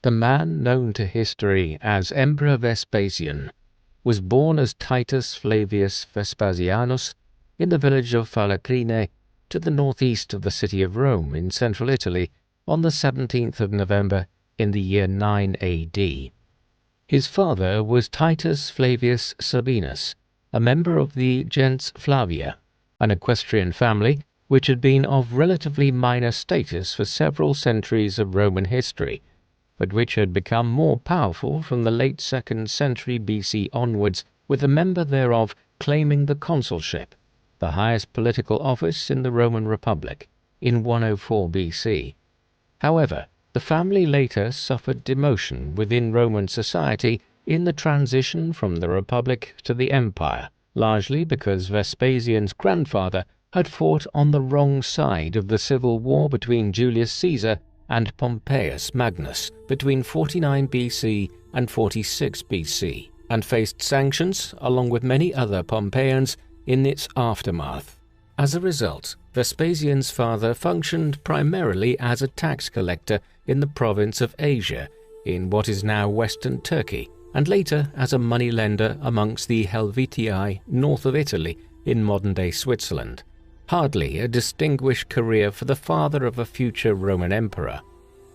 The man known to history as Emperor Vespasian was born as Titus Flavius Vespasianus in the village of Falacrine to the northeast of the city of Rome in central Italy on the 17th of November in the year 9 AD. His father was Titus Flavius Sabinus, a member of the gens Flavia, an equestrian family which had been of relatively minor status for several centuries of Roman history, but which had become more powerful from the late 2nd century BC onwards, with a member thereof claiming the consulship, the highest political office in the Roman Republic, in 104 BC. However, the family later suffered demotion within Roman society in the transition from the Republic to the Empire, largely because Vespasian's grandfather had fought on the wrong side of the civil war between Julius Caesar and Pompeius Magnus between 49 BC and 46 BC, and faced sanctions along with many other Pompeians in its aftermath. As a result, Vespasian's father functioned primarily as a tax collector in the province of Asia, in what is now western Turkey, and later as a moneylender amongst the Helvetii north of Italy in modern-day Switzerland. Hardly a distinguished career for the father of a future Roman emperor.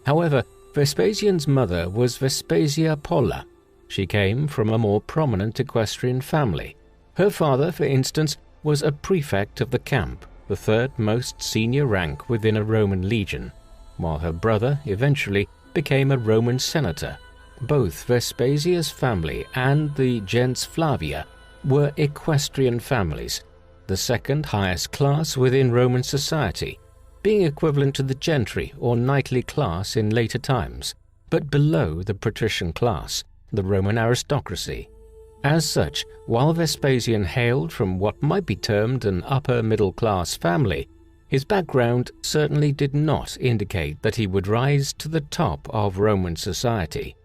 However, Vespasian's mother was Vespasia Polla. She came from a more prominent equestrian family. Her father, for instance, was a prefect of the camp, the third most senior rank within a Roman legion, while her brother eventually became a Roman senator. Both Vespasia's family and the gens Flavia were equestrian families, the second highest class within Roman society, being equivalent to the gentry or knightly class in later times, but below the patrician class, the Roman aristocracy. As such, while Vespasian hailed from what might be termed an upper-middle-class family, his background certainly did not indicate that he would rise to the top of Roman society.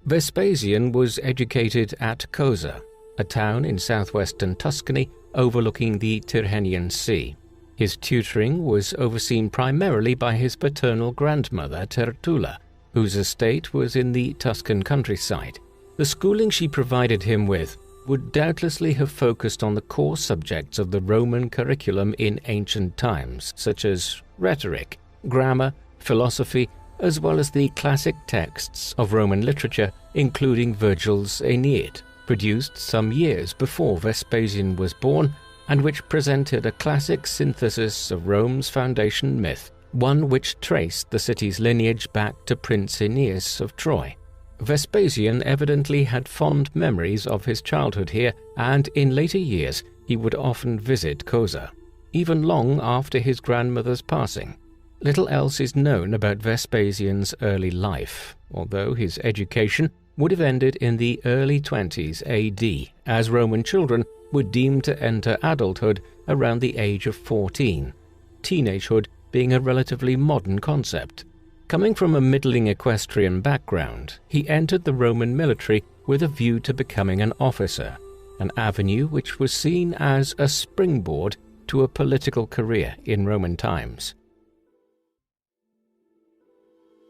Vespasian was educated at Cosa, a town in southwestern Tuscany overlooking the Tyrrhenian Sea. His tutoring was overseen primarily by his paternal grandmother Tertulla, whose estate was in the Tuscan countryside. The schooling she provided him with would doubtlessly have focused on the core subjects of the Roman curriculum in ancient times, such as rhetoric, grammar, philosophy, as well as the classic texts of Roman literature, including Virgil's Aeneid, produced some years before Vespasian was born, and which presented a classic synthesis of Rome's foundation myth, one which traced the city's lineage back to Prince Aeneas of Troy. Vespasian evidently had fond memories of his childhood here, and in later years he would often visit Cosa, even long after his grandmother's passing. Little else is known about Vespasian's early life, although his education would have ended in the early 20s AD, as Roman children were deemed to enter adulthood around the age of 14, teenagehood being a relatively modern concept. Coming from a middling equestrian background, he entered the Roman military with a view to becoming an officer, an avenue which was seen as a springboard to a political career in Roman times.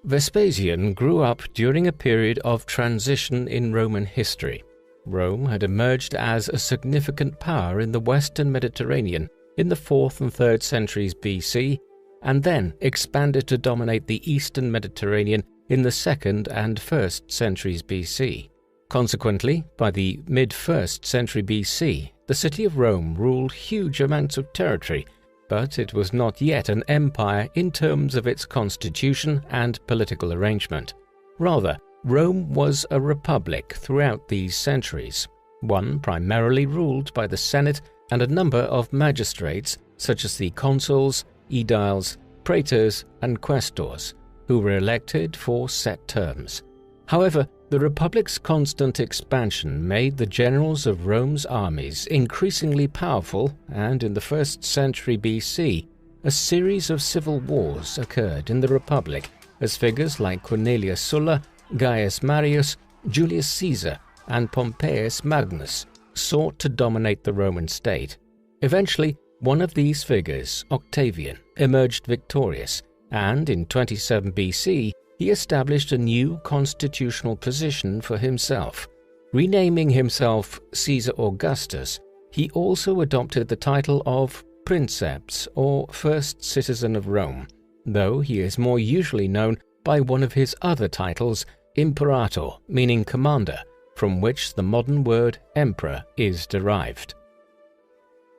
Vespasian grew up during a period of transition in Roman history. Rome had emerged as a significant power in the Western Mediterranean in the 4th and 3rd centuries BC, and then expanded to dominate the Eastern Mediterranean in the 2nd and 1st centuries BC. Consequently, by the mid-1st century BC, the city of Rome ruled huge amounts of territory, but it was not yet an empire in terms of its constitution and political arrangement. Rather, Rome was a republic throughout these centuries, one primarily ruled by the Senate and a number of magistrates such as the consuls, aediles, praetors, and quaestors, who were elected for set terms. However, the Republic's constant expansion made the generals of Rome's armies increasingly powerful, and in the 1st century BC, a series of civil wars occurred in the Republic as figures like Cornelius Sulla, Gaius Marius, Julius Caesar, and Pompeius Magnus sought to dominate the Roman state. Eventually, one of these figures, Octavian, emerged victorious, and in 27 BC he established a new constitutional position for himself. Renaming himself Caesar Augustus, he also adopted the title of Princeps, or First Citizen of Rome, though he is more usually known by one of his other titles, Imperator, meaning commander, from which the modern word emperor is derived.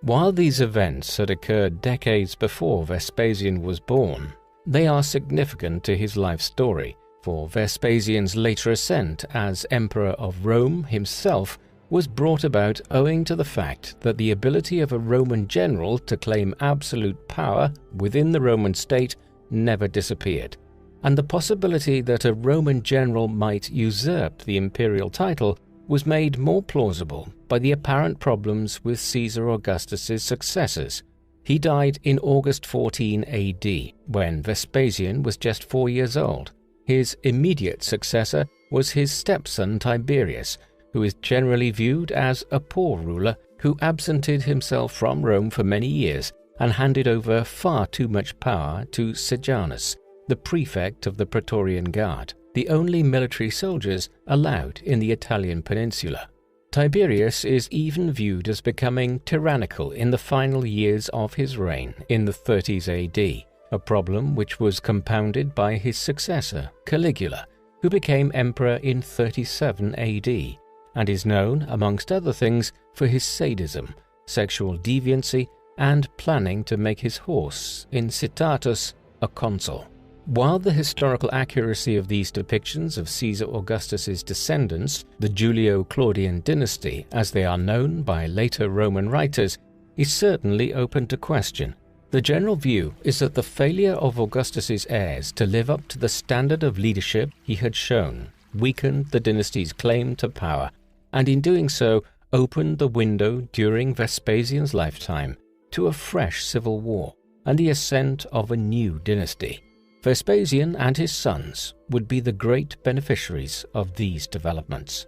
While these events had occurred decades before Vespasian was born, they are significant to his life story, for Vespasian's later ascent as Emperor of Rome himself was brought about owing to the fact that the ability of a Roman general to claim absolute power within the Roman state never disappeared, and the possibility that a Roman general might usurp the imperial title was made more plausible by the apparent problems with Caesar Augustus's successors. He died in August 14 AD, when Vespasian was just 4 years old. His immediate successor was his stepson Tiberius, who is generally viewed as a poor ruler who absented himself from Rome for many years and handed over far too much power to Sejanus, the prefect of the Praetorian Guard, the only military soldiers allowed in the Italian peninsula. Tiberius is even viewed as becoming tyrannical in the final years of his reign in the 30s AD, a problem which was compounded by his successor, Caligula, who became emperor in 37 AD, and is known, amongst other things, for his sadism, sexual deviancy, and planning to make his horse, Incitatus, a consul. While the historical accuracy of these depictions of Caesar Augustus's descendants, the Julio-Claudian dynasty as they are known by later Roman writers, is certainly open to question, the general view is that the failure of Augustus's heirs to live up to the standard of leadership he had shown weakened the dynasty's claim to power, and in doing so opened the window during Vespasian's lifetime to a fresh civil war and the ascent of a new dynasty. Vespasian and his sons would be the great beneficiaries of these developments.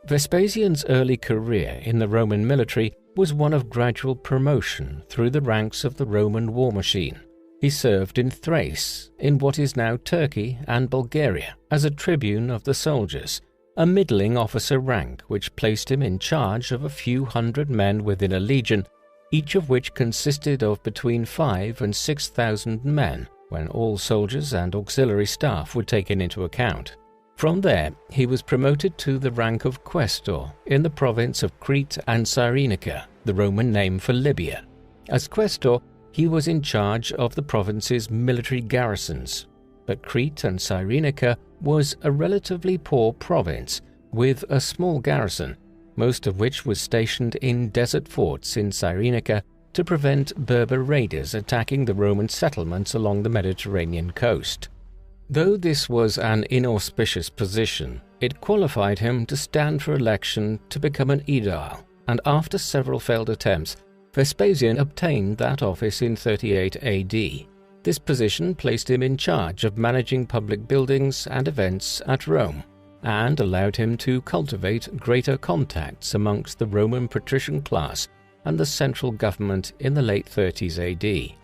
Vespasian's early career in the Roman military was one of gradual promotion through the ranks of the Roman war machine. He served in Thrace, in what is now Turkey and Bulgaria, as a tribune of the soldiers, a middling officer rank which placed him in charge of a few hundred men within a legion, each of which consisted of between 5,000 and 6,000 men, when all soldiers and auxiliary staff were taken into account. From there, he was promoted to the rank of questor in the province of Crete and Cyrenaica, the Roman name for Libya. As questor, he was in charge of the province's military garrisons, but Crete and Cyrenaica was a relatively poor province with a small garrison, most of which was stationed in desert forts in Cyrenaica to prevent Berber raiders attacking the Roman settlements along the Mediterranean coast. Though this was an inauspicious position, it qualified him to stand for election to become an aedile, and after several failed attempts, Vespasian obtained that office in 38 AD. This position placed him in charge of managing public buildings and events at Rome, and allowed him to cultivate greater contacts amongst the Roman patrician class and the central government in the late 30s AD.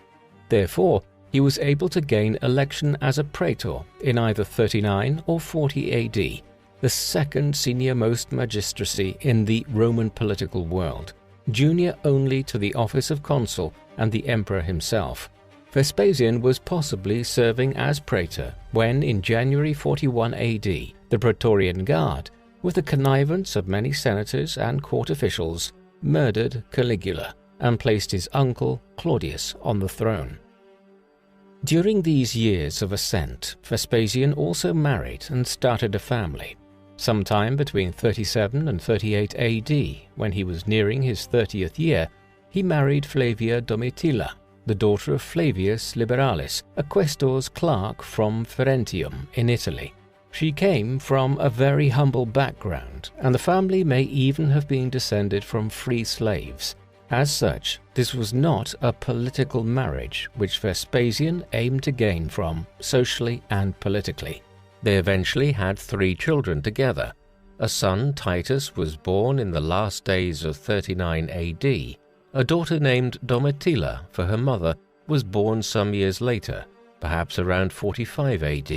Therefore, he was able to gain election as a praetor in either 39 or 40 AD, the second senior-most magistracy in the Roman political world, junior only to the office of consul and the emperor himself. Vespasian was possibly serving as praetor when, in January 41 AD, the Praetorian Guard, with the connivance of many senators and court officials, murdered Caligula and placed his uncle Claudius on the throne. During these years of ascent, Vespasian also married and started a family. Sometime between 37 and 38 AD, when he was nearing his 30th year, he married Flavia Domitilla, the daughter of Flavius Liberalis, a questor's clerk from Ferentinum in Italy. She came from a very humble background, and the family may even have been descended from free slaves. As such, this was not a political marriage which Vespasian aimed to gain from socially and politically. They eventually had 3 children together. A son, Titus, was born in the last days of 39 AD. A daughter named Domitilla, for her mother, was born some years later, perhaps around 45 AD.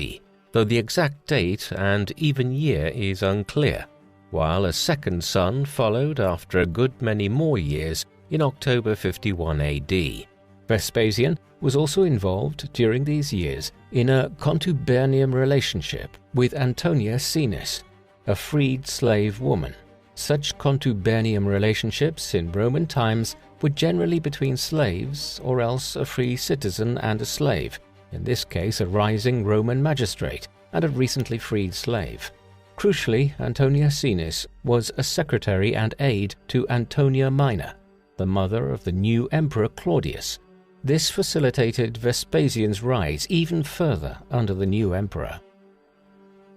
though the exact date and even year is unclear, while a second son followed after a good many more years in October 51 AD. Vespasian was also involved during these years in a contubernium relationship with Antonia Caenis, a freed slave woman. Such contubernium relationships in Roman times were generally between slaves or else a free citizen and a slave, in this case a rising Roman magistrate and a recently freed slave. Crucially, Antonia Caenis was a secretary and aide to Antonia Minor, the mother of the new emperor Claudius. This facilitated Vespasian's rise even further under the new emperor.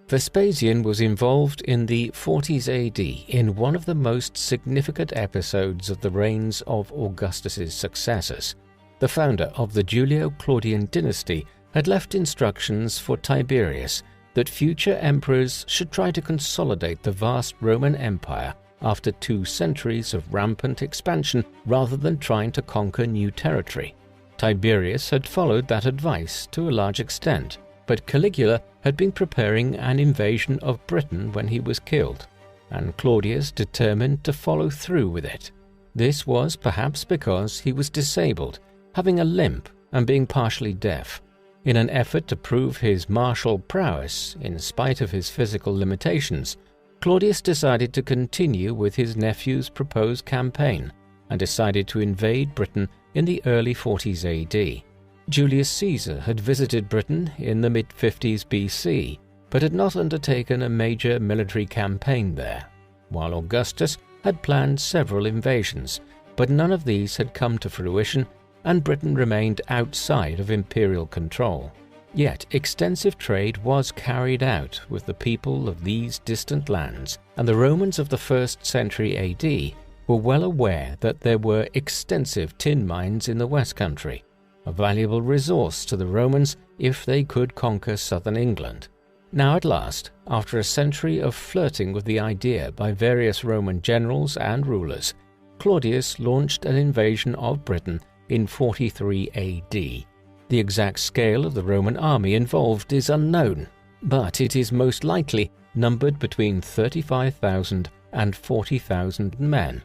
Vespasian was involved in the 40s AD in one of the most significant episodes of the reigns of Augustus's successors. The founder of the Julio-Claudian dynasty had left instructions for Tiberius that future emperors should try to consolidate the vast Roman Empire after 2 centuries of rampant expansion rather than trying to conquer new territory. Tiberius had followed that advice to a large extent, but Caligula had been preparing an invasion of Britain when he was killed, and Claudius determined to follow through with it. This was perhaps because he was disabled, having a limp and being partially deaf. In an effort to prove his martial prowess in spite of his physical limitations, Claudius decided to continue with his nephew's proposed campaign and decided to invade Britain in the early 40s AD. Julius Caesar had visited Britain in the mid-50s BC, but had not undertaken a major military campaign there, while Augustus had planned several invasions, but none of these had come to fruition, and Britain remained outside of imperial control. Yet extensive trade was carried out with the people of these distant lands, and the Romans of the 1st century AD were well aware that there were extensive tin mines in the West Country, a valuable resource to the Romans if they could conquer southern England. Now at last, after a century of flirting with the idea by various Roman generals and rulers, Claudius launched an invasion of Britain in 43 AD. The exact scale of the Roman army involved is unknown, but it is most likely numbered between 35,000 and 40,000 men,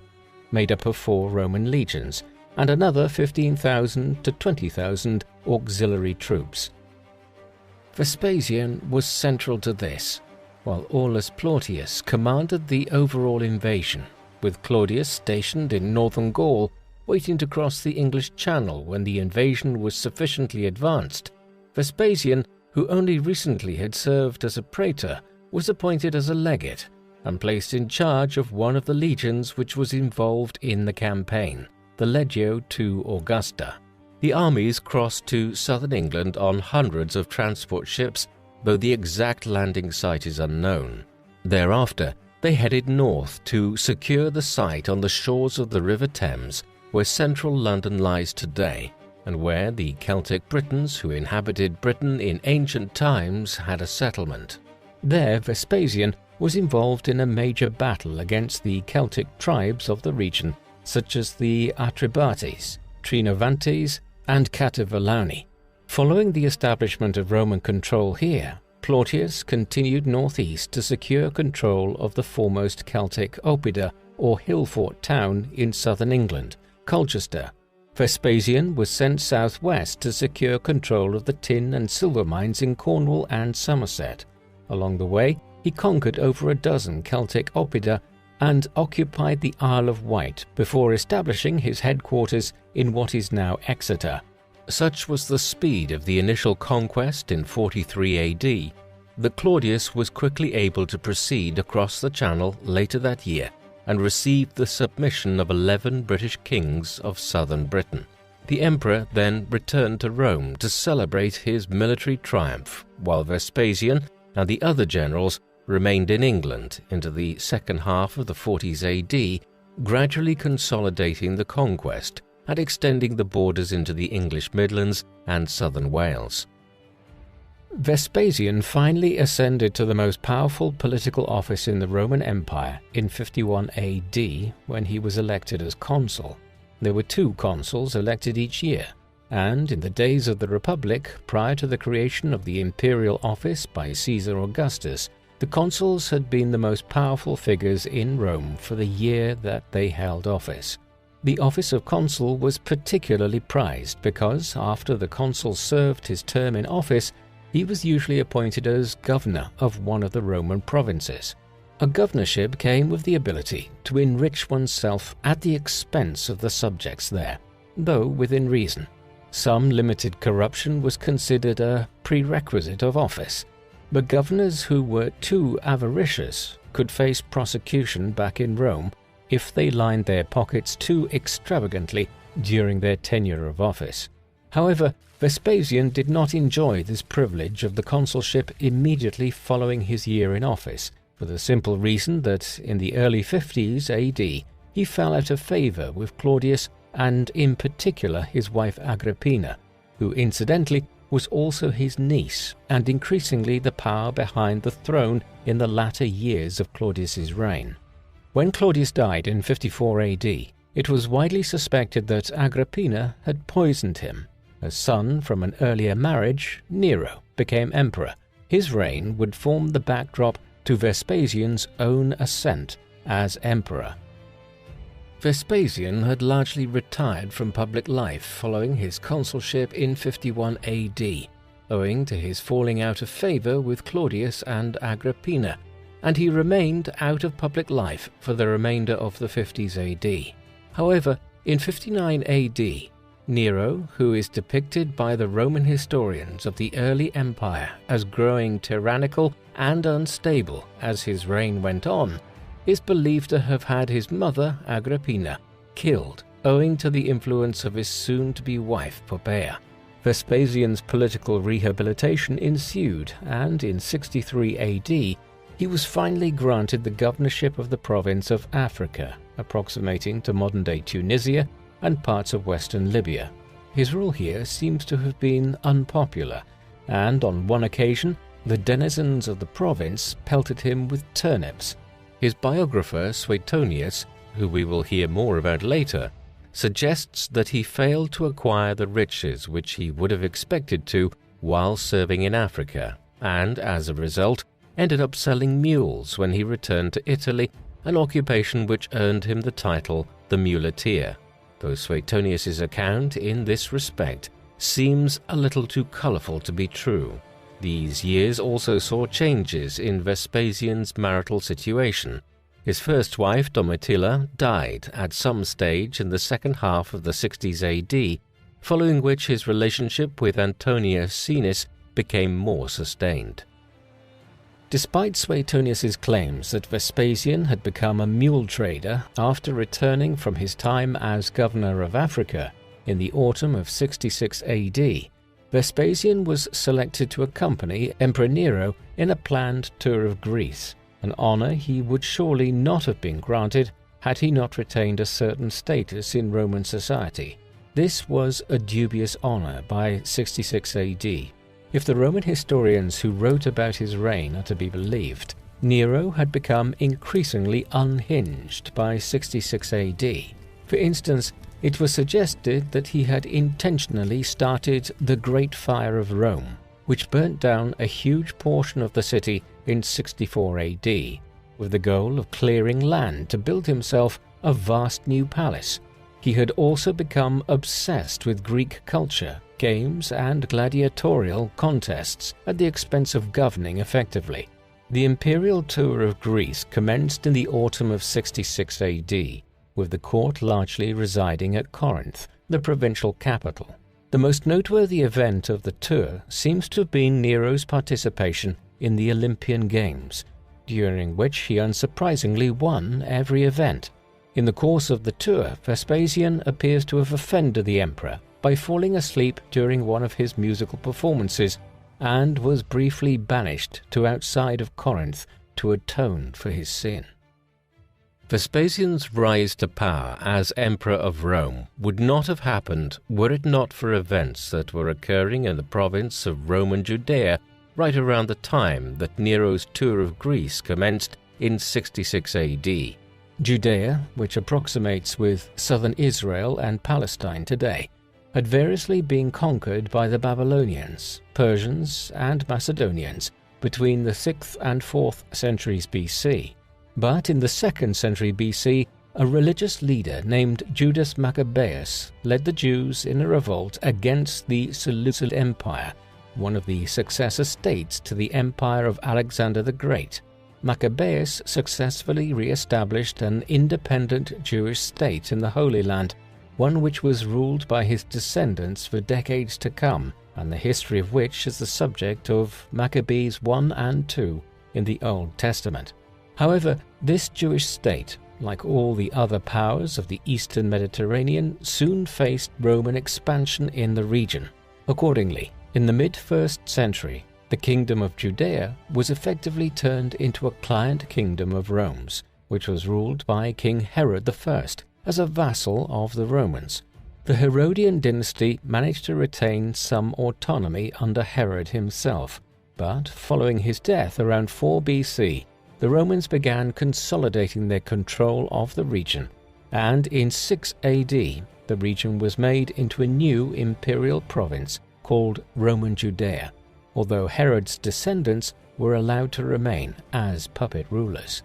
made up of 4 Roman legions and another 15,000 to 20,000 auxiliary troops. Vespasian was central to this, while Aulus Plautius commanded the overall invasion, with Claudius stationed in northern Gaul, waiting to cross the English Channel when the invasion was sufficiently advanced. Vespasian, who only recently had served as a praetor, was appointed as a legate and placed in charge of one of the legions which was involved in the campaign, the Legio II Augusta. The armies crossed to southern England on hundreds of transport ships, though the exact landing site is unknown. Thereafter, they headed north to secure the site on the shores of the River Thames, where central London lies today, and where the Celtic Britons who inhabited Britain in ancient times had a settlement. There, Vespasian was involved in a major battle against the Celtic tribes of the region, such as the Atrebates, Trinovantes, and Cativellauni. Following the establishment of Roman control here, Plautius continued northeast to secure control of the foremost Celtic oppida, or hill fort town in southern England, Colchester. Vespasian was sent southwest to secure control of the tin and silver mines in Cornwall and Somerset. Along the way, he conquered over a dozen Celtic oppida and occupied the Isle of Wight before establishing his headquarters in what is now Exeter. Such was the speed of the initial conquest in 43 AD that Claudius was quickly able to proceed across the Channel later that year and received the submission of 11 British kings of southern Britain. The emperor then returned to Rome to celebrate his military triumph, while Vespasian and the other generals remained in England into the second half of the 40s AD, gradually consolidating the conquest and extending the borders into the English Midlands and southern Wales. Vespasian finally ascended to the most powerful political office in the Roman Empire in 51 AD when he was elected as consul. There were 2 consuls elected each year, and in the days of the Republic, prior to the creation of the imperial office by Caesar Augustus, the consuls had been the most powerful figures in Rome for the year that they held office. The office of consul was particularly prized because, after the consul served his term in office, he was usually appointed as governor of one of the Roman provinces. A governorship came with the ability to enrich oneself at the expense of the subjects there, though within reason. Some limited corruption was considered a prerequisite of office, but governors who were too avaricious could face prosecution back in Rome if they lined their pockets too extravagantly during their tenure of office. However, Vespasian did not enjoy this privilege of the consulship immediately following his year in office, for the simple reason that in the early 50s AD he fell out of favor with Claudius and in particular his wife Agrippina, who incidentally was also his niece and increasingly the power behind the throne in the latter years of Claudius's reign. When Claudius died in 54 AD, it was widely suspected that Agrippina had poisoned him. A son from an earlier marriage, Nero, became emperor. His reign would form the backdrop to Vespasian's own ascent as emperor. Vespasian had largely retired from public life following his consulship in 51 AD, owing to his falling out of favor with Claudius and Agrippina, and he remained out of public life for the remainder of the 50s AD. However, in 59 AD, Nero, who is depicted by the Roman historians of the early empire as growing tyrannical and unstable as his reign went on, is believed to have had his mother, Agrippina, killed owing to the influence of his soon-to-be wife, Poppaea. Vespasian's political rehabilitation ensued, and in 63 AD, he was finally granted the governorship of the province of Africa, approximating to modern-day Tunisia and parts of western Libya. His rule here seems to have been unpopular, and on one occasion, the denizens of the province pelted him with turnips. His biographer, Suetonius, who we will hear more about later, suggests that he failed to acquire the riches which he would have expected to while serving in Africa, and as a result, ended up selling mules when he returned to Italy, an occupation which earned him the title the muleteer, though Suetonius's account in this respect seems a little too colorful to be true. These years also saw changes in Vespasian's marital situation. His first wife, Domitilla, died at some stage in the second half of the 60s AD, following which his relationship with Antonia Caenis became more sustained. Despite Suetonius's claims that Vespasian had become a mule trader after returning from his time as governor of Africa in the autumn of 66 AD, Vespasian was selected to accompany Emperor Nero in a planned tour of Greece, an honor he would surely not have been granted had he not retained a certain status in Roman society. This was a dubious honor by 66 AD. If the Roman historians who wrote about his reign are to be believed, Nero had become increasingly unhinged by 66 AD. For instance, it was suggested that he had intentionally started the Great Fire of Rome, which burnt down a huge portion of the city in 64 AD, with the goal of clearing land to build himself a vast new palace. He had also become obsessed with Greek culture, games, and gladiatorial contests at the expense of governing effectively. The imperial tour of Greece commenced in the autumn of 66 AD, with the court largely residing at Corinth, the provincial capital. The most noteworthy event of the tour seems to have been Nero's participation in the Olympian Games, during which he unsurprisingly won every event. In the course of the tour, Vespasian appears to have offended the emperor by falling asleep during one of his musical performances and was briefly banished to outside of Corinth to atone for his sin. Vespasian's rise to power as Emperor of Rome would not have happened were it not for events that were occurring in the province of Roman Judea right around the time that Nero's tour of Greece commenced in 66 AD. Judea, which approximates with southern Israel and Palestine today, had variously been conquered by the Babylonians, Persians, and Macedonians between the 6th and 4th centuries BC. But in the 2nd century BC, a religious leader named Judas Maccabeus led the Jews in a revolt against the Seleucid Empire, one of the successor states to the empire of Alexander the Great. Maccabeus successfully re-established an independent Jewish state in the Holy Land, one which was ruled by his descendants for decades to come, and the history of which is the subject of Maccabees 1 and 2 in the Old Testament. However, this Jewish state, like all the other powers of the Eastern Mediterranean, soon faced Roman expansion in the region. Accordingly, in the mid-1st century, the Kingdom of Judea was effectively turned into a client kingdom of Rome's, which was ruled by King Herod I as a vassal of the Romans. The Herodian dynasty managed to retain some autonomy under Herod himself, but following his death around 4 BC, the Romans began consolidating their control of the region, and in 6 AD, the region was made into a new imperial province called Roman Judea, although Herod's descendants were allowed to remain as puppet rulers.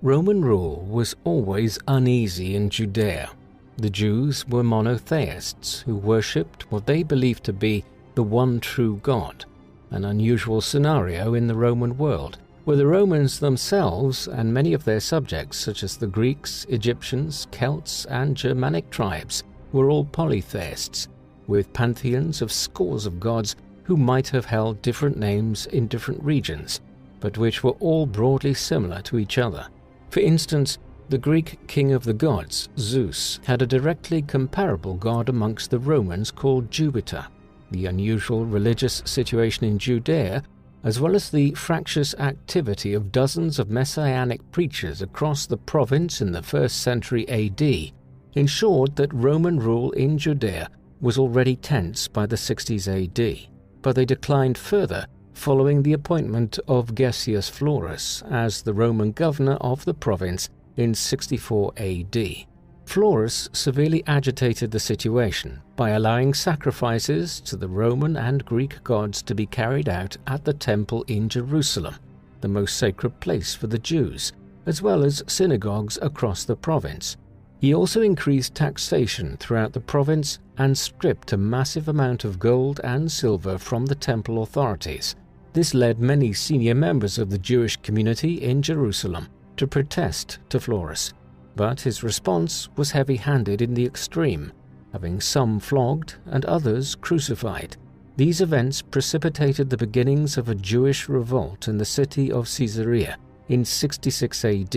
Roman rule was always uneasy in Judea. The Jews were monotheists who worshipped what they believed to be the one true God, an unusual scenario in the Roman world, where the Romans themselves and many of their subjects, such as the Greeks, Egyptians, Celts, and Germanic tribes, were all polytheists, with pantheons of scores of gods who might have held different names in different regions, but which were all broadly similar to each other. For instance, the Greek king of the gods, Zeus, had a directly comparable god amongst the Romans called Jupiter. The unusual religious situation in Judea, as well as the fractious activity of dozens of messianic preachers across the province in the 1st century AD, ensured that Roman rule in Judea was already tense by the 60s AD, but they declined further following the appointment of Gessius Florus as the Roman governor of the province in 64 AD. Florus severely agitated the situation by allowing sacrifices to the Roman and Greek gods to be carried out at the temple in Jerusalem, the most sacred place for the Jews, as well as synagogues across the province. He also increased taxation throughout the province and stripped a massive amount of gold and silver from the temple authorities. This led many senior members of the Jewish community in Jerusalem to protest to Florus, but his response was heavy-handed in the extreme, having some flogged and others crucified. These events precipitated the beginnings of a Jewish revolt in the city of Caesarea in 66 AD,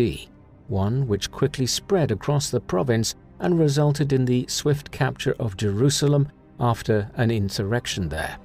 one which quickly spread across the province and resulted in the swift capture of Jerusalem after an insurrection there.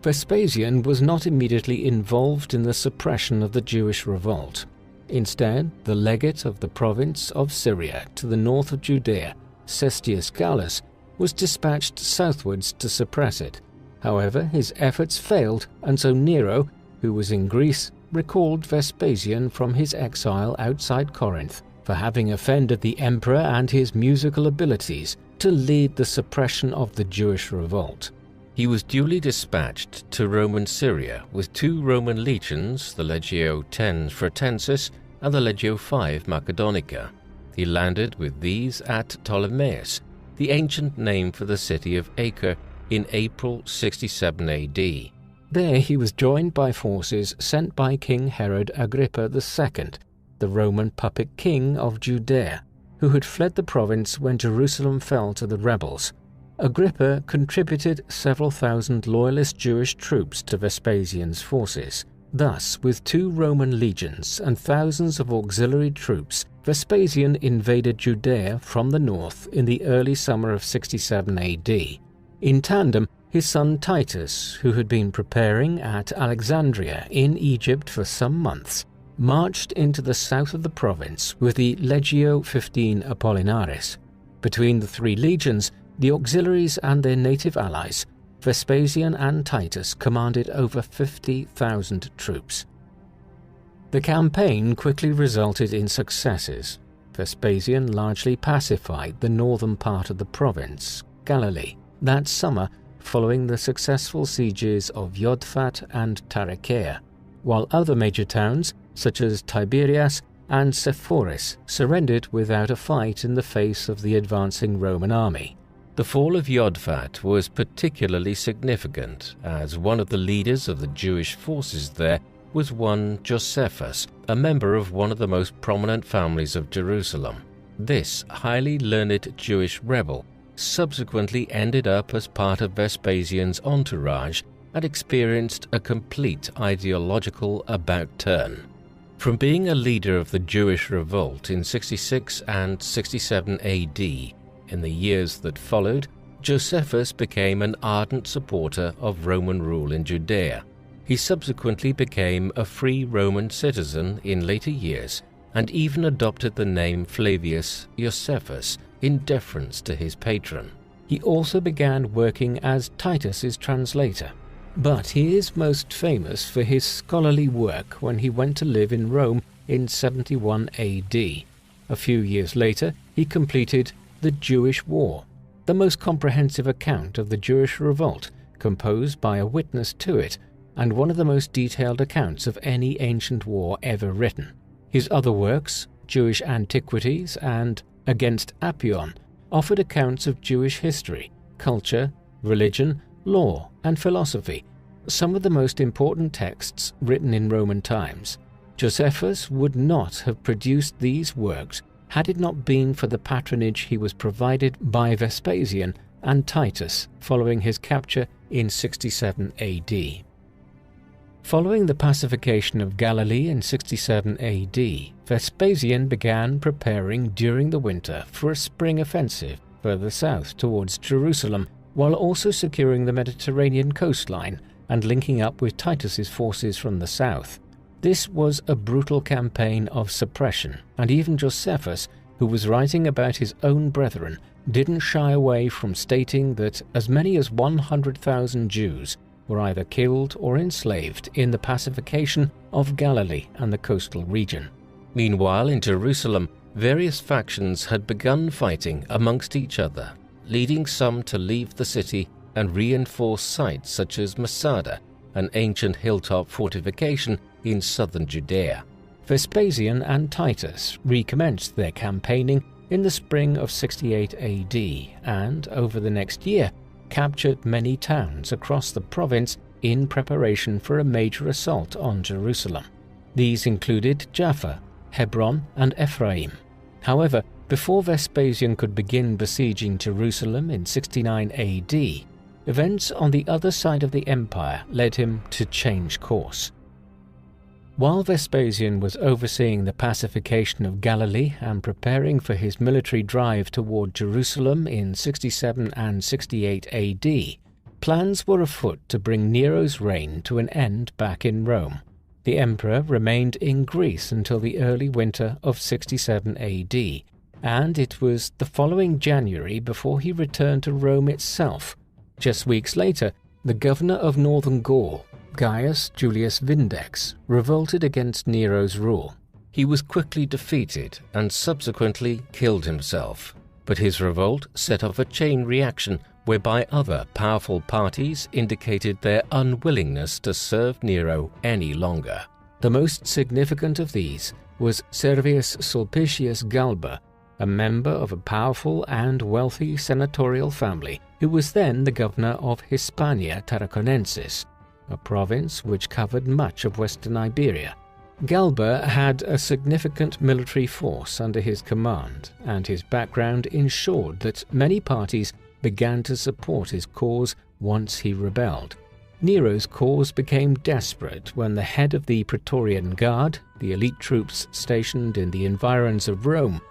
Vespasian was not immediately involved in the suppression of the Jewish revolt. Instead, the legate of the province of Syria to the north of Judea, Cestius Gallus, was dispatched southwards to suppress it. However, his efforts failed, and so Nero, who was in Greece, recalled Vespasian from his exile outside Corinth for having offended the emperor and his musical abilities to lead the suppression of the Jewish revolt. He was duly dispatched to Roman Syria with 2 Roman legions, the Legio X Fretensis and the Legio V Macedonica. He landed with these at Ptolemais, the ancient name for the city of Acre, in April 67 AD. There he was joined by forces sent by King Herod Agrippa II, the Roman puppet king of Judea, who had fled the province when Jerusalem fell to the rebels. Agrippa contributed several thousand loyalist Jewish troops to Vespasian's forces. Thus, with 2 Roman legions and thousands of auxiliary troops, Vespasian invaded Judea from the north in the early summer of 67 AD. In tandem, his son Titus, who had been preparing at Alexandria in Egypt for some months, marched into the south of the province with the Legio XV Apollinaris. Between the 3 legions, the auxiliaries and their native allies, Vespasian and Titus commanded over 50,000 troops. The campaign quickly resulted in successes. Vespasian largely pacified the northern part of the province, Galilee that summer following the successful sieges of Jodfat and Tarichaea, while other major towns such as Tiberias and Sepphoris surrendered without a fight in the face of the advancing Roman army. The fall of Jodfat was particularly significant, as one of the leaders of the Jewish forces there was one Josephus, a member of one of the most prominent families of Jerusalem. This highly learned Jewish rebel subsequently ended up as part of Vespasian's entourage and experienced a complete ideological about-turn. From being a leader of the Jewish revolt in 66 and 67 AD, in the years that followed, Josephus became an ardent supporter of Roman rule in Judea. He subsequently became a free Roman citizen in later years and even adopted the name Flavius Josephus in deference to his patron. He also began working as Titus's translator, but he is most famous for his scholarly work when he went to live in Rome in 71 AD. A few years later, he completed The Jewish War, the most comprehensive account of the Jewish revolt, composed by a witness to it, and one of the most detailed accounts of any ancient war ever written. His other works, Jewish Antiquities and Against Apion, offered accounts of Jewish history, culture, religion, law, and philosophy, some of the most important texts written in Roman times. Josephus would not have produced these works had it not been for the patronage he was provided by Vespasian and Titus following his capture in 67 AD. Following the pacification of Galilee in 67 AD, Vespasian began preparing during the winter for a spring offensive further south towards Jerusalem, while also securing the Mediterranean coastline and linking up with Titus's forces from the south. This was a brutal campaign of suppression, and even Josephus, who was writing about his own brethren, didn't shy away from stating that as many as 100,000 Jews were either killed or enslaved in the pacification of Galilee and the coastal region. Meanwhile, in Jerusalem, various factions had begun fighting amongst each other, leading some to leave the city and reinforce sites such as Masada, an ancient hilltop fortification in southern Judea. Vespasian and Titus recommenced their campaigning in the spring of 68 AD and, over the next year, captured many towns across the province in preparation for a major assault on Jerusalem. These included Jaffa, Hebron, and Ephraim. However, before Vespasian could begin besieging Jerusalem in 69 AD, events on the other side of the empire led him to change course. While Vespasian was overseeing the pacification of Galilee and preparing for his military drive toward Jerusalem in 67 and 68 AD, plans were afoot to bring Nero's reign to an end back in Rome. The emperor remained in Greece until the early winter of 67 AD, and it was the following January before he returned to Rome itself. Just weeks later, the governor of northern Gaul, Gaius Julius Vindex, revolted against Nero's rule. He was quickly defeated and subsequently killed himself, but his revolt set off a chain reaction whereby other powerful parties indicated their unwillingness to serve Nero any longer. The most significant of these was Servius Sulpicius Galba, a member of a powerful and wealthy senatorial family who was then the governor of Hispania Tarraconensis, a province which covered much of western Iberia. Galba had a significant military force under his command, and his background ensured that many parties began to support his cause once he rebelled. Nero's cause became desperate when the head of the Praetorian Guard, the elite troops stationed in the environs of Rome,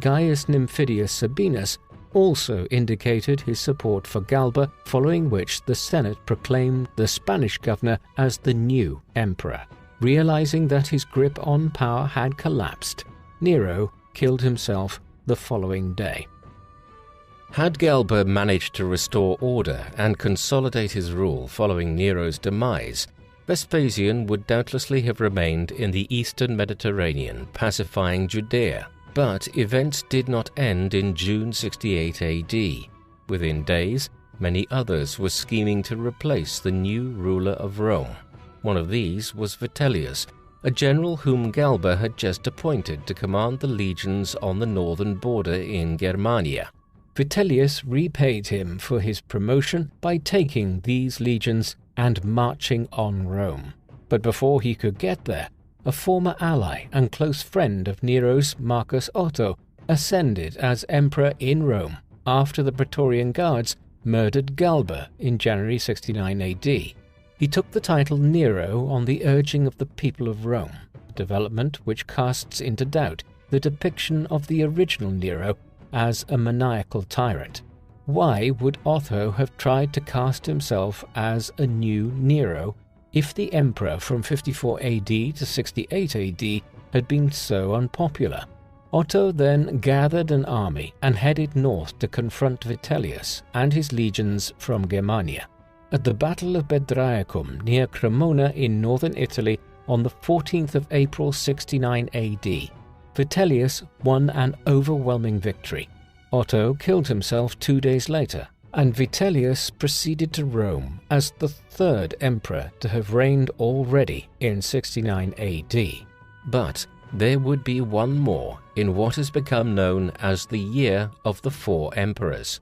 Gaius Nymphidius Sabinus, also indicated his support for Galba, following which the Senate proclaimed the Spanish governor as the new emperor. Realizing that his grip on power had collapsed, Nero killed himself the following day. Had Galba managed to restore order and consolidate his rule following Nero's demise, Vespasian would doubtlessly have remained in the eastern Mediterranean, pacifying Judea. But events did not end in June 68 AD. within days, many others were scheming to replace the new ruler of Rome. One of these was Vitellius, a general whom Galba had just appointed to command the legions on the northern border in Germania. Vitellius repaid him for his promotion by taking these legions and marching on Rome. But before he could get there, a former ally and close friend of Nero's, Marcus Otto, ascended as emperor in Rome after the Praetorian Guards murdered Galba in January 69 AD. He took the title Nero on the urging of the people of Rome, a development which casts into doubt the depiction of the original Nero as a maniacal tyrant. Why would Otho have tried to cast himself as a new Nero if the emperor from 54 AD to 68 AD had been so unpopular? Otto then gathered an army and headed north to confront Vitellius and his legions from Germania. At the Battle of Bedriacum near Cremona in northern Italy on the 14th of April 69 AD, Vitellius won an overwhelming victory. Otto killed himself 2 days later, and Vitellius proceeded to Rome as the third emperor to have reigned already in 69 AD. But there would be one more in what has become known as the Year of the Four Emperors.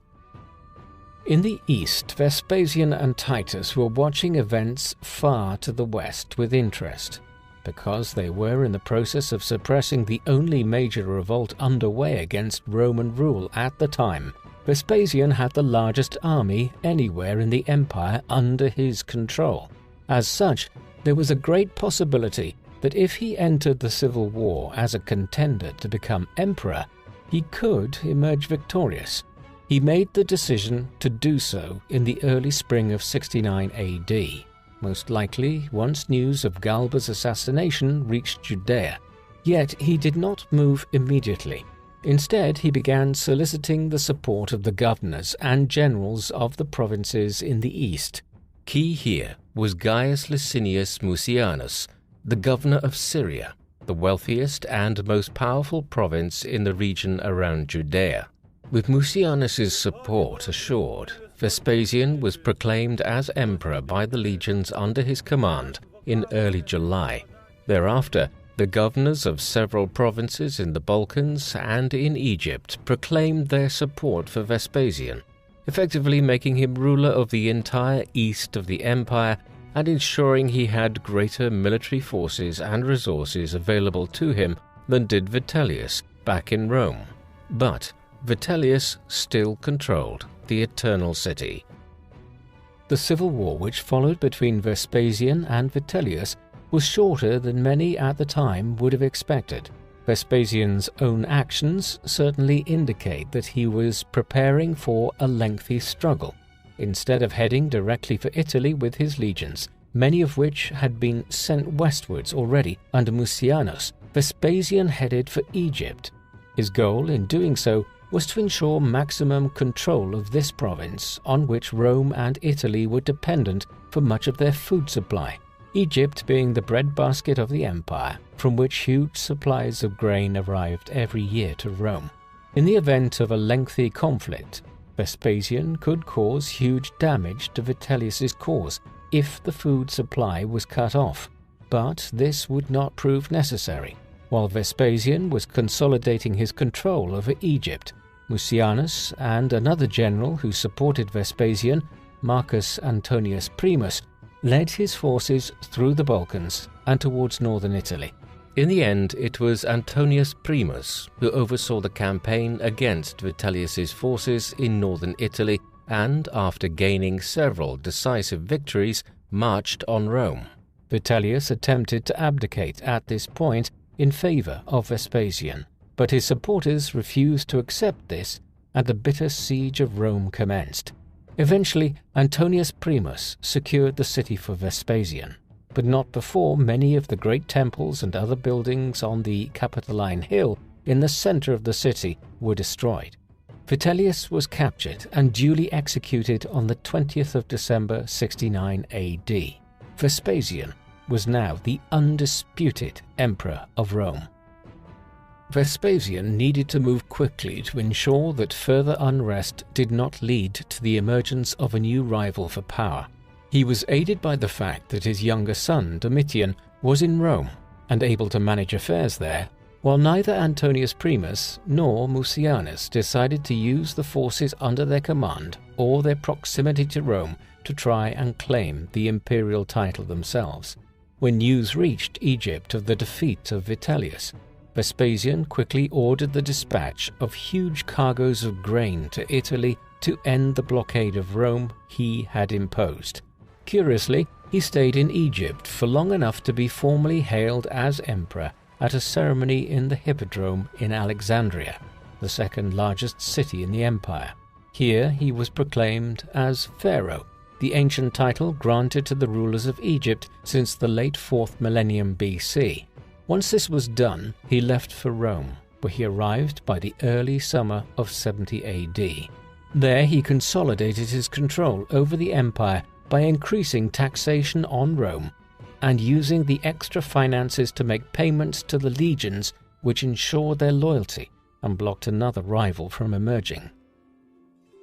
In the east, Vespasian and Titus were watching events far to the west with interest. Because they were in the process of suppressing the only major revolt underway against Roman rule at the time, Vespasian had the largest army anywhere in the empire under his control. As such, there was a great possibility that if he entered the civil war as a contender to become emperor, he could emerge victorious. He made the decision to do so in the early spring of 69 AD. Most likely once news of Galba's assassination reached Judea. Yet he did not move immediately. Instead, he began soliciting the support of the governors and generals of the provinces in the east. Key here was Gaius Licinius Mucianus, the governor of Syria, the wealthiest and most powerful province in the region around Judea. With Mucianus's support assured, Vespasian was proclaimed as emperor by the legions under his command in early July. Thereafter, the governors of several provinces in the Balkans and in Egypt proclaimed their support for Vespasian, effectively making him ruler of the entire east of the empire and ensuring he had greater military forces and resources available to him than did Vitellius back in Rome. But Vitellius still controlled the Eternal City. The civil war which followed between Vespasian and Vitellius was shorter than many at the time would have expected. Vespasian's own actions certainly indicate that he was preparing for a lengthy struggle. Instead of heading directly for Italy with his legions, many of which had been sent westwards already under Mucianus, Vespasian headed for Egypt. His goal in doing so was to ensure maximum control of this province on which Rome and Italy were dependent for much of their food supply, Egypt being the breadbasket of the empire, from which huge supplies of grain arrived every year to Rome. In the event of a lengthy conflict, Vespasian could cause huge damage to Vitellius's cause if the food supply was cut off, but this would not prove necessary. While Vespasian was consolidating his control over Egypt, Mucianus and another general who supported Vespasian, Marcus Antonius Primus, led his forces through the Balkans and towards northern Italy. In the end, it was Antonius Primus who oversaw the campaign against Vitellius's forces in northern Italy and, after gaining several decisive victories, marched on Rome. Vitellius attempted to abdicate at this point in favor of Vespasian, but his supporters refused to accept this, and the bitter siege of Rome commenced. Eventually, Antonius Primus secured the city for Vespasian, but not before many of the great temples and other buildings on the Capitoline Hill in the center of the city were destroyed. Vitellius was captured and duly executed on the 20th of December 69 AD. Vespasian was now the undisputed emperor of Rome. Vespasian needed to move quickly to ensure that further unrest did not lead to the emergence of a new rival for power. He was aided by the fact that his younger son, Domitian, was in Rome and able to manage affairs there, while neither Antonius Primus nor Mucianus decided to use the forces under their command or their proximity to Rome to try and claim the imperial title themselves. When news reached Egypt of the defeat of Vitellius, Vespasian quickly ordered the dispatch of huge cargoes of grain to Italy to end the blockade of Rome he had imposed. Curiously, he stayed in Egypt for long enough to be formally hailed as emperor at a ceremony in the Hippodrome in Alexandria, the second largest city in the empire. Here he was proclaimed as pharaoh, the ancient title granted to the rulers of Egypt since the late 4th millennium BC. Once this was done, he left for Rome, where he arrived by the early summer of 70 AD. There he consolidated his control over the empire by increasing taxation on Rome and using the extra finances to make payments to the legions, which ensured their loyalty and blocked another rival from emerging.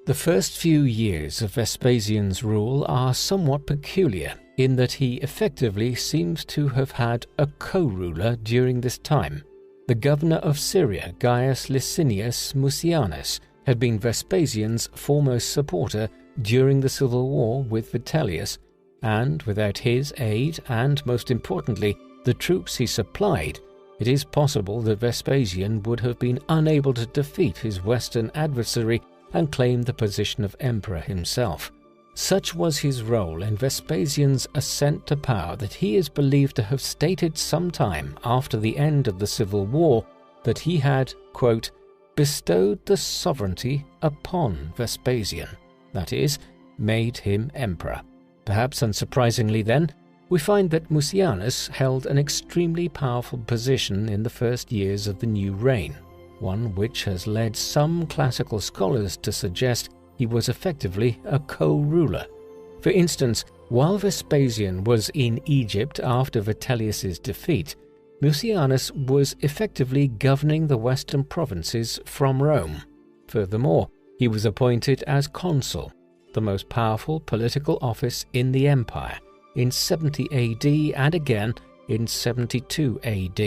The first few years of Vespasian's rule are somewhat peculiar in that he effectively seems to have had a co-ruler during this time. The governor of Syria, Gaius Licinius Mucianus, had been Vespasian's foremost supporter during the civil war with Vitellius, and without his aid and, most importantly, the troops he supplied, it is possible that Vespasian would have been unable to defeat his western adversary and claim the position of emperor himself. Such was his role in Vespasian's ascent to power that he is believed to have stated sometime after the end of the civil war that he had, quote, bestowed the sovereignty upon Vespasian, that is, made him emperor. Perhaps unsurprisingly then, we find that Mucianus held an extremely powerful position in the first years of the new reign, one which has led some classical scholars to suggest he was effectively a co-ruler. For instance, while Vespasian was in Egypt after Vitellius's defeat, Mucianus was effectively governing the western provinces from Rome. Furthermore, he was appointed as consul, the most powerful political office in the empire, in 70 AD and again in 72 AD.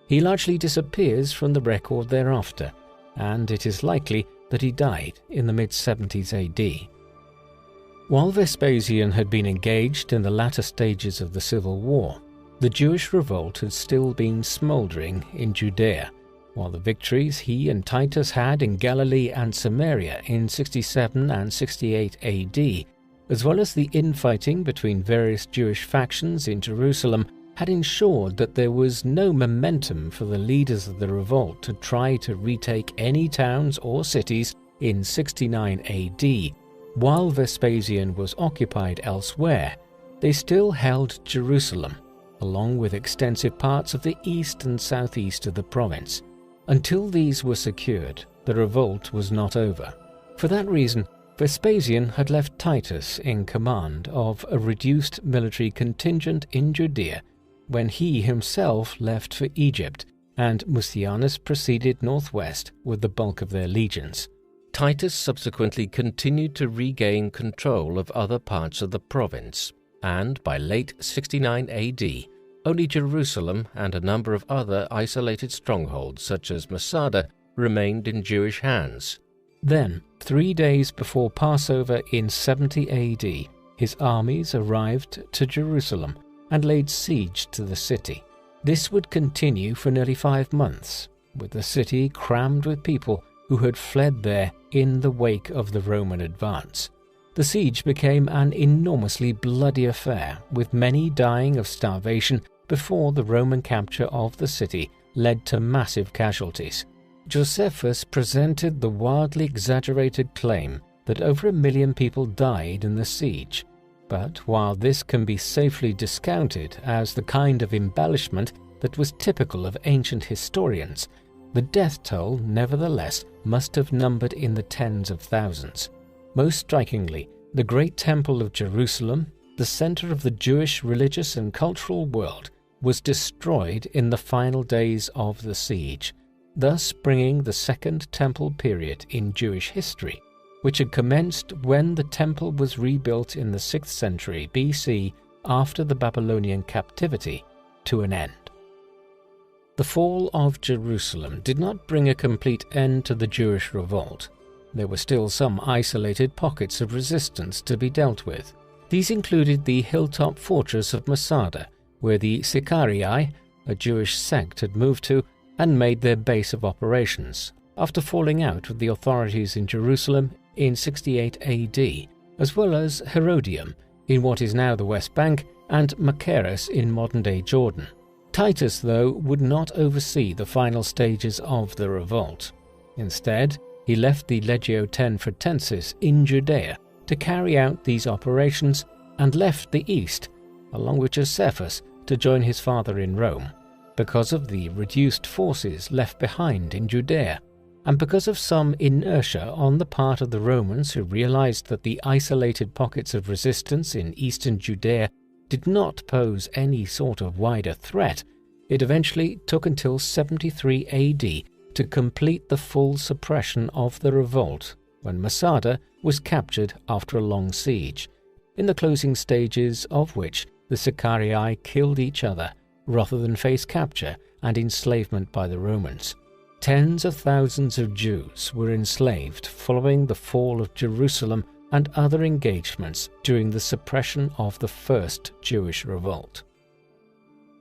He largely disappears from the record thereafter, and it is likely that he died in the mid-70s AD. While Vespasian had been engaged in the latter stages of the civil war, the Jewish revolt had still been smouldering in Judea, while the victories he and Titus had in Galilee and Samaria in 67 and 68 AD, as well as the infighting between various Jewish factions in Jerusalem, had ensured that there was no momentum for the leaders of the revolt to try to retake any towns or cities in 69 AD. While Vespasian was occupied elsewhere, they still held Jerusalem, along with extensive parts of the east and southeast of the province. Until these were secured, the revolt was not over. For that reason, Vespasian had left Titus in command of a reduced military contingent in Judea when he himself left for Egypt, and Mucianus proceeded northwest with the bulk of their legions. Titus subsequently continued to regain control of other parts of the province, and by late 69 AD, only Jerusalem and a number of other isolated strongholds such as Masada remained in Jewish hands. Then, 3 days before Passover in 70 AD, his armies arrived to Jerusalem and laid siege to the city. This would continue for nearly 5 months, with the city crammed with people who had fled there in the wake of the Roman advance. The siege became an enormously bloody affair, with many dying of starvation before the Roman capture of the city led to massive casualties. Josephus presented the wildly exaggerated claim that over 1 million people died in the siege. But while this can be safely discounted as the kind of embellishment that was typical of ancient historians, the death toll nevertheless must have numbered in the tens of thousands. Most strikingly, the great temple of Jerusalem, the center of the Jewish religious and cultural world, was destroyed in the final days of the siege. thus bringing the Second Temple period in Jewish history, which had commenced when the temple was rebuilt in the 6th century BC after the Babylonian captivity, to an end. The fall of Jerusalem did not bring a complete end to the Jewish revolt. There were still some isolated pockets of resistance to be dealt with. These included the hilltop fortress of Masada, where the Sicarii, a Jewish sect, had moved to and made their base of operations, after falling out with the authorities in Jerusalem in 68 AD, as well as Herodium in what is now the West Bank and Machaerus in modern-day Jordan. Titus, though, would not oversee the final stages of the revolt. Instead, he left the Legio X Fretensis in Judea to carry out these operations and left the east, along with Josephus, to join his father in Rome, because of the reduced forces left behind in Judea, and because of some inertia on the part of the Romans who realized that the isolated pockets of resistance in eastern Judea did not pose any sort of wider threat. It eventually took until 73 AD to complete the full suppression of the revolt, when Masada was captured after a long siege, in the closing stages of which the Sicarii killed each other rather than face capture and enslavement by the Romans. Tens of thousands of Jews were enslaved following the fall of Jerusalem and other engagements during the suppression of the First Jewish Revolt.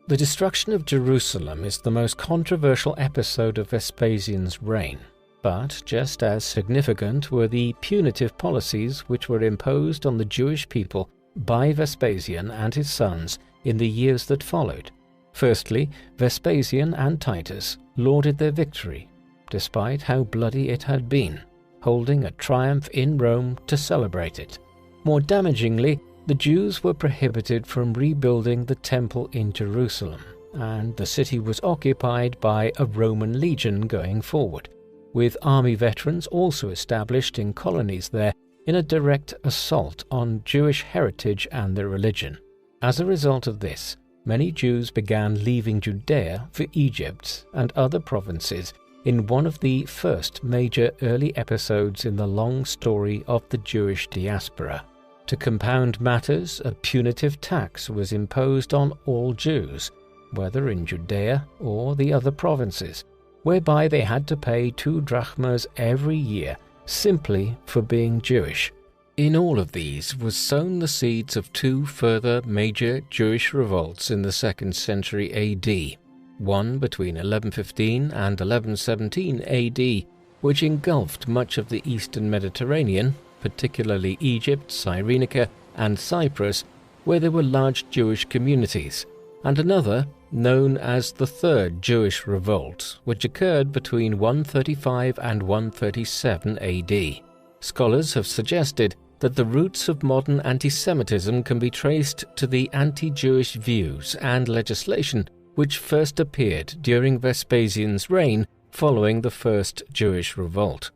The destruction of Jerusalem is the most controversial episode of Vespasian's reign, but just as significant were the punitive policies which were imposed on the Jewish people by Vespasian and his sons in the years that followed. Firstly, Vespasian and Titus lauded their victory, despite how bloody it had been, holding a triumph in Rome to celebrate it. More damagingly, the Jews were prohibited from rebuilding the temple in Jerusalem, and the city was occupied by a Roman legion going forward, with army veterans also established in colonies there in a direct assault on Jewish heritage and their religion. As a result of this, many Jews began leaving Judea for Egypt and other provinces in one of the first major early episodes in the long story of the Jewish diaspora. To compound matters, a punitive tax was imposed on all Jews, whether in Judea or the other provinces, whereby they had to pay 2 drachmas every year simply for being Jewish. In all of these was sown the seeds of 2 further major Jewish revolts in the 2nd century AD, one between 1115 and 1117 AD, which engulfed much of the eastern Mediterranean, particularly Egypt, Cyrenaica, and Cyprus, where there were large Jewish communities, and another, known as the Third Jewish Revolt, which occurred between 135 and 137 AD. Scholars have suggested that the roots of modern anti-Semitism can be traced to the anti-Jewish views and legislation which first appeared during Vespasian's reign following the First Jewish Revolt.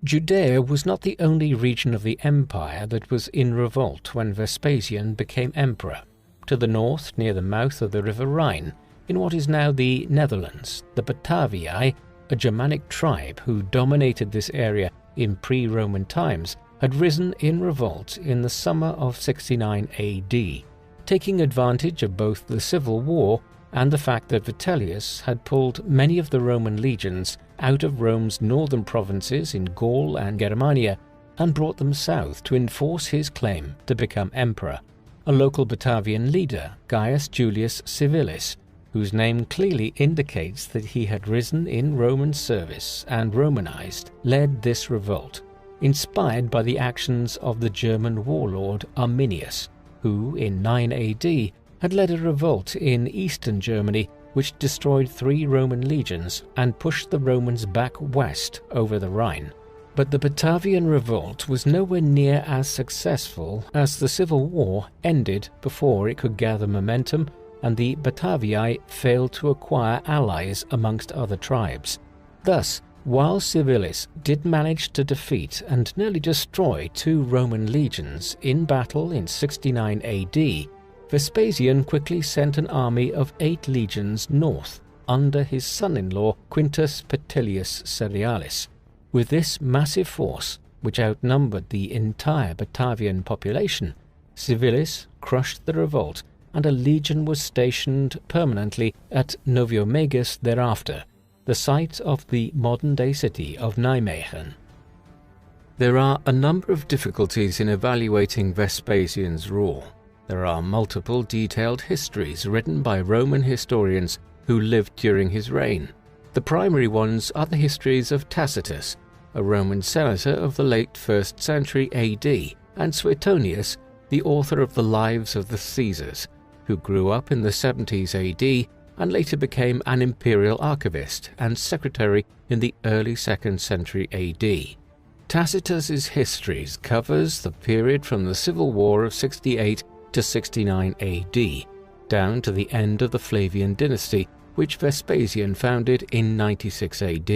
Judea was not the only region of the empire that was in revolt when Vespasian became emperor. To the north, near the mouth of the river Rhine, in what is now the Netherlands, the Batavii, a Germanic tribe who dominated this area in pre-Roman times, had risen in revolt in the summer of 69 AD, taking advantage of both the civil war and the fact that Vitellius had pulled many of the Roman legions out of Rome's northern provinces in Gaul and Germania and brought them south to enforce his claim to become emperor. A local Batavian leader, Gaius Julius Civilis, whose name clearly indicates that he had risen in Roman service and Romanized, led this revolt, inspired by the actions of the German warlord Arminius, who in 9 AD had led a revolt in eastern Germany which destroyed 3 Roman legions and pushed the Romans back west over the Rhine. But the Batavian revolt was nowhere near as successful, as the civil war ended before it could gather momentum and the Batavii failed to acquire allies amongst other tribes. Thus, while Civilis did manage to defeat and nearly destroy 2 Roman legions in battle in 69 AD, Vespasian quickly sent an army of 8 legions north, under his son-in-law Quintus Petilius Cerealis. With this massive force, which outnumbered the entire Batavian population, Civilis crushed the revolt, and a legion was stationed permanently at Noviomagus thereafter, the site of the modern-day city of Nijmegen. There are a number of difficulties in evaluating Vespasian's rule. There are multiple detailed histories written by Roman historians who lived during his reign. The primary ones are the histories of Tacitus, a Roman senator of the late 1st century AD, and Suetonius, the author of the Lives of the Caesars, who grew up in the 70s AD and later became an imperial archivist and secretary in the early 2nd century AD. Tacitus's histories covers the period from the Civil War of 68 to 69 AD, down to the end of the Flavian Dynasty, which Vespasian founded in 96 AD.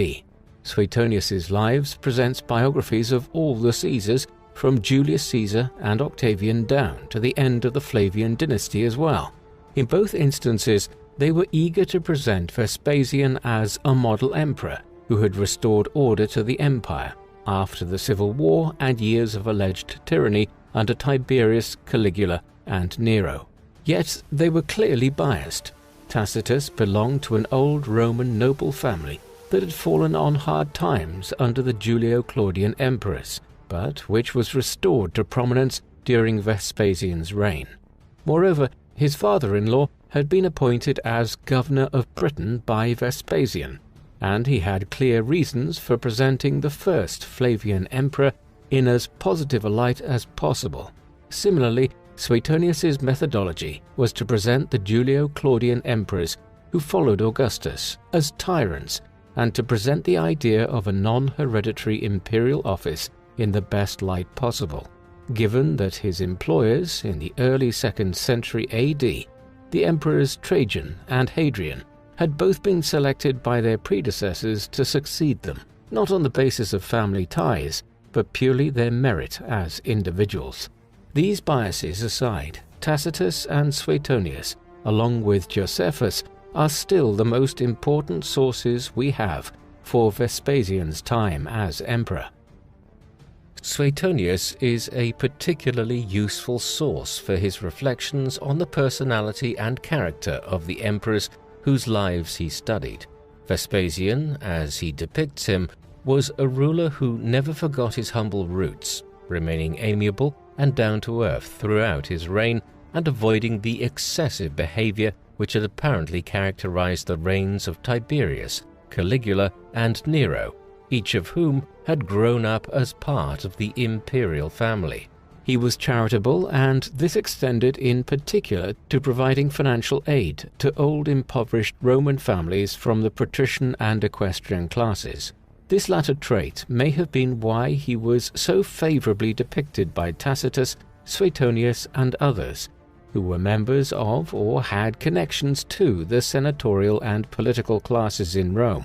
Suetonius's Lives presents biographies of all the Caesars, from Julius Caesar and Octavian down to the end of the Flavian Dynasty as well. In both instances, they were eager to present Vespasian as a model emperor who had restored order to the empire after the civil war and years of alleged tyranny under Tiberius, Caligula, and Nero. Yet they were clearly biased. Tacitus belonged to an old Roman noble family that had fallen on hard times under the Julio-Claudian emperors, but which was restored to prominence during Vespasian's reign. Moreover, his father-in-law had been appointed as governor of Britain by Vespasian, and he had clear reasons for presenting the first Flavian emperor in as positive a light as possible. Similarly, Suetonius's methodology was to present the Julio-Claudian emperors who followed Augustus as tyrants, and to present the idea of a non-hereditary imperial office in the best light possible. Given that his employers in the early 2nd century AD, the emperors Trajan and Hadrian, had both been selected by their predecessors to succeed them, not on the basis of family ties, but purely their merit as individuals. These biases aside, Tacitus and Suetonius, along with Josephus, are still the most important sources we have for Vespasian's time as emperor. Suetonius is a particularly useful source for his reflections on the personality and character of the emperors whose lives he studied. Vespasian, as he depicts him, was a ruler who never forgot his humble roots, remaining amiable and down-to-earth throughout his reign and avoiding the excessive behavior which had apparently characterized the reigns of Tiberius, Caligula, and Nero, each of whom had grown up as part of the imperial family. He was charitable, and this extended in particular to providing financial aid to old impoverished Roman families from the patrician and equestrian classes. This latter trait may have been why he was so favorably depicted by Tacitus, Suetonius, and others, who were members of or had connections to the senatorial and political classes in Rome.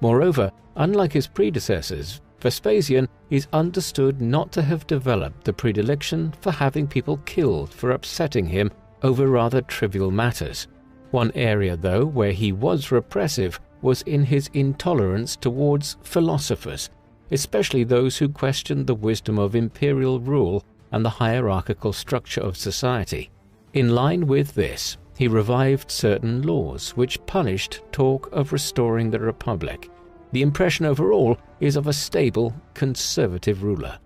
Moreover, unlike his predecessors, Vespasian is understood not to have developed the predilection for having people killed for upsetting him over rather trivial matters. One area, though, where he was repressive was in his intolerance towards philosophers, especially those who questioned the wisdom of imperial rule and the hierarchical structure of society. In line with this, he revived certain laws which punished talk of restoring the Republic. The impression overall is of a stable, conservative ruler.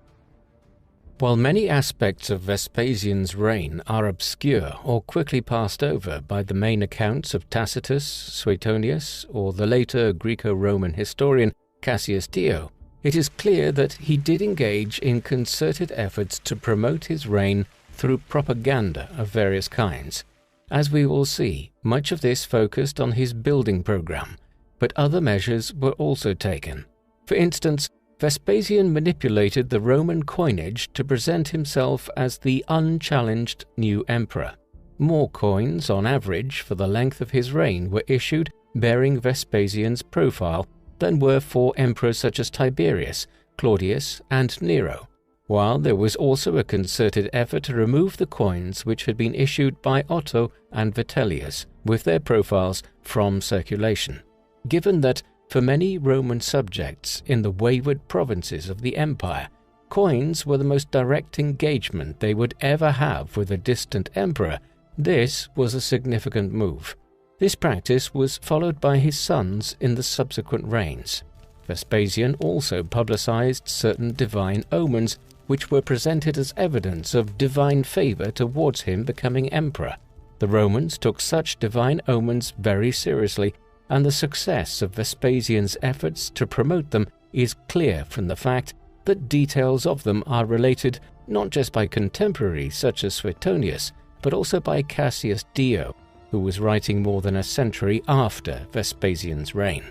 While many aspects of Vespasian's reign are obscure or quickly passed over by the main accounts of Tacitus, Suetonius, or the later Greco-Roman historian Cassius Dio, it is clear that he did engage in concerted efforts to promote his reign through propaganda of various kinds. As we will see, much of this focused on his building program, but other measures were also taken. For instance, Vespasian manipulated the Roman coinage to present himself as the unchallenged new emperor. More coins, on average, for the length of his reign were issued bearing Vespasian's profile than were for emperors such as Tiberius, Claudius, and Nero, while there was also a concerted effort to remove the coins which had been issued by Otto and Vitellius with their profiles from circulation, given that for many Roman subjects in the wayward provinces of the empire, coins were the most direct engagement they would ever have with a distant emperor. This was a significant move. This practice was followed by his sons in the subsequent reigns. Vespasian also publicized certain divine omens which were presented as evidence of divine favor towards him becoming emperor. The Romans took such divine omens very seriously, and the success of Vespasian's efforts to promote them is clear from the fact that details of them are related not just by contemporaries such as Suetonius, but also by Cassius Dio, who was writing more than a century after Vespasian's reign.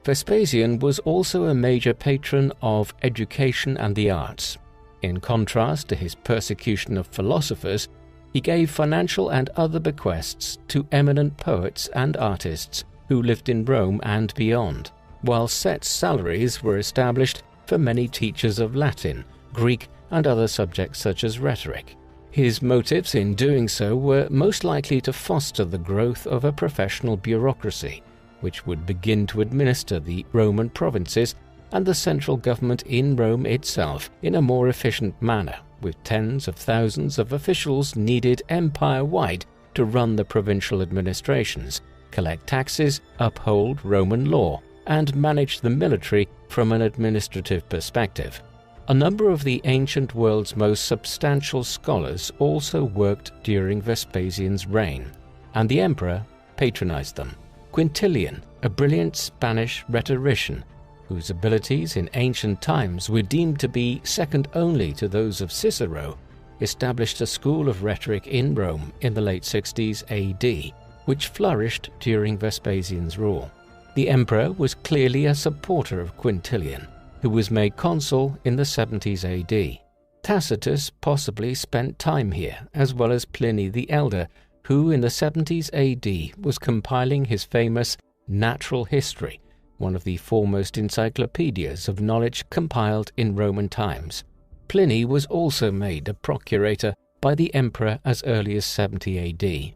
Vespasian was also a major patron of education and the arts. In contrast to his persecution of philosophers, he gave financial and other bequests to eminent poets and artists who lived in Rome and beyond, while set salaries were established for many teachers of Latin, Greek, and other subjects such as rhetoric. His motives in doing so were most likely to foster the growth of a professional bureaucracy, which would begin to administer the Roman provinces and the central government in Rome itself in a more efficient manner, with tens of thousands of officials needed empire-wide to run the provincial administrations, collect taxes, uphold Roman law, and manage the military from an administrative perspective. A number of the ancient world's most substantial scholars also worked during Vespasian's reign, and the emperor patronized them. Quintilian, a brilliant Spanish rhetorician, whose abilities in ancient times were deemed to be second only to those of Cicero, established a school of rhetoric in Rome in the late 60s AD, which flourished during Vespasian's rule. The emperor was clearly a supporter of Quintilian, who was made consul in the 70s AD. Tacitus possibly spent time here, as well as Pliny the Elder, who in the 70s AD was compiling his famous Natural History, one of the foremost encyclopedias of knowledge compiled in Roman times. Pliny was also made a procurator by the emperor as early as 70 AD.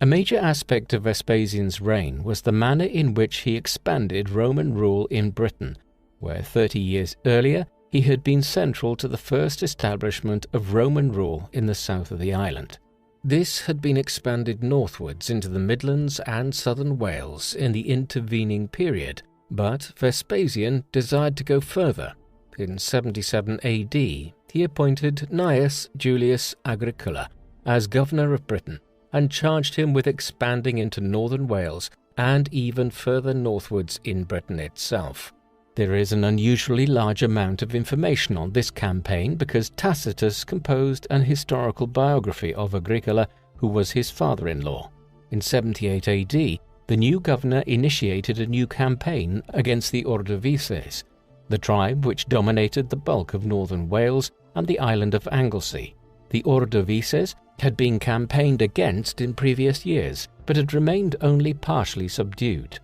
A major aspect of Vespasian's reign was the manner in which he expanded Roman rule in Britain, where 30 years earlier he had been central to the first establishment of Roman rule in the south of the island. This had been expanded northwards into the Midlands and southern Wales in the intervening period, but Vespasian desired to go further. In 77 AD, he appointed Gnaeus Julius Agricola as governor of Britain and charged him with expanding into northern Wales and even further northwards in Britain itself. There is an unusually large amount of information on this campaign because Tacitus composed an historical biography of Agricola, who was his father-in-law. In 78 AD, the new governor initiated a new campaign against the Ordovices, the tribe which dominated the bulk of northern Wales and the island of Anglesey. The Ordovices had been campaigned against in previous years, but had remained only partially subdued.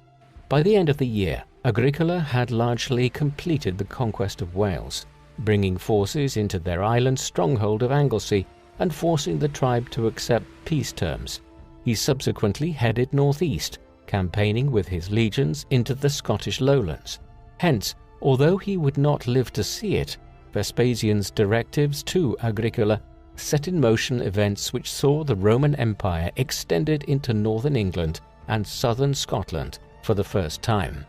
By the end of the year, Agricola had largely completed the conquest of Wales, bringing forces into their island stronghold of Anglesey and forcing the tribe to accept peace terms. He subsequently headed northeast, campaigning with his legions into the Scottish lowlands. Hence, although he would not live to see it, Vespasian's directives to Agricola set in motion events which saw the Roman Empire extended into northern England and southern Scotland for the first time.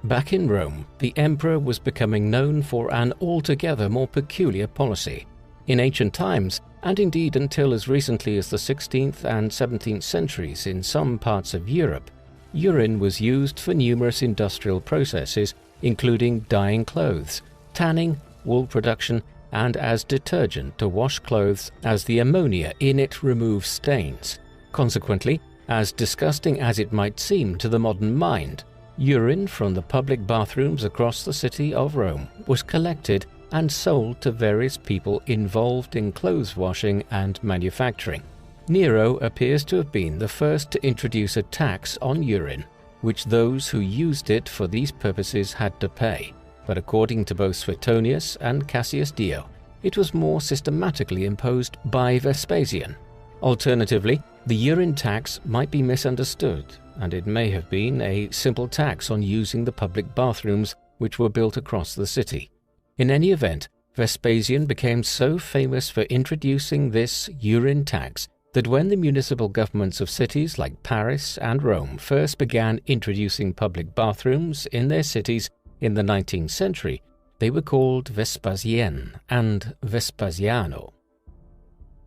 Back in Rome, the emperor was becoming known for an altogether more peculiar policy. In ancient times, and indeed until as recently as the 16th and 17th centuries in some parts of Europe, urine was used for numerous industrial processes, including dyeing clothes, tanning, wool production, and as detergent to wash clothes, as the ammonia in it removes stains. Consequently, as disgusting as it might seem to the modern mind, urine from the public bathrooms across the city of Rome was collected and sold to various people involved in clothes washing and manufacturing. Nero appears to have been the first to introduce a tax on urine, which those who used it for these purposes had to pay. but according to both Suetonius and Cassius Dio, it was more systematically imposed by Vespasian. Alternatively, the urine tax might be misunderstood, and it may have been a simple tax on using the public bathrooms which were built across the city. In any event, Vespasian became so famous for introducing this urine tax that when the municipal governments of cities like Paris and Rome first began introducing public bathrooms in their cities in the 19th century, they were called Vespasienne and Vespasiano.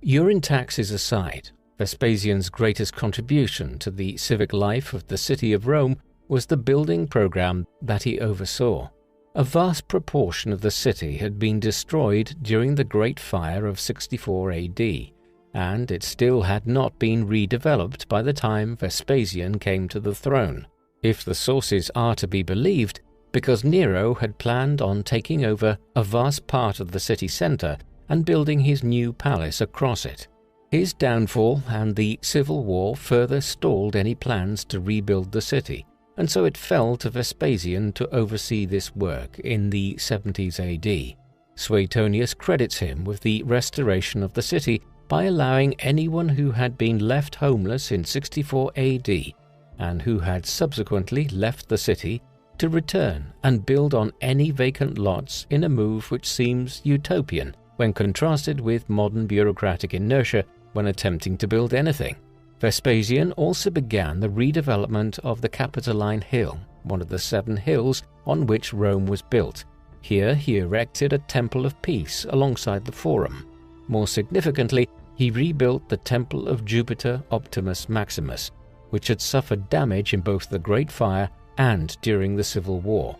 Urine taxes aside, Vespasian's greatest contribution to the civic life of the city of Rome was the building program that he oversaw. A vast proportion of the city had been destroyed during the Great Fire of 64 AD, and it still had not been redeveloped by the time Vespasian came to the throne, if the sources are to be believed, because Nero had planned on taking over a vast part of the city centre and building his new palace across it. His downfall and the civil war further stalled any plans to rebuild the city, and so it fell to Vespasian to oversee this work in the 70s AD. Suetonius credits him with the restoration of the city by allowing anyone who had been left homeless in 64 AD and who had subsequently left the city to return and build on any vacant lots in a move which seems utopian when contrasted with modern bureaucratic inertia when attempting to build anything. Vespasian also began the redevelopment of the Capitoline Hill, one of the 7 hills on which Rome was built. Here he erected a temple of peace alongside the Forum. More significantly, he rebuilt the temple of Jupiter Optimus Maximus, which had suffered damage in both the Great Fire and during the Civil War,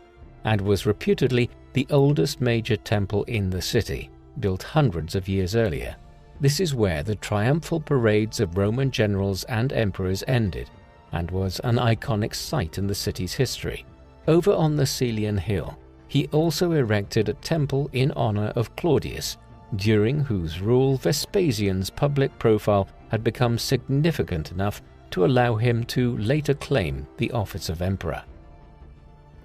and was reputedly the oldest major temple in the city, built hundreds of years earlier. This is where the triumphal parades of Roman generals and emperors ended, and was an iconic site in the city's history. Over on the Celian Hill, he also erected a temple in honor of Claudius, during whose rule Vespasian's public profile had become significant enough to allow him to later claim the office of emperor.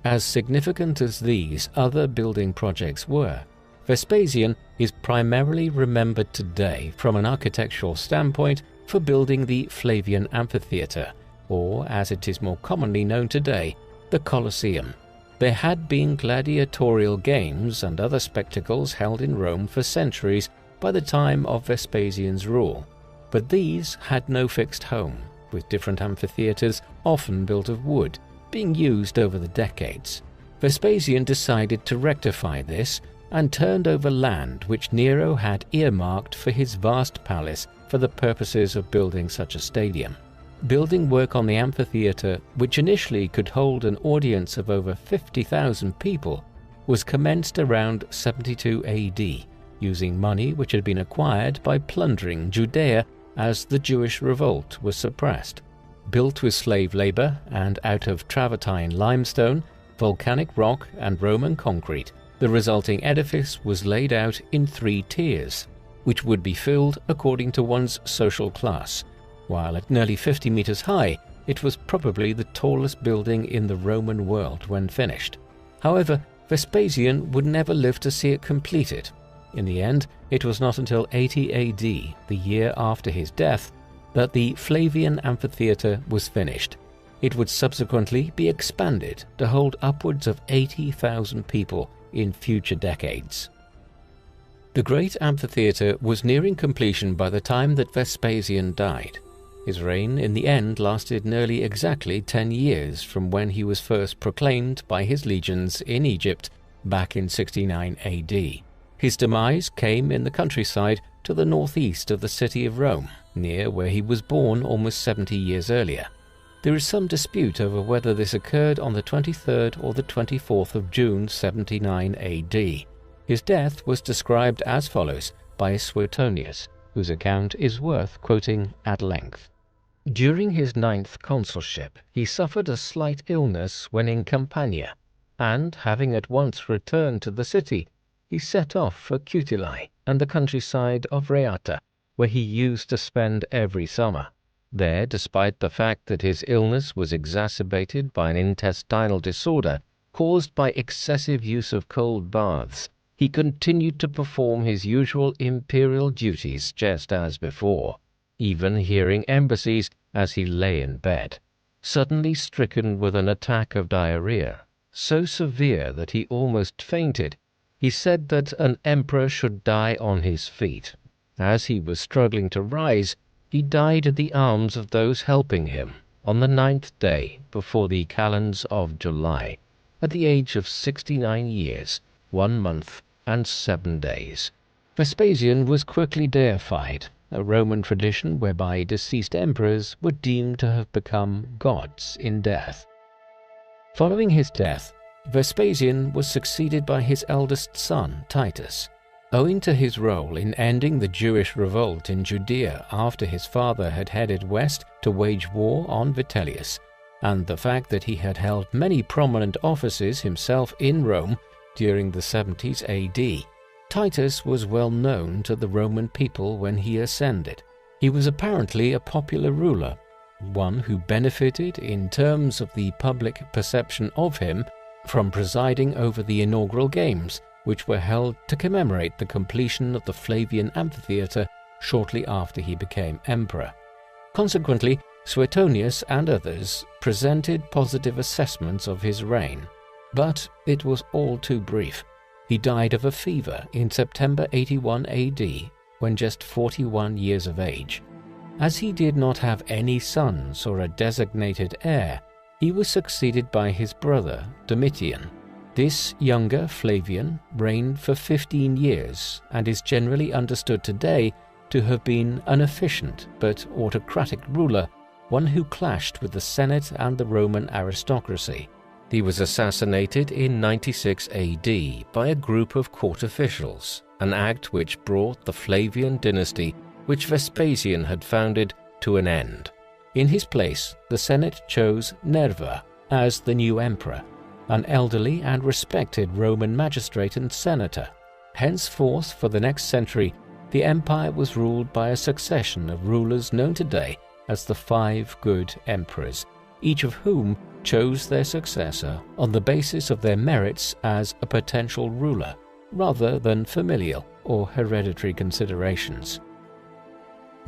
As significant as these other building projects were, Vespasian is primarily remembered today from an architectural standpoint for building the Flavian Amphitheatre, or as it is more commonly known today, the Colosseum. There had been gladiatorial games and other spectacles held in Rome for centuries by the time of Vespasian's rule, but these had no fixed home, with different amphitheatres, often built of wood, being used over the decades. Vespasian decided to rectify this and turned over land which Nero had earmarked for his vast palace for the purposes of building such a stadium. Building work on the amphitheatre, which initially could hold an audience of over 50,000 people, was commenced around 72 AD, using money which had been acquired by plundering Judea as the Jewish revolt was suppressed. Built with slave labor and out of travertine limestone, volcanic rock and Roman concrete, the resulting edifice was laid out in 3 tiers, which would be filled according to one's social class. While at nearly 50 meters high, it was probably the tallest building in the Roman world when finished. However, Vespasian would never live to see it completed. In the end, it was not until 80 AD, the year after his death, that the Flavian Amphitheatre was finished. It would subsequently be expanded to hold upwards of 80,000 people in future decades. The great amphitheatre was nearing completion by the time that Vespasian died. His reign in the end lasted nearly exactly 10 years from when he was first proclaimed by his legions in Egypt back in 69 AD. His demise came in the countryside to the northeast of the city of Rome, near where he was born almost 70 years earlier. There is some dispute over whether this occurred on the 23rd or the 24th of June 79 AD. His death was described as follows by Suetonius, whose account is worth quoting at length. During his 9th consulship, he suffered a slight illness when in Campania, and having at once returned to the city, he set off for Cutili and the countryside of Reata, where he used to spend every summer. There, despite the fact that his illness was exacerbated by an intestinal disorder caused by excessive use of cold baths, he continued to perform his usual imperial duties just as before, even hearing embassies as he lay in bed. Suddenly stricken with an attack of diarrhea, so severe that he almost fainted, he said that an emperor should die on his feet. As he was struggling to rise, he died in the arms of those helping him on the 9th day before the calends of July, at the age of 69 years, 1 month, and 7 days. Vespasian was quickly deified, a Roman tradition whereby deceased emperors were deemed to have become gods in death. Following his death, Vespasian was succeeded by his eldest son, Titus. Owing to his role in ending the Jewish revolt in Judea after his father had headed west to wage war on Vitellius, and the fact that he had held many prominent offices himself in Rome during the 70s AD, Titus was well known to the Roman people when he ascended. He was apparently a popular ruler, one who benefited in terms of the public perception of him from presiding over the inaugural games, which were held to commemorate the completion of the Flavian amphitheatre shortly after he became emperor. Consequently, Suetonius and others presented positive assessments of his reign, but it was all too brief. He died of a fever in September 81 AD, when just 41 years of age. As he did not have any sons or a designated heir, he was succeeded by his brother Domitian. This younger Flavian reigned for 15 years and is generally understood today to have been an efficient but autocratic ruler, one who clashed with the Senate and the Roman aristocracy. He was assassinated in 96 AD by a group of court officials, an act which brought the Flavian dynasty, which Vespasian had founded, to an end. In his place, the Senate chose Nerva as the new emperor, an elderly and respected Roman magistrate and senator. Henceforth, for the next century, the empire was ruled by a succession of rulers known today as the 5 good emperors, each of whom chose their successor on the basis of their merits as a potential ruler, rather than familial or hereditary considerations.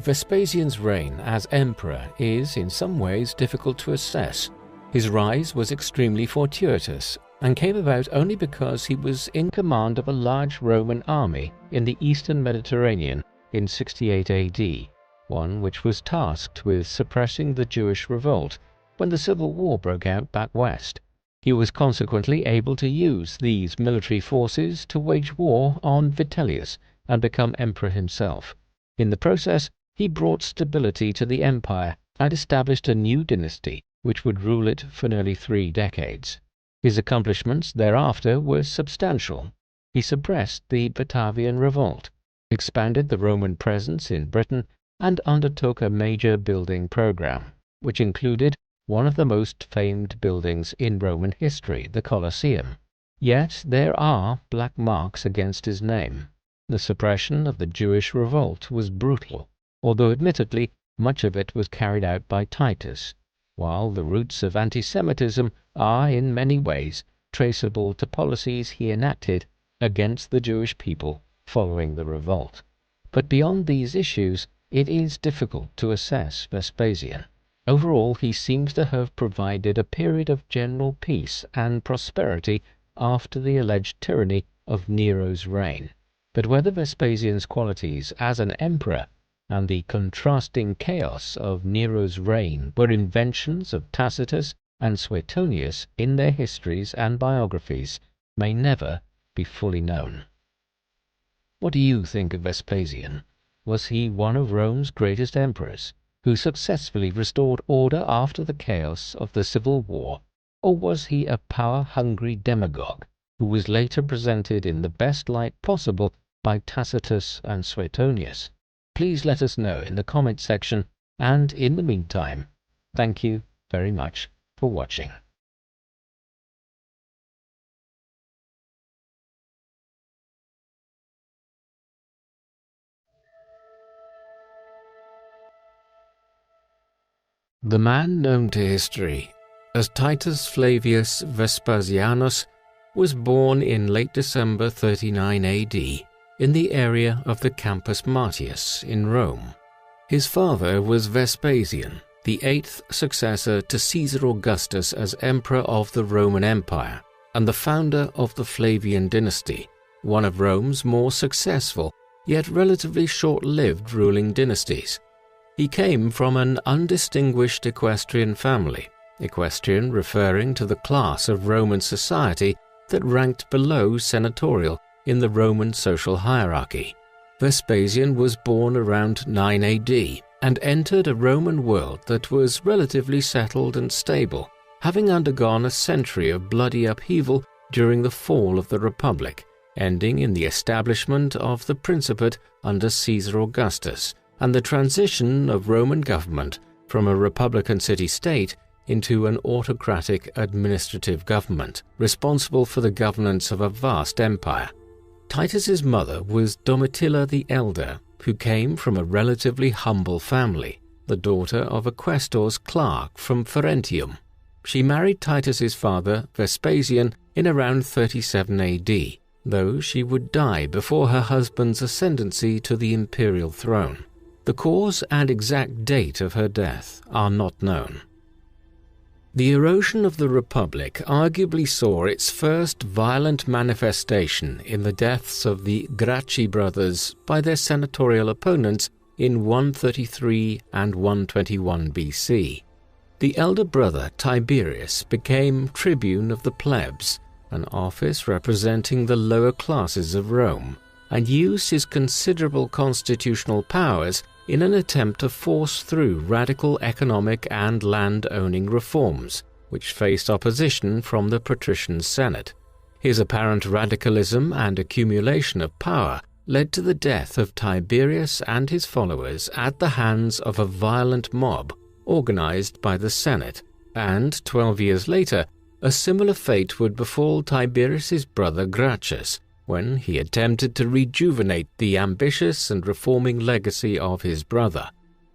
Vespasian's reign as emperor is in some ways difficult to assess. His rise was extremely fortuitous and came about only because he was in command of a large Roman army in the eastern Mediterranean in 68 AD, one which was tasked with suppressing the Jewish revolt when the Civil War broke out back west. He was consequently able to use these military forces to wage war on Vitellius and become emperor himself. In the process, he brought stability to the empire and established a new dynasty which would rule it for nearly 3 decades. His accomplishments thereafter were substantial. He suppressed the Batavian revolt, expanded the Roman presence in Britain, and undertook a major building program, which included one of the most famed buildings in Roman history, the Colosseum. Yet there are black marks against his name. The suppression of the Jewish revolt was brutal, although admittedly much of it was carried out by Titus, while the roots of anti-Semitism are in many ways traceable to policies he enacted against the Jewish people following the revolt. But beyond these issues, it is difficult to assess Vespasian. Overall, he seems to have provided a period of general peace and prosperity after the alleged tyranny of Nero's reign. But whether Vespasian's qualities as an emperor and the contrasting chaos of Nero's reign were inventions of Tacitus and Suetonius in their histories and biographies may never be fully known. What do you think of Vespasian? Was he one of Rome's greatest emperors, who successfully restored order after the chaos of the Civil War, or was he a power-hungry demagogue who was later presented in the best light possible by Tacitus and Suetonius? Please let us know in the comment section, and in the meantime, thank you very much for watching. The man known to history as Titus Flavius Vespasianus was born in late December 39 AD in the area of the Campus Martius in Rome. His father was Vespasian, the eighth successor to Caesar Augustus as emperor of the Roman Empire and the founder of the Flavian Dynasty, one of Rome's more successful yet relatively short-lived ruling dynasties. He came from an undistinguished equestrian family, equestrian referring to the class of Roman society that ranked below senatorial in the Roman social hierarchy. Vespasian was born around 9 AD and entered a Roman world that was relatively settled and stable, having undergone a century of bloody upheaval during the fall of the Republic, ending in the establishment of the Principate under Caesar Augustus and the transition of Roman government from a republican city-state into an autocratic administrative government, responsible for the governance of a vast empire. Titus's mother was Domitilla the Elder, who came from a relatively humble family, the daughter of a quaestor's clerk from Ferentium. She married Titus's father, Vespasian, in around 37 AD, though she would die before her husband's ascendancy to the imperial throne. The cause and exact date of her death are not known. The erosion of the Republic arguably saw its first violent manifestation in the deaths of the Gracchi brothers by their senatorial opponents in 133 and 121 BC. The elder brother Tiberius became tribune of the plebs, an office representing the lower classes of Rome, and used his considerable constitutional powers in an attempt to force through radical economic and land-owning reforms, which faced opposition from the patrician Senate. His apparent radicalism and accumulation of power led to the death of Tiberius and his followers at the hands of a violent mob organized by the Senate, and 12 years later, a similar fate would befall Tiberius's brother Gracchus, when he attempted to rejuvenate the ambitious and reforming legacy of his brother.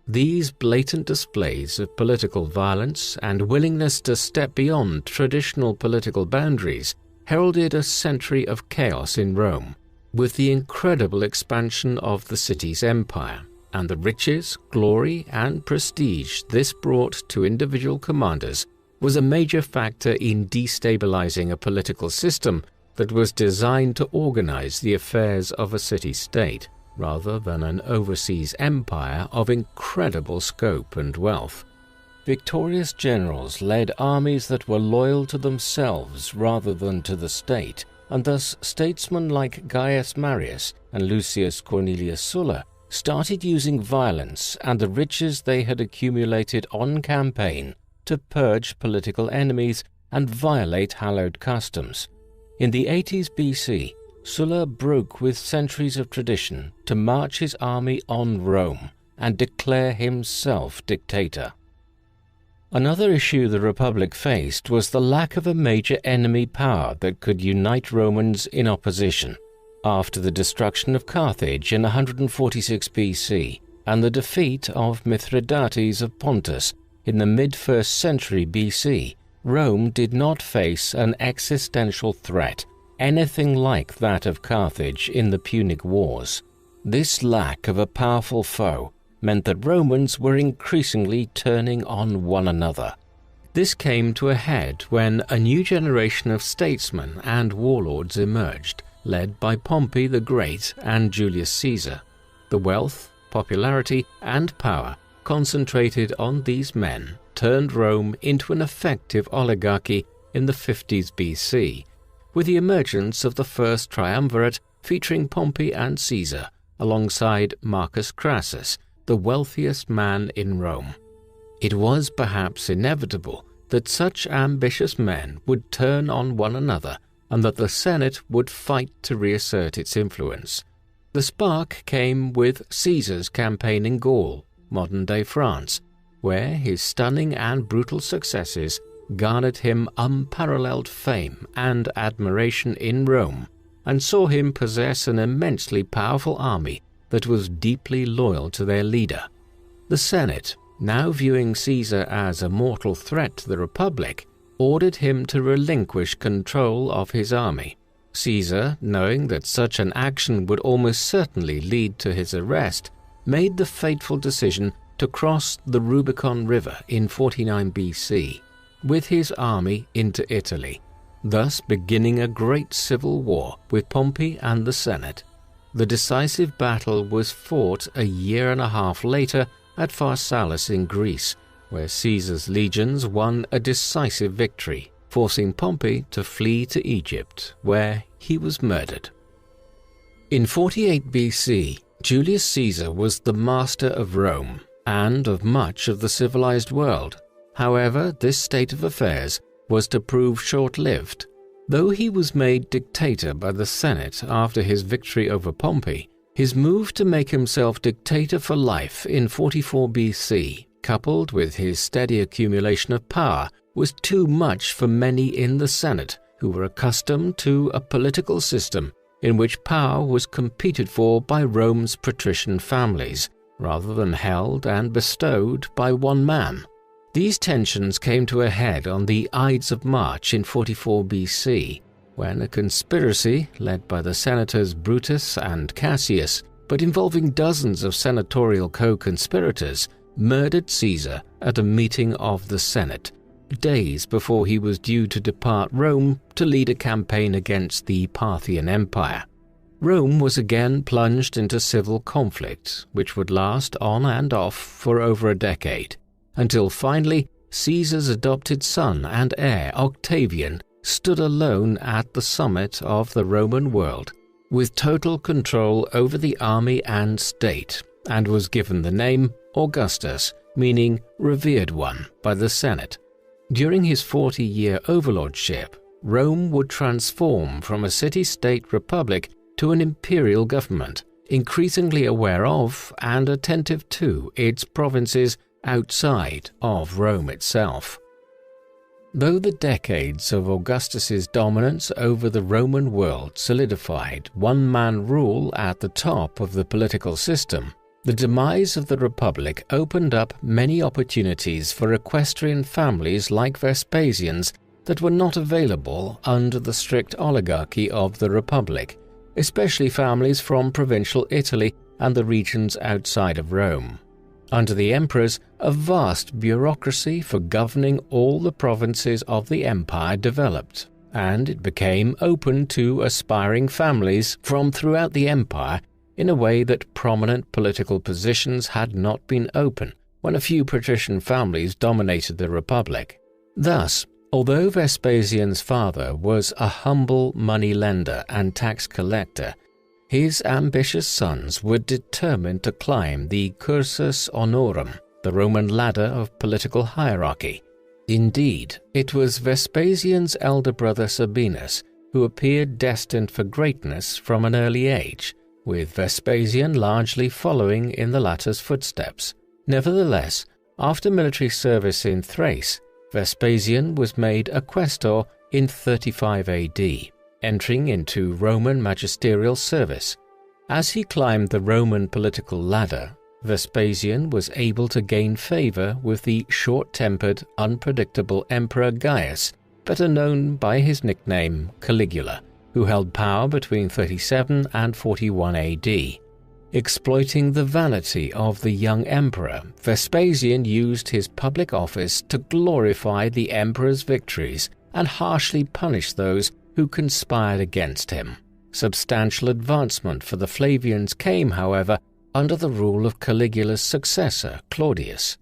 These blatant displays of political violence and willingness to step beyond traditional political boundaries heralded a century of chaos in Rome, with the incredible expansion of the city's empire and the riches, glory, and prestige this brought to individual commanders was a major factor in destabilizing a political system that was designed to organize the affairs of a city-state, rather than an overseas empire of incredible scope and wealth. Victorious generals led armies that were loyal to themselves rather than to the state, and thus statesmen like Gaius Marius and Lucius Cornelius Sulla started using violence and the riches they had accumulated on campaign to purge political enemies and violate hallowed customs. In the 80s BC, Sulla broke with centuries of tradition to march his army on Rome and declare himself dictator. Another issue the Republic faced was the lack of a major enemy power that could unite Romans in opposition. After the destruction of Carthage in 146 BC and the defeat of Mithridates of Pontus in the mid-1st century BC, Rome did not face an existential threat, anything like that of Carthage in the Punic Wars. This lack of a powerful foe meant that Romans were increasingly turning on one another. This came to a head when a new generation of statesmen and warlords emerged, led by Pompey the Great and Julius Caesar. The wealth, popularity, and power concentrated on these men turned Rome into an effective oligarchy in the 50s BC, with the emergence of the first triumvirate featuring Pompey and Caesar, alongside Marcus Crassus, the wealthiest man in Rome. It was perhaps inevitable that such ambitious men would turn on one another and that the Senate would fight to reassert its influence. The spark came with Caesar's campaign in Gaul, modern-day France, where his stunning and brutal successes garnered him unparalleled fame and admiration in Rome, and saw him possess an immensely powerful army that was deeply loyal to their leader. The Senate, now viewing Caesar as a mortal threat to the Republic, ordered him to relinquish control of his army. Caesar, knowing that such an action would almost certainly lead to his arrest, made the fateful decision to cross the Rubicon River in 49 BC with his army into Italy, thus beginning a great civil war with Pompey and the Senate. The decisive battle was fought a year and a half later at Pharsalus in Greece, where Caesar's legions won a decisive victory, forcing Pompey to flee to Egypt, where he was murdered. In 48 BC, Julius Caesar was the master of Rome and of much of the civilized world. However, this state of affairs was to prove short-lived. Though he was made dictator by the Senate after his victory over Pompey, his move to make himself dictator for life in 44 BC, coupled with his steady accumulation of power, was too much for many in the Senate who were accustomed to a political system in which power was competed for by Rome's patrician families, rather than held and bestowed by one man. These tensions came to a head on the Ides of March in 44 BC, when a conspiracy led by the senators Brutus and Cassius, but involving dozens of senatorial co-conspirators, murdered Caesar at a meeting of the Senate, days before he was due to depart Rome to lead a campaign against the Parthian Empire. Rome was again plunged into civil conflict, which would last on and off for over a decade, until finally Caesar's adopted son and heir Octavian stood alone at the summit of the Roman world, with total control over the army and state, and was given the name Augustus, meaning revered one, by the Senate. During his 40-year overlordship, Rome would transform from a city-state republic to an imperial government, increasingly aware of and attentive to its provinces outside of Rome itself. Though the decades of Augustus's dominance over the Roman world solidified one-man rule at the top of the political system, the demise of the Republic opened up many opportunities for equestrian families like Vespasian's that were not available under the strict oligarchy of the Republic, especially families from provincial Italy and the regions outside of Rome. Under the emperors, a vast bureaucracy for governing all the provinces of the empire developed, and it became open to aspiring families from throughout the empire in a way that prominent political positions had not been open when a few patrician families dominated the Republic. Thus, although Vespasian's father was a humble money lender and tax collector, his ambitious sons were determined to climb the cursus honorum, the Roman ladder of political hierarchy. Indeed, it was Vespasian's elder brother Sabinus who appeared destined for greatness from an early age, with Vespasian largely following in the latter's footsteps. Nevertheless, after military service in Thrace, Vespasian was made a quaestor in 35 AD, entering into Roman magisterial service. As he climbed the Roman political ladder, Vespasian was able to gain favor with the short-tempered, unpredictable Emperor Gaius, better known by his nickname Caligula, who held power between 37 and 41 AD. Exploiting the vanity of the young emperor, Vespasian used his public office to glorify the emperor's victories and harshly punish those who conspired against him. Substantial advancement for the Flavians came, however, under the rule of Caligula's successor, Claudius.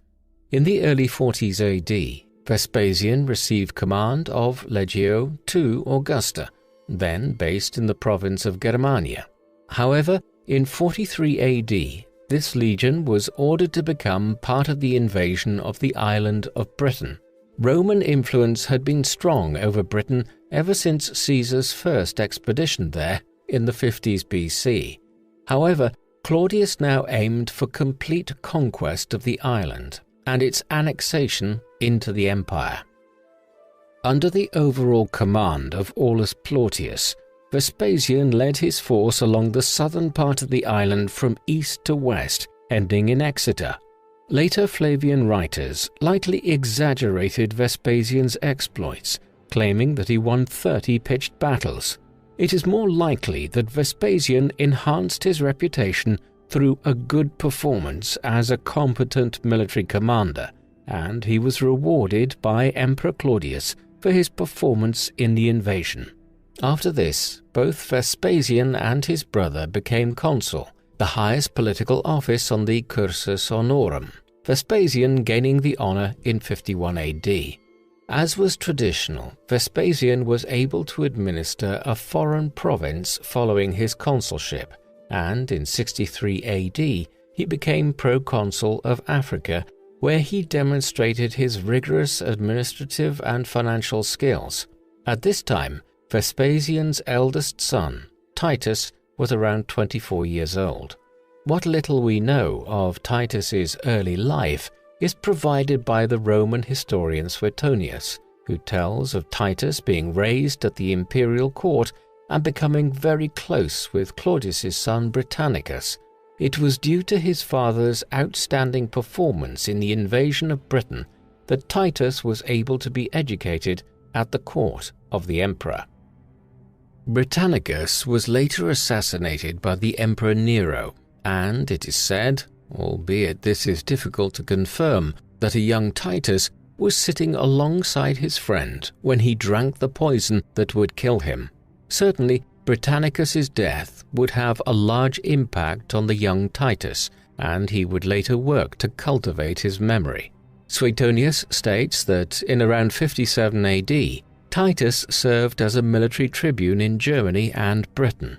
In the early 40s AD, Vespasian received command of Legio II Augusta, then based in the province of Germania. However, in 43 AD, this legion was ordered to become part of the invasion of the island of Britain. Roman influence had been strong over Britain ever since Caesar's first expedition there in the 50s BC. However, Claudius now aimed for complete conquest of the island and its annexation into the empire. Under the overall command of Aulus Plautius, Vespasian led his force along the southern part of the island from east to west, ending in Exeter. Later Flavian writers lightly exaggerated Vespasian's exploits, claiming that he won 30 pitched battles. It is more likely that Vespasian enhanced his reputation through a good performance as a competent military commander, and he was rewarded by Emperor Claudius for his performance in the invasion. After this, both Vespasian and his brother became consul, the highest political office on the cursus honorum, Vespasian gaining the honor in 51 AD. As was traditional, Vespasian was able to administer a foreign province following his consulship, and in 63 AD he became proconsul of Africa, where he demonstrated his rigorous administrative and financial skills. At this time, Vespasian's eldest son, Titus, was around 24 years old. What little we know of Titus's early life is provided by the Roman historian Suetonius, who tells of Titus being raised at the imperial court and becoming very close with Claudius's son Britannicus. It was due to his father's outstanding performance in the invasion of Britain that Titus was able to be educated at the court of the emperor. Britannicus was later assassinated by the Emperor Nero, and it is said, albeit this is difficult to confirm, that a young Titus was sitting alongside his friend when he drank the poison that would kill him. Certainly, Britannicus's death would have a large impact on the young Titus, and he would later work to cultivate his memory. Suetonius states that in around 57 AD, Titus served as a military tribune in Germany and Britain.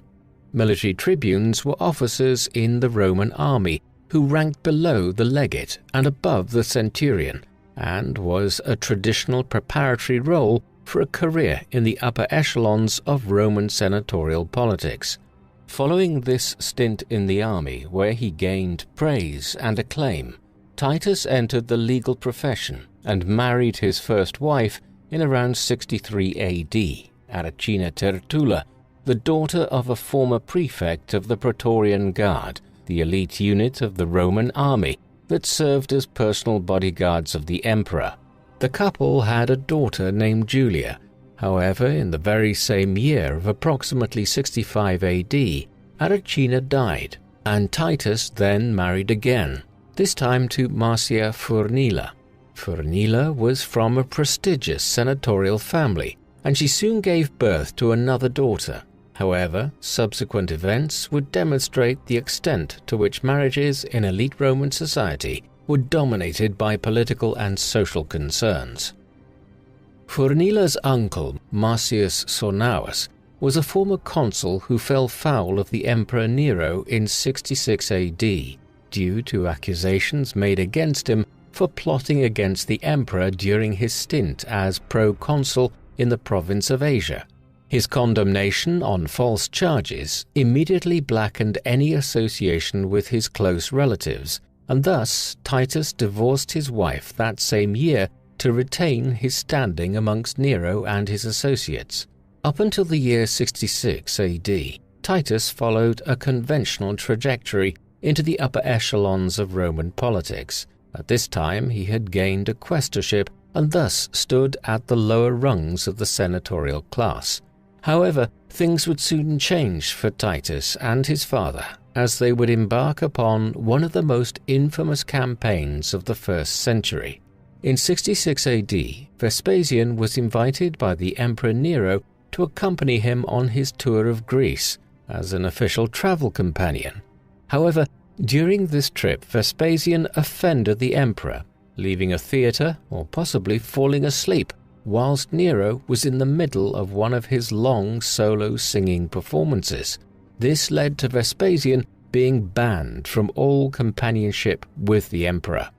Military tribunes were officers in the Roman army who ranked below the legate and above the centurion, and was a traditional preparatory role for a career in the upper echelons of Roman senatorial politics. Following this stint in the army, where he gained praise and acclaim, Titus entered the legal profession and married his first wife in around 63 AD, Aracina Tertulla, the daughter of a former prefect of the Praetorian Guard, the elite unit of the Roman army that served as personal bodyguards of the emperor. The couple had a daughter named Julia. However, in the very same year of approximately 65 AD, Aracina died, and Titus then married again, this time to Marcia Furnila. Furnila was from a prestigious senatorial family, and she soon gave birth to another daughter. However, subsequent events would demonstrate the extent to which marriages in elite Roman society were dominated by political and social concerns. Furnila's uncle, Marcius Sornaus, was a former consul who fell foul of the Emperor Nero in 66 AD due to accusations made against him for plotting against the emperor during his stint as proconsul in the province of Asia. His condemnation on false charges immediately blackened any association with his close relatives, and thus Titus divorced his wife that same year to retain his standing amongst Nero and his associates. Up until the year 66 AD, Titus followed a conventional trajectory into the upper echelons of Roman politics. At this time he had gained a quaestorship and thus stood at the lower rungs of the senatorial class. However, things would soon change for Titus and his father as they would embark upon one of the most infamous campaigns of the first century. In 66 AD, Vespasian was invited by the Emperor Nero to accompany him on his tour of Greece as an official travel companion. However, during this trip, Vespasian offended the emperor, leaving a theater or possibly falling asleep whilst Nero was in the middle of one of his long solo singing performances. This led to Vespasian being banned from all companionship with the emperor.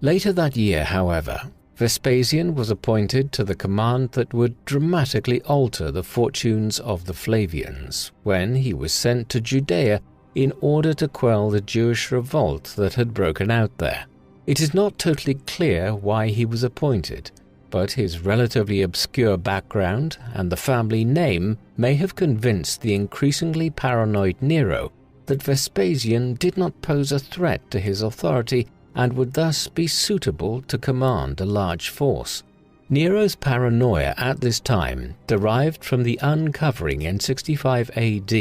Later that year, however, Vespasian was appointed to the command that would dramatically alter the fortunes of the Flavians when he was sent to Judea in order to quell the Jewish revolt that had broken out there. It is not totally clear why he was appointed, but his relatively obscure background and the family name may have convinced the increasingly paranoid Nero that Vespasian did not pose a threat to his authority and would thus be suitable to command a large force. Nero's paranoia at this time derived from the uncovering in 65 AD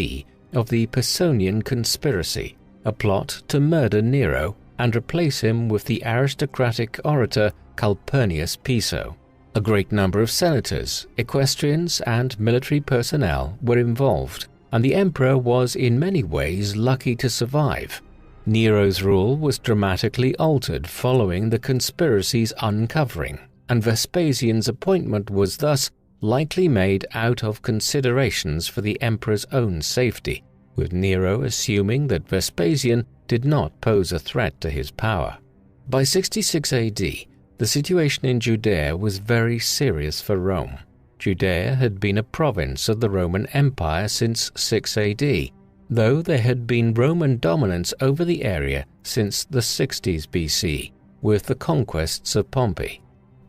of the Pisonian conspiracy, a plot to murder Nero and replace him with the aristocratic orator Calpurnius Piso. A great number of senators, equestrians, and military personnel were involved, and the emperor was in many ways lucky to survive. Nero's rule was dramatically altered following the conspiracy's uncovering, and Vespasian's appointment was thus likely made out of considerations for the emperor's own safety, with Nero assuming that Vespasian did not pose a threat to his power. By 66 AD, the situation in Judea was very serious for Rome. Judea had been a province of the Roman Empire since 6 AD, though there had been Roman dominance over the area since the 60s BC, with the conquests of Pompey.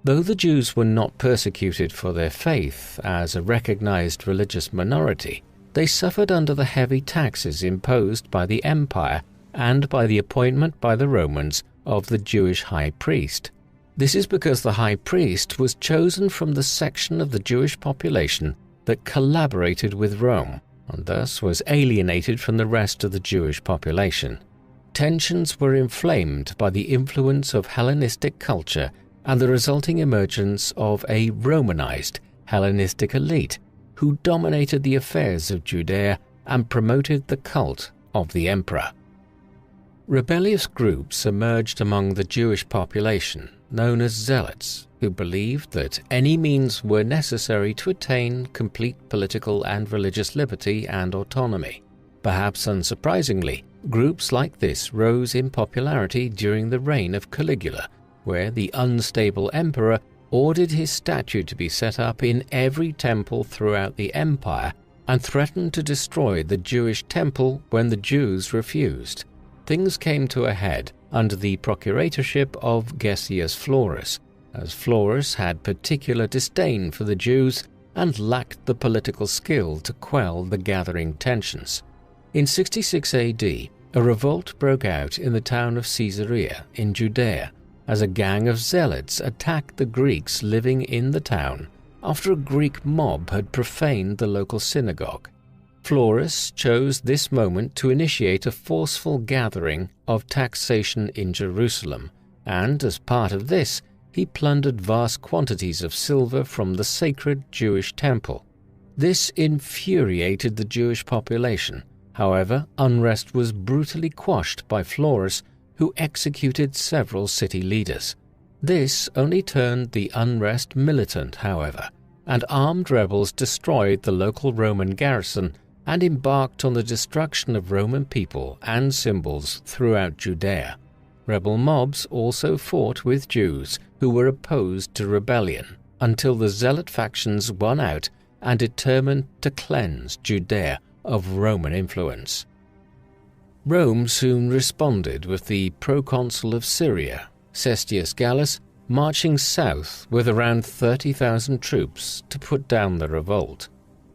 Though the Jews were not persecuted for their faith as a recognized religious minority, they suffered under the heavy taxes imposed by the empire and by the appointment by the Romans of the Jewish high priest. This is because the high priest was chosen from the section of the Jewish population that collaborated with Rome, and thus was alienated from the rest of the Jewish population. Tensions were inflamed by the influence of Hellenistic culture and the resulting emergence of a Romanized Hellenistic elite who dominated the affairs of Judea and promoted the cult of the emperor. Rebellious groups emerged among the Jewish population, known as zealots, who believed that any means were necessary to attain complete political and religious liberty and autonomy. Perhaps unsurprisingly, groups like this rose in popularity during the reign of Caligula, where the unstable emperor ordered his statue to be set up in every temple throughout the empire and threatened to destroy the Jewish temple when the Jews refused. Things came to a head under the procuratorship of Gessius Florus, as Florus had particular disdain for the Jews and lacked the political skill to quell the gathering tensions. In 66 AD, a revolt broke out in the town of Caesarea in Judea, as a gang of zealots attacked the Greeks living in the town after a Greek mob had profaned the local synagogue. Florus chose this moment to initiate a forceful gathering of taxation in Jerusalem, and as part of this, he plundered vast quantities of silver from the sacred Jewish temple. This infuriated the Jewish population. However, unrest was brutally quashed by Florus, who executed several city leaders. This only turned the unrest militant, however, and armed rebels destroyed the local Roman garrison and embarked on the destruction of Roman people and symbols throughout Judea. Rebel mobs also fought with Jews who were opposed to rebellion until the zealot factions won out and determined to cleanse Judea of Roman influence. Rome soon responded with the proconsul of Syria, Cestius Gallus, marching south with around 30,000 troops to put down the revolt.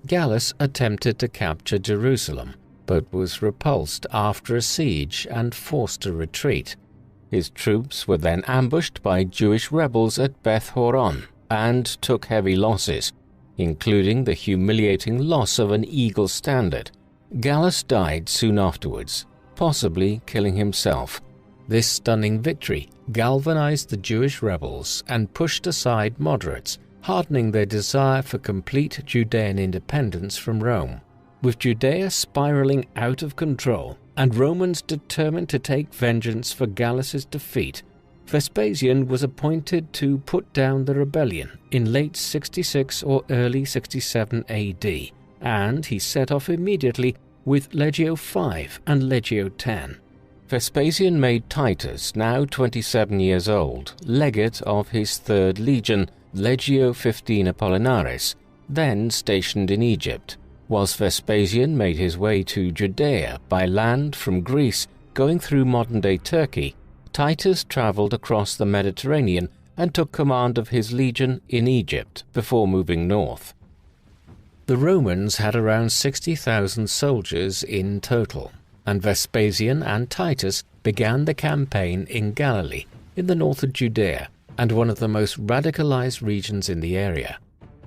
Gallus attempted to capture Jerusalem, but was repulsed after a siege and forced to retreat. His troops were then ambushed by Jewish rebels at Beth Horon and took heavy losses, including the humiliating loss of an eagle standard. Gallus died soon afterwards, possibly killing himself. This stunning victory galvanized the Jewish rebels and pushed aside moderates, hardening their desire for complete Judean independence from Rome. With Judea spiraling out of control and Romans determined to take vengeance for Gallus's defeat, Vespasian was appointed to put down the rebellion in late 66 or early 67 AD, and he set off immediately with Legio V and Legio X. Vespasian made Titus, now 27 years old, legate of his third legion, Legio XV Apollinaris, then stationed in Egypt, whilst Vespasian made his way to Judea by land from Greece, going through modern-day Turkey. Titus travelled across the Mediterranean and took command of his legion in Egypt before moving north. The Romans had around 60,000 soldiers in total, and Vespasian and Titus began the campaign in Galilee, in the north of Judea, and one of the most radicalized regions in the area.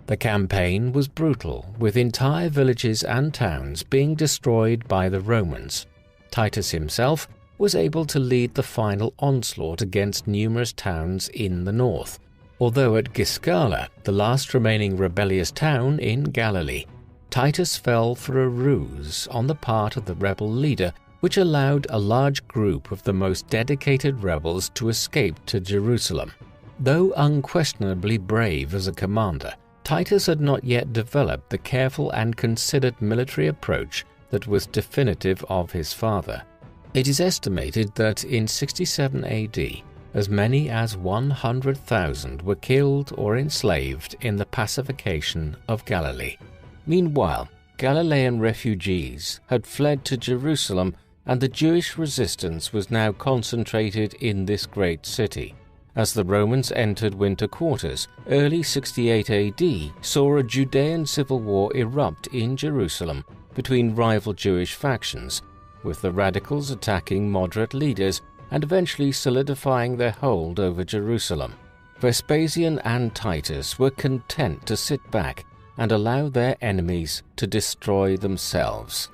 The campaign was brutal, with entire villages and towns being destroyed by the Romans. Titus himself was able to lead the final onslaught against numerous towns in the north, although at Giscala, the last remaining rebellious town in Galilee, Titus fell for a ruse on the part of the rebel leader, which allowed a large group of the most dedicated rebels to escape to Jerusalem. Though unquestionably brave as a commander, Titus had not yet developed the careful and considered military approach that was definitive of his father. It is estimated that in 67 AD, as many as 100,000 were killed or enslaved in the pacification of Galilee. Meanwhile, Galilean refugees had fled to Jerusalem, and the Jewish resistance was now concentrated in this great city. As the Romans entered winter quarters, early 68 AD saw a Judean civil war erupt in Jerusalem between rival Jewish factions, with the radicals attacking moderate leaders and eventually solidifying their hold over Jerusalem. Vespasian and Titus were content to sit back and allow their enemies to destroy themselves.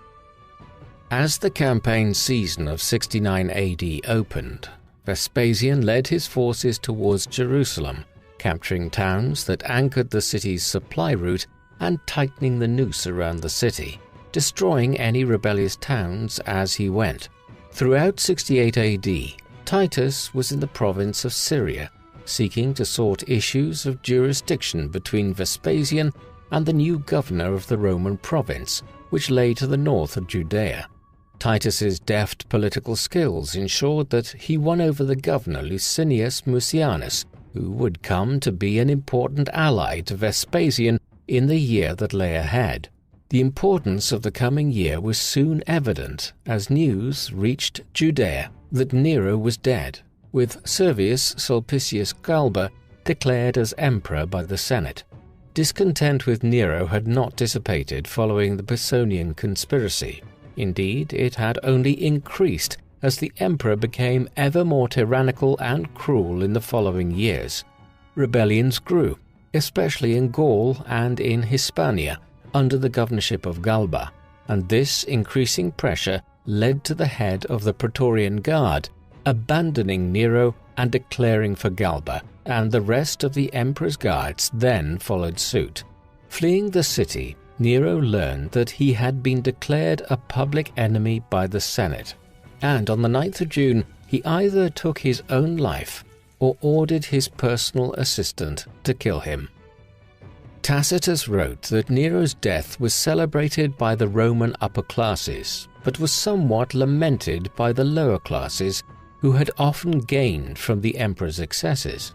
As the campaign season of 69 AD opened, Vespasian led his forces towards Jerusalem, capturing towns that anchored the city's supply route and tightening the noose around the city, destroying any rebellious towns as he went. Throughout 68 AD, Titus was in the province of Syria, seeking to sort issues of jurisdiction between Vespasian and the new governor of the Roman province, which lay to the north of Judea. Titus's deft political skills ensured that he won over the governor Licinius Mucianus, who would come to be an important ally to Vespasian in the year that lay ahead. The importance of the coming year was soon evident as news reached Judea that Nero was dead, with Servius Sulpicius Galba declared as emperor by the Senate. Discontent with Nero had not dissipated following the Pisonian conspiracy. Indeed, it had only increased as the emperor became ever more tyrannical and cruel in the following years. Rebellions grew, especially in Gaul and in Hispania, under the governorship of Galba, and this increasing pressure led to the head of the Praetorian Guard abandoning Nero and declaring for Galba, and the rest of the emperor's guards then followed suit. Fleeing the city, Nero learned that he had been declared a public enemy by the Senate, and on the 9th of June he either took his own life or ordered his personal assistant to kill him. Tacitus wrote that Nero's death was celebrated by the Roman upper classes, but was somewhat lamented by the lower classes, who had often gained from the emperor's excesses.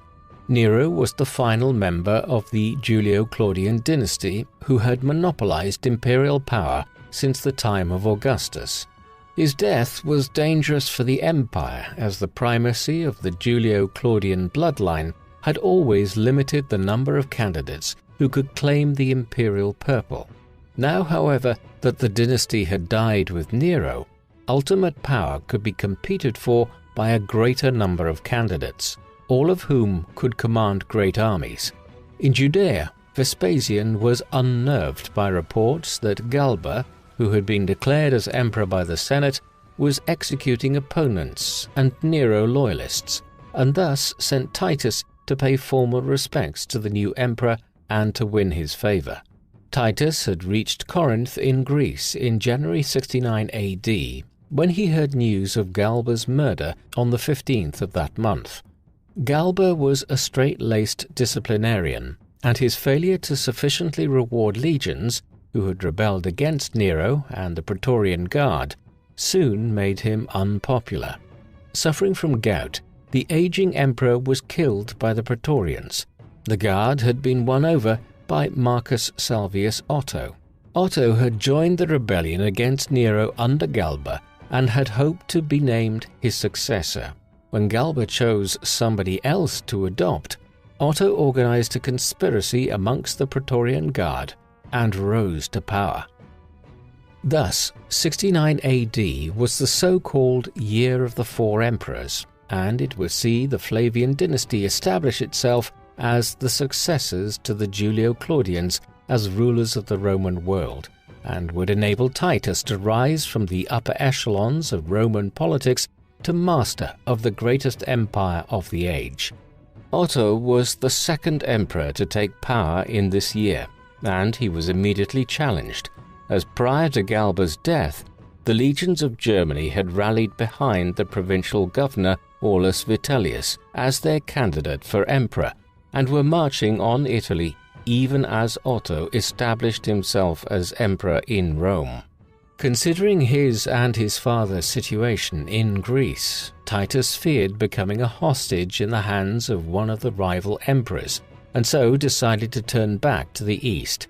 Nero was the final member of the Julio-Claudian dynasty who had monopolized imperial power since the time of Augustus. His death was dangerous for the empire, as the primacy of the Julio-Claudian bloodline had always limited the number of candidates who could claim the imperial purple. Now, however, that the dynasty had died with Nero, ultimate power could be competed for by a greater number of candidates, all of whom could command great armies. In Judea, Vespasian was unnerved by reports that Galba, who had been declared as emperor by the Senate, was executing opponents and Nero loyalists, and thus sent Titus to pay formal respects to the new emperor and to win his favor. Titus had reached Corinth in Greece in January 69 AD, when he heard news of Galba's murder on the 15th of that month. Galba was a straight-laced disciplinarian, and his failure to sufficiently reward legions, who had rebelled against Nero and the Praetorian Guard, soon made him unpopular. Suffering from gout, the aging emperor was killed by the Praetorians. The Guard had been won over by Marcus Salvius Otho. Otto had joined the rebellion against Nero under Galba and had hoped to be named his successor. When Galba chose somebody else to adopt, Otto organized a conspiracy amongst the Praetorian Guard and rose to power. Thus, 69 AD was the so-called Year of the Four Emperors, and it would see the Flavian dynasty establish itself as the successors to the Julio-Claudians as rulers of the Roman world, and would enable Titus to rise from the upper echelons of Roman politics to master of the greatest empire of the age. Otto was the second emperor to take power in this year, and he was immediately challenged, as prior to Galba's death, the legions of Germany had rallied behind the provincial governor Aulus Vitellius as their candidate for emperor, and were marching on Italy even as Otto established himself as emperor in Rome. Considering his and his father's situation in Greece, Titus feared becoming a hostage in the hands of one of the rival emperors, and so decided to turn back to the east.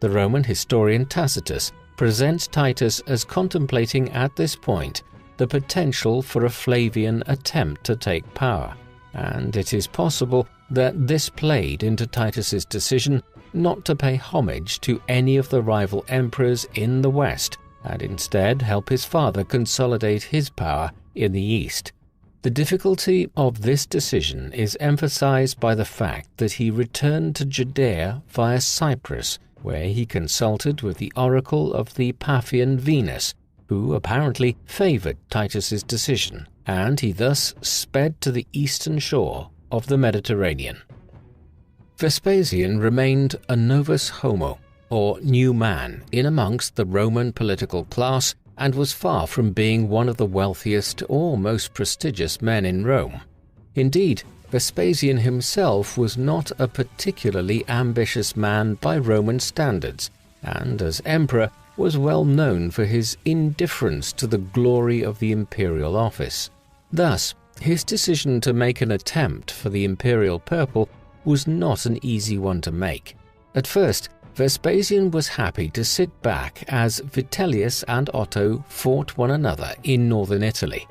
The Roman historian Tacitus presents Titus as contemplating at this point the potential for a Flavian attempt to take power, and it is possible that this played into Titus's decision not to pay homage to any of the rival emperors in the west, and instead help his father consolidate his power in the east. The difficulty of this decision is emphasized by the fact that he returned to Judea via Cyprus, where he consulted with the oracle of the Paphian Venus, who apparently favored Titus's decision, and he thus sped to the eastern shore of the Mediterranean. Vespasian remained a novus homo, or new man, in amongst the Roman political class, and was far from being one of the wealthiest or most prestigious men in Rome. Indeed, Vespasian himself was not a particularly ambitious man by Roman standards, and as emperor was well known for his indifference to the glory of the imperial office. Thus, his decision to make an attempt for the imperial purple was not an easy one to make. At first, Vespasian was happy to sit back as Vitellius and Otto fought one another in northern Italy.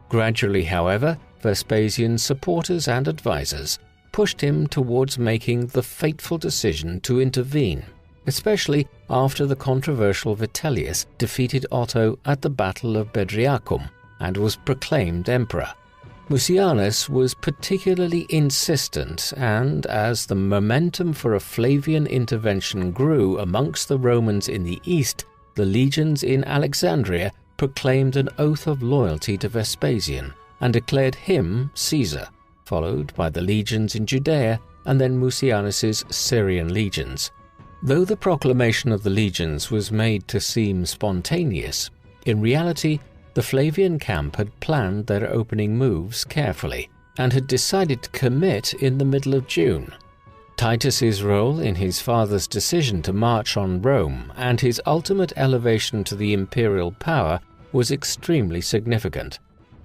Gradually, however, Vespasian's supporters and advisors pushed him towards making the fateful decision to intervene, especially after the controversial Vitellius defeated Otto at the Battle of Bedriacum and was proclaimed emperor. Mucianus was particularly insistent, and as the momentum for a Flavian intervention grew amongst the Romans in the east, the legions in Alexandria proclaimed an oath of loyalty to Vespasian and declared him Caesar, followed by the legions in Judea and then Mucianus's Syrian legions. Though the proclamation of the legions was made to seem spontaneous, in reality the Flavian camp had planned their opening moves carefully and had decided to commit in the middle of June. Titus's role in his father's decision to march on Rome and his ultimate elevation to the imperial power was extremely significant.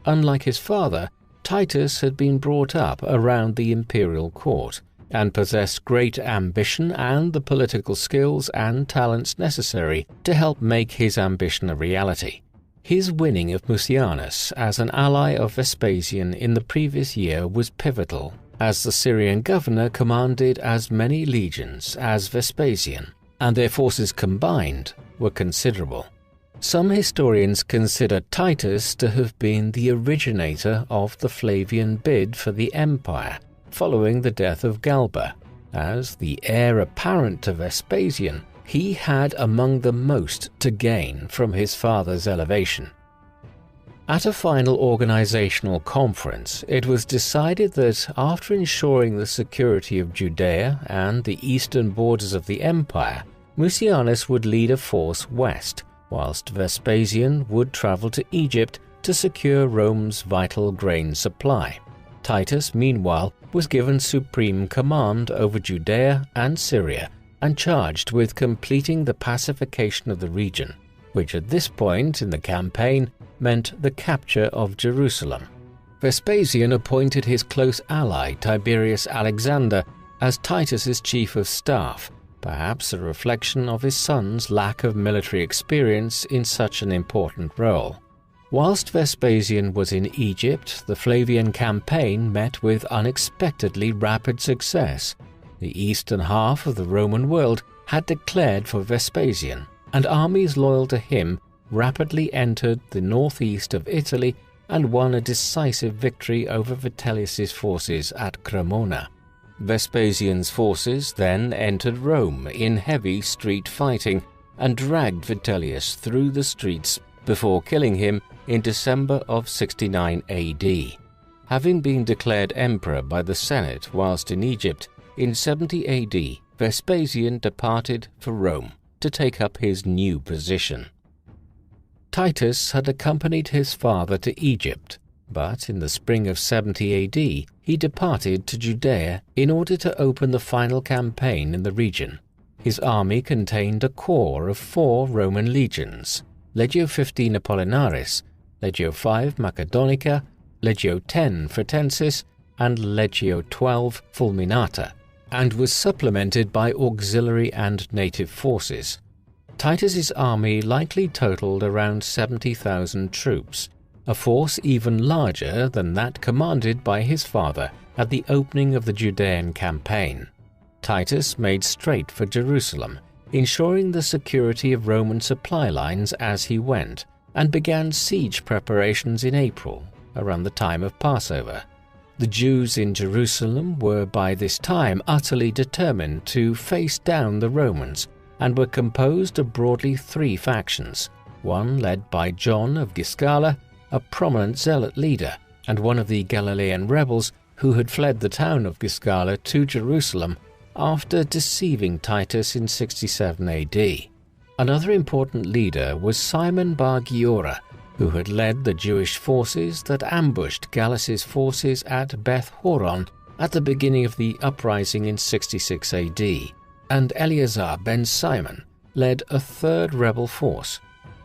Unlike his father, Titus had been brought up around the imperial court and possessed great ambition and the political skills and talents necessary to help make his ambition a reality. His winning of Mucianus as an ally of Vespasian in the previous year was pivotal, as the Syrian governor commanded as many legions as Vespasian, and their forces combined were considerable. Some historians consider Titus to have been the originator of the Flavian bid for the empire, following the death of Galba. As the heir apparent to Vespasian, he had among the most to gain from his father's elevation. At a final organizational conference, it was decided that after ensuring the security of Judea and the eastern borders of the empire, Mucianus would lead a force west, whilst Vespasian would travel to Egypt to secure Rome's vital grain supply. Titus, meanwhile, was given supreme command over Judea and Syria and charged with completing the pacification of the region, which at this point in the campaign meant the capture of Jerusalem. Vespasian appointed his close ally Tiberius Alexander as Titus's chief of staff, perhaps a reflection of his son's lack of military experience in such an important role. Whilst Vespasian was in Egypt, the Flavian campaign met with unexpectedly rapid success. The eastern half of the Roman world had declared for Vespasian, and armies loyal to him rapidly entered the northeast of Italy and won a decisive victory over Vitellius's forces at Cremona. Vespasian's forces then entered Rome in heavy street fighting and dragged Vitellius through the streets before killing him in December of 69 AD. Having been declared emperor by the Senate whilst in Egypt, in 70 AD, Vespasian departed for Rome to take up his new position. Titus had accompanied his father to Egypt, but in the spring of 70 AD he departed to Judea in order to open the final campaign in the region. His army contained a corps of 4 Roman legions, Legio 15 Apollinaris, Legio 5 Macedonica, Legio 10 Fretensis, and Legio 12 Fulminata, and was supplemented by auxiliary and native forces. Titus's army likely totaled around 70,000 troops, a force even larger than that commanded by his father at the opening of the Judean campaign. Titus made straight for Jerusalem, ensuring the security of Roman supply lines as he went, and began siege preparations in April, around the time of Passover. The Jews in Jerusalem were by this time utterly determined to face down the Romans, and were composed of broadly 3 factions, one led by John of Giscala, a prominent zealot leader, and one of the Galilean rebels who had fled the town of Giscala to Jerusalem after deceiving Titus in 67 AD. Another important leader was Simon bar Giora, who had led the Jewish forces that ambushed Gallus's forces at Beth Horon at the beginning of the uprising in 66 AD. And Eleazar ben Simon led a 3rd rebel force.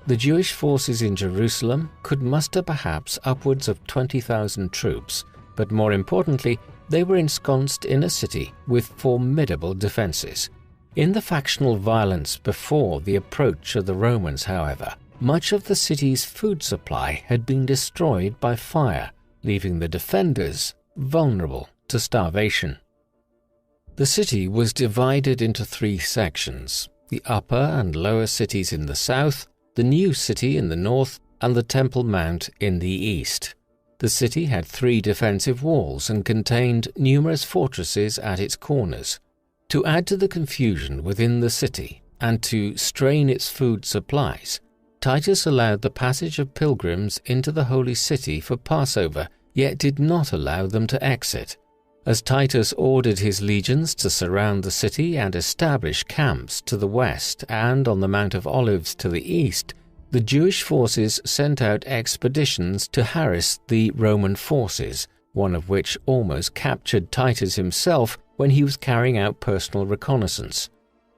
The Jewish forces in Jerusalem could muster perhaps upwards of 20,000 troops, but more importantly, they were ensconced in a city with formidable defenses. In the factional violence before the approach of the Romans, however, much of the city's food supply had been destroyed by fire, leaving the defenders vulnerable to starvation. The city was divided into 3 sections: the upper and lower cities in the south, the new city in the north, and the Temple Mount in the east. The city had 3 defensive walls and contained numerous fortresses at its corners. To add to the confusion within the city and to strain its food supplies, Titus allowed the passage of pilgrims into the holy city for Passover, yet did not allow them to exit. As Titus ordered his legions to surround the city and establish camps to the west and on the Mount of Olives to the east, the Jewish forces sent out expeditions to harass the Roman forces, one of which almost captured Titus himself when he was carrying out personal reconnaissance.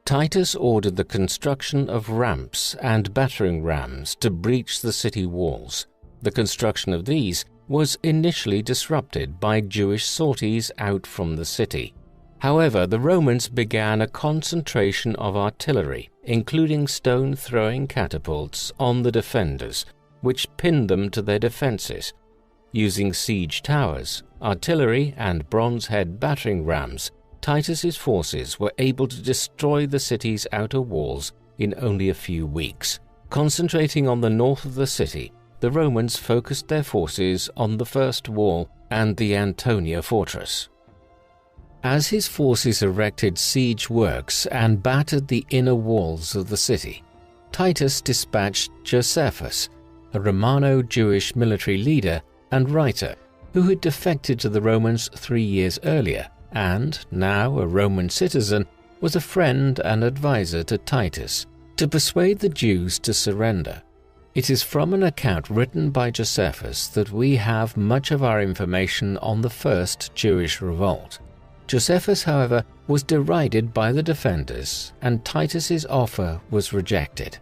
Titus ordered the construction of ramps and battering rams to breach the city walls. The construction of these was initially disrupted by Jewish sorties out from the city. However, the Romans began a concentration of artillery, including stone-throwing catapults, on the defenders, which pinned them to their defenses. Using siege towers, artillery, and bronze-head battering rams, Titus's forces were able to destroy the city's outer walls in only a few weeks. Concentrating on the north of the city, the Romans focused their forces on the first wall and the Antonia fortress. As his forces erected siege works and battered the inner walls of the city, Titus dispatched Josephus, a Romano-Jewish military leader and writer who had defected to the Romans 3 years earlier and, now a Roman citizen, was a friend and advisor to Titus, to persuade the Jews to surrender. It is from an account written by Josephus that we have much of our information on the first Jewish revolt. Josephus, however, was derided by the defenders, and Titus's offer was rejected.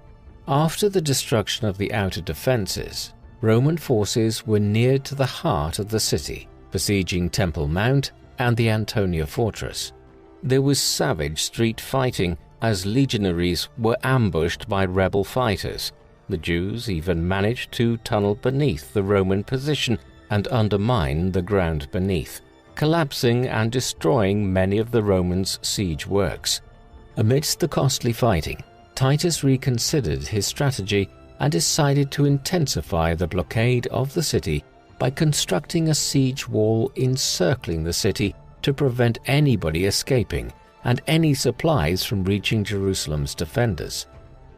After the destruction of the outer defenses, Roman forces were neared to the heart of the city, besieging Temple Mount and the Antonia fortress. There was savage street fighting as legionaries were ambushed by rebel fighters. The Jews even managed to tunnel beneath the Roman position and undermine the ground beneath, collapsing and destroying many of the Romans' siege works. Amidst the costly fighting, Titus reconsidered his strategy and decided to intensify the blockade of the city by constructing a siege wall encircling the city to prevent anybody escaping and any supplies from reaching Jerusalem's defenders.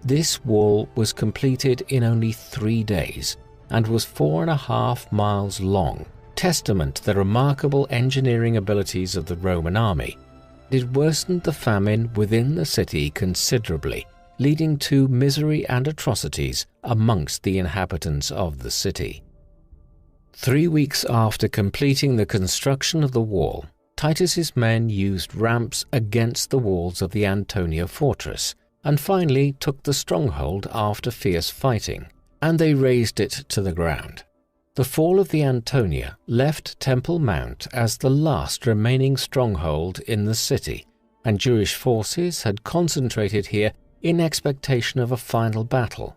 This wall was completed in only 3 days and was 4.5 miles long, testament to the remarkable engineering abilities of the Roman army. It worsened the famine within the city considerably, leading to misery and atrocities amongst the inhabitants of the city. 3 weeks after completing the construction of the wall, Titus's men used ramps against the walls of the Antonia fortress and finally took the stronghold after fierce fighting, and they razed it to the ground. The fall of the Antonia left Temple Mount as the last remaining stronghold in the city, and Jewish forces had concentrated here in expectation of a final battle.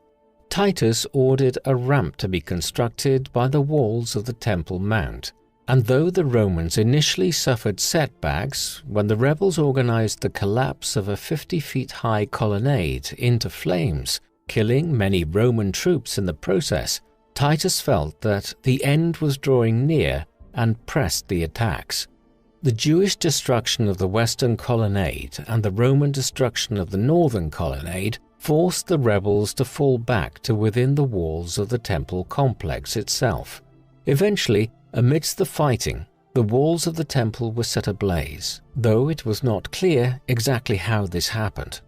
Titus ordered a ramp to be constructed by the walls of the Temple Mount, and though the Romans initially suffered setbacks when the rebels organized the collapse of a 50-feet-high colonnade into flames, killing many Roman troops in the process, Titus felt that the end was drawing near and pressed the attacks. The Jewish destruction of the western colonnade and the Roman destruction of the northern colonnade forced the rebels to fall back to within the walls of the temple complex itself. Eventually, amidst the fighting, the walls of the temple were set ablaze, though it was not clear exactly how this happened.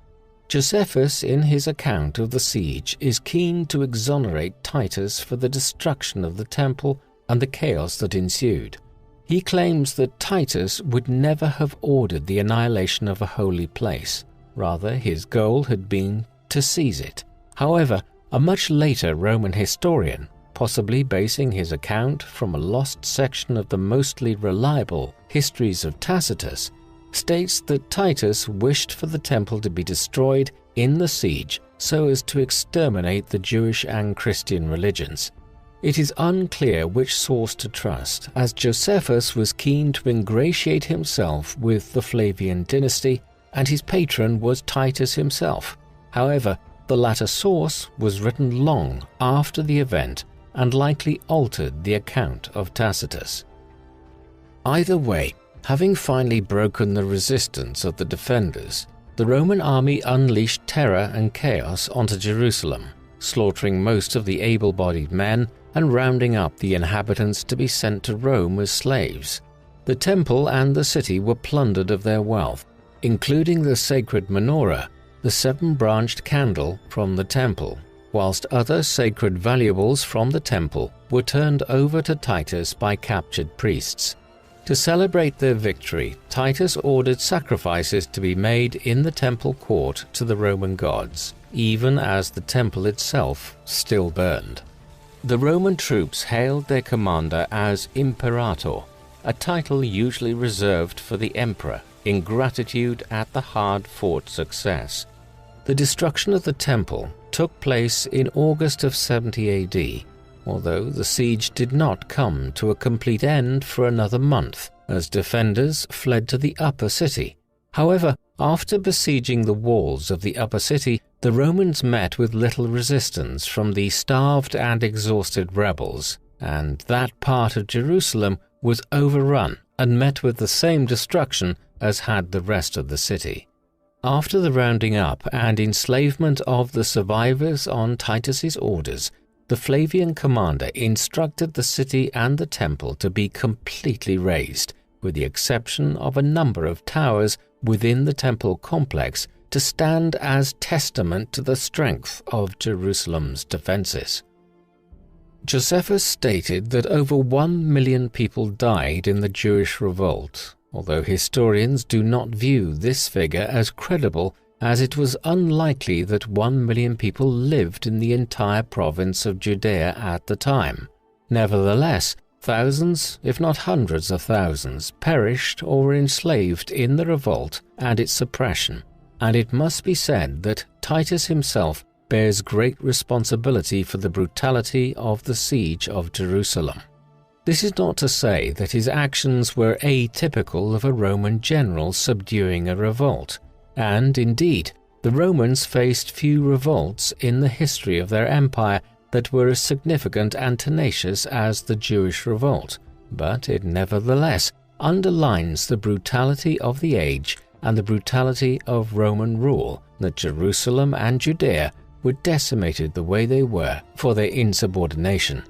Josephus, in his account of the siege, is keen to exonerate Titus for the destruction of the temple and the chaos that ensued. He claims that Titus would never have ordered the annihilation of a holy place. Rather, his goal had been to seize it. However, a much later Roman historian, possibly basing his account from a lost section of the mostly reliable Histories of Tacitus, states that Titus wished for the temple to be destroyed in the siege so as to exterminate the Jewish and Christian religions. It is unclear which source to trust, as Josephus was keen to ingratiate himself with the Flavian dynasty, and his patron was Titus himself. However, the latter source was written long after the event and likely altered the account of Tacitus. Either way, having finally broken the resistance of the defenders, the Roman army unleashed terror and chaos onto Jerusalem, slaughtering most of the able-bodied men and rounding up the inhabitants to be sent to Rome as slaves. The temple and the city were plundered of their wealth, including the sacred menorah, the 7-branched candle from the temple, whilst other sacred valuables from the temple were turned over to Titus by captured priests. To celebrate their victory, Titus ordered sacrifices to be made in the temple court to the Roman gods, even as the temple itself still burned. The Roman troops hailed their commander as Imperator, a title usually reserved for the emperor in gratitude at the hard-fought success. The destruction of the temple took place in August of 70 AD, although the siege did not come to a complete end for another month, as defenders fled to the upper city. However, after besieging the walls of the upper city, the Romans met with little resistance from the starved and exhausted rebels, and that part of Jerusalem was overrun and met with the same destruction as had the rest of the city. After the rounding up and enslavement of the survivors on Titus's orders, the Flavian commander instructed the city and the temple to be completely razed, with the exception of a number of towers within the temple complex to stand as testament to the strength of Jerusalem's defenses. Josephus stated that over 1 million people died in the Jewish revolt, although historians do not view this figure as credible, as it was unlikely that 1 million people lived in the entire province of Judea at the time. Nevertheless, thousands, if not hundreds of thousands, perished or were enslaved in the revolt and its suppression, and it must be said that Titus himself bears great responsibility for the brutality of the siege of Jerusalem. This is not to say that his actions were atypical of a Roman general subduing a revolt, and indeed, The Romans faced few revolts in the history of their empire that were as significant and tenacious as the Jewish revolt, but it nevertheless underlines the brutality of the age and the brutality of Roman rule, that Jerusalem and Judea were decimated the way they were for their insubordination.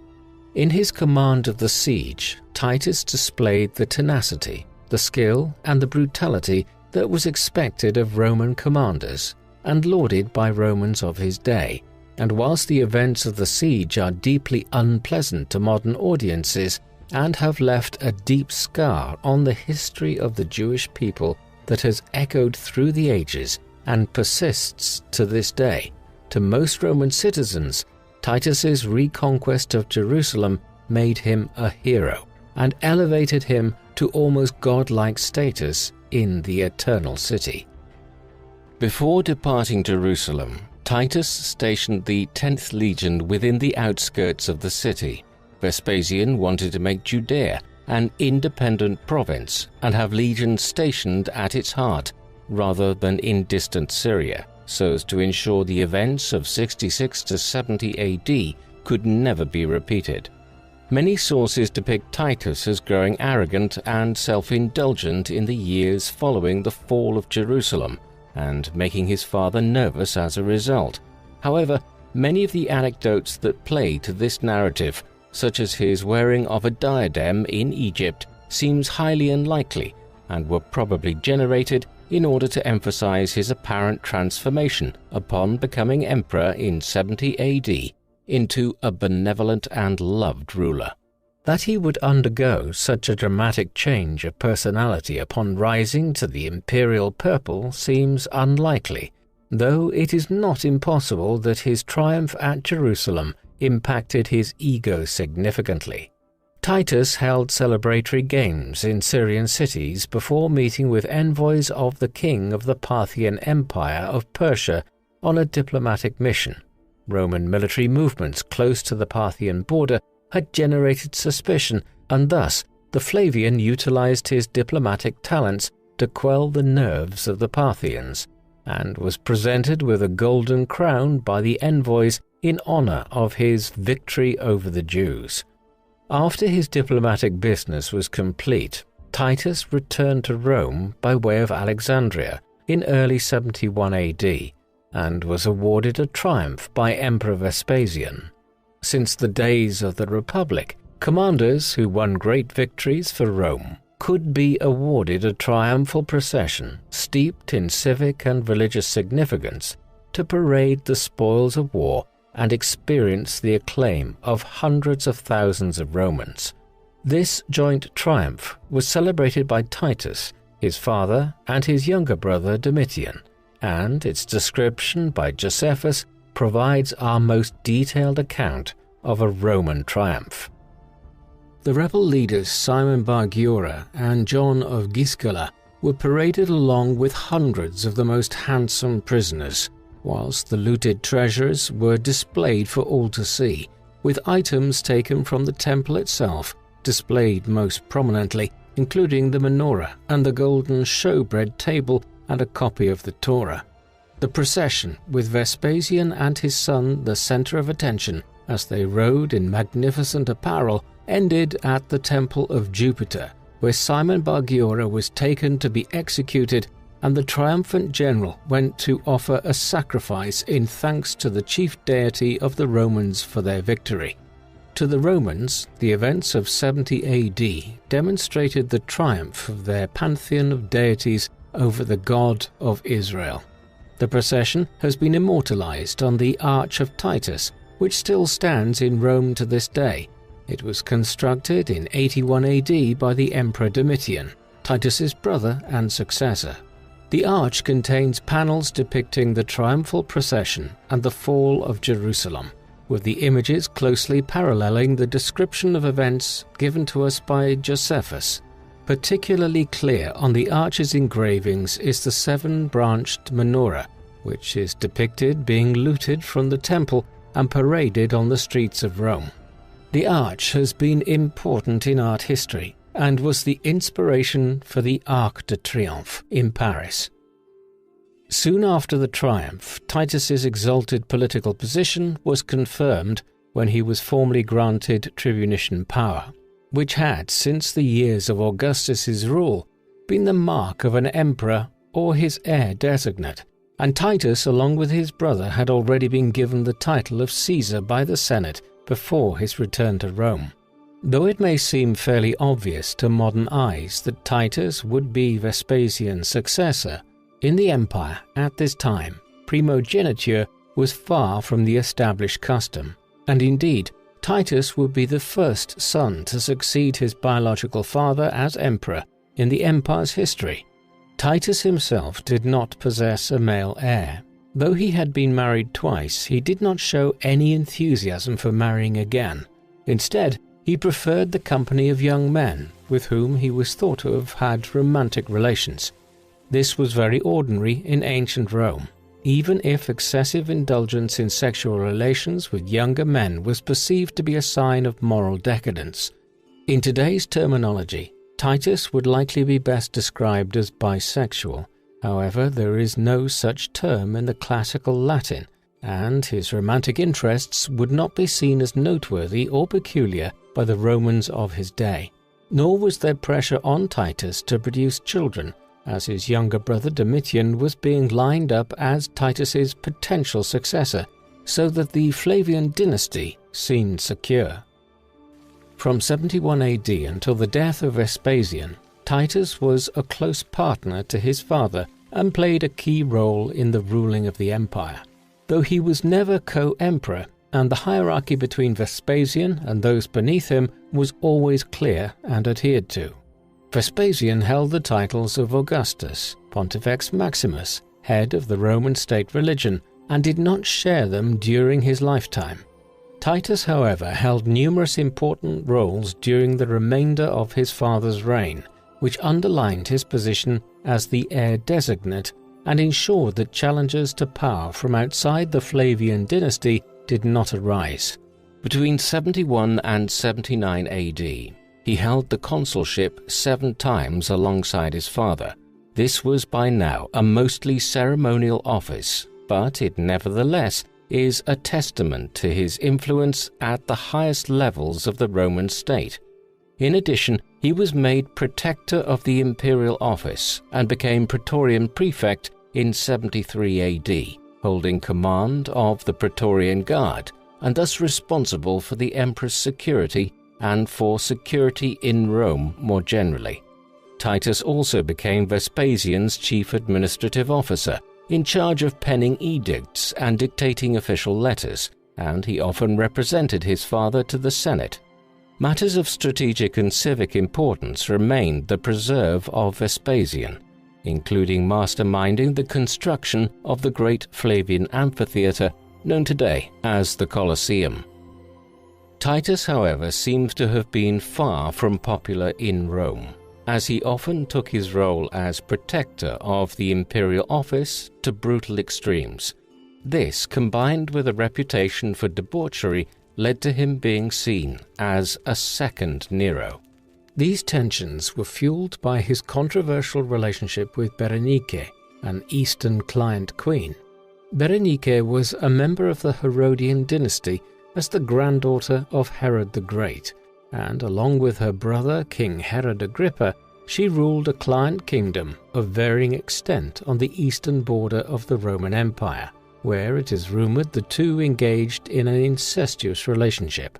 In his command of the siege, Titus displayed the tenacity, the skill, and the brutality that was expected of Roman commanders and lauded by Romans of his day. And whilst the events of the siege are deeply unpleasant to modern audiences and have left a deep scar on the history of the Jewish people that has echoed through the ages and persists to this day, to most Roman citizens, Titus's reconquest of Jerusalem made him a hero and elevated him to almost godlike status in the Eternal City. Before departing Jerusalem, Titus stationed the 10th Legion within the outskirts of the city. Vespasian wanted to make Judea an independent province and have legions stationed at its heart rather than in distant Syria, so as to ensure the events of 66 to 70 AD could never be repeated. Many sources depict Titus as growing arrogant and self-indulgent in the years following the fall of Jerusalem, and making his father nervous as a result. However, many of the anecdotes that play to this narrative, such as his wearing of a diadem in Egypt, seems highly unlikely and were probably generated in order to emphasize his apparent transformation upon becoming emperor in 70 AD into a benevolent and loved ruler. That he would undergo such a dramatic change of personality upon rising to the imperial purple seems unlikely, though it is not impossible that his triumph at Jerusalem impacted his ego significantly. Titus held celebratory games in Syrian cities before meeting with envoys of the king of the Parthian Empire of Persia on a diplomatic mission. Roman military movements close to the Parthian border had generated suspicion, and thus the Flavian utilized his diplomatic talents to quell the nerves of the Parthians, and was presented with a golden crown by the envoys in honor of his victory over the Jews. After his diplomatic business was complete, Titus returned to Rome by way of Alexandria in early 71 AD, and was awarded a triumph by Emperor Vespasian. Since the days of the Republic, commanders who won great victories for Rome could be awarded a triumphal procession steeped in civic and religious significance to parade the spoils of war and experience the acclaim of hundreds of thousands of Romans. This joint triumph was celebrated by Titus, his father, and his younger brother Domitian, and its description by Josephus provides our most detailed account of a Roman triumph. The rebel leaders Simon Bar Giora and John of Giscala were paraded along with hundreds of the most handsome prisoners, whilst the looted treasures were displayed for all to see, with items taken from the temple itself displayed most prominently, including the menorah and the golden showbread table and a copy of the Torah. The procession, with Vespasian and his son the center of attention as they rode in magnificent apparel, ended at the temple of Jupiter, where Simon Bar Giora was taken to be executed, and the triumphant general went to offer a sacrifice in thanks to the chief deity of the Romans for their victory. To the Romans, the events of 70 AD demonstrated the triumph of their pantheon of deities over the God of Israel. The procession has been immortalized on the Arch of Titus, which still stands in Rome to this day. It was constructed in 81 AD by the Emperor Domitian, Titus's brother and successor. The arch contains panels depicting the triumphal procession and the fall of Jerusalem, with the images closely paralleling the description of events given to us by Josephus. Particularly clear on the arch's engravings is the 7-branched menorah, which is depicted being looted from the temple and paraded on the streets of Rome. The arch has been important in art history and was the inspiration for the Arc de Triomphe in Paris. Soon after the triumph, Titus's exalted political position was confirmed when he was formally granted tribunician power, which had, since the years of Augustus's rule, been the mark of an emperor or his heir designate, and Titus, along with his brother, had already been given the title of Caesar by the Senate before his return to Rome. Though it may seem fairly obvious to modern eyes that Titus would be Vespasian's successor, in the empire at this time, primogeniture was far from the established custom, and indeed, Titus would be the first son to succeed his biological father as emperor in the empire's history. Titus himself did not possess a male heir. Though he had been married twice, he did not show any enthusiasm for marrying again. Instead, he preferred the company of young men with whom he was thought to have had romantic relations. This was very ordinary in ancient Rome, even if excessive indulgence in sexual relations with younger men was perceived to be a sign of moral decadence. In today's terminology, Titus would likely be best described as bisexual. However, there is no such term in the classical Latin, and his romantic interests would not be seen as noteworthy or peculiar by the Romans of his day. Nor was there pressure on Titus to produce children, as his younger brother Domitian was being lined up as Titus's potential successor, so that the Flavian dynasty seemed secure. From 71 AD until the death of Vespasian, Titus was a close partner to his father and played a key role in the ruling of the empire. Though he was never co-emperor, and the hierarchy between Vespasian and those beneath him was always clear and adhered to. Vespasian held the titles of Augustus, Pontifex Maximus, head of the Roman state religion, and did not share them during his lifetime. Titus, however, held numerous important roles during the remainder of his father's reign, which underlined his position as the heir designate and ensured that challenges to power from outside the Flavian dynasty did not arise. Between 71 and 79 AD, he held the consulship 7 times alongside his father. This was by now a mostly ceremonial office, but it nevertheless is a testament to his influence at the highest levels of the Roman state. In addition, he was made protector of the imperial office and became Praetorian prefect in 73 AD, holding command of the Praetorian Guard, and thus responsible for the emperor's security and for security in Rome more generally. Titus also became Vespasian's chief administrative officer, in charge of penning edicts and dictating official letters, and he often represented his father to the Senate. Matters of strategic and civic importance remained the preserve of Vespasian, including masterminding the construction of the great Flavian amphitheatre known today as the Colosseum. Titus, however, seems to have been far from popular in Rome, as he often took his role as protector of the imperial office to brutal extremes. This, combined with a reputation for debauchery, led to him being seen as a second Nero. These tensions were fueled by his controversial relationship with Berenike, an Eastern client queen. Berenike was a member of the Herodian dynasty as the granddaughter of Herod the Great, and along with her brother King Herod Agrippa, she ruled a client kingdom of varying extent on the eastern border of the Roman Empire, where it is rumored the two engaged in an incestuous relationship.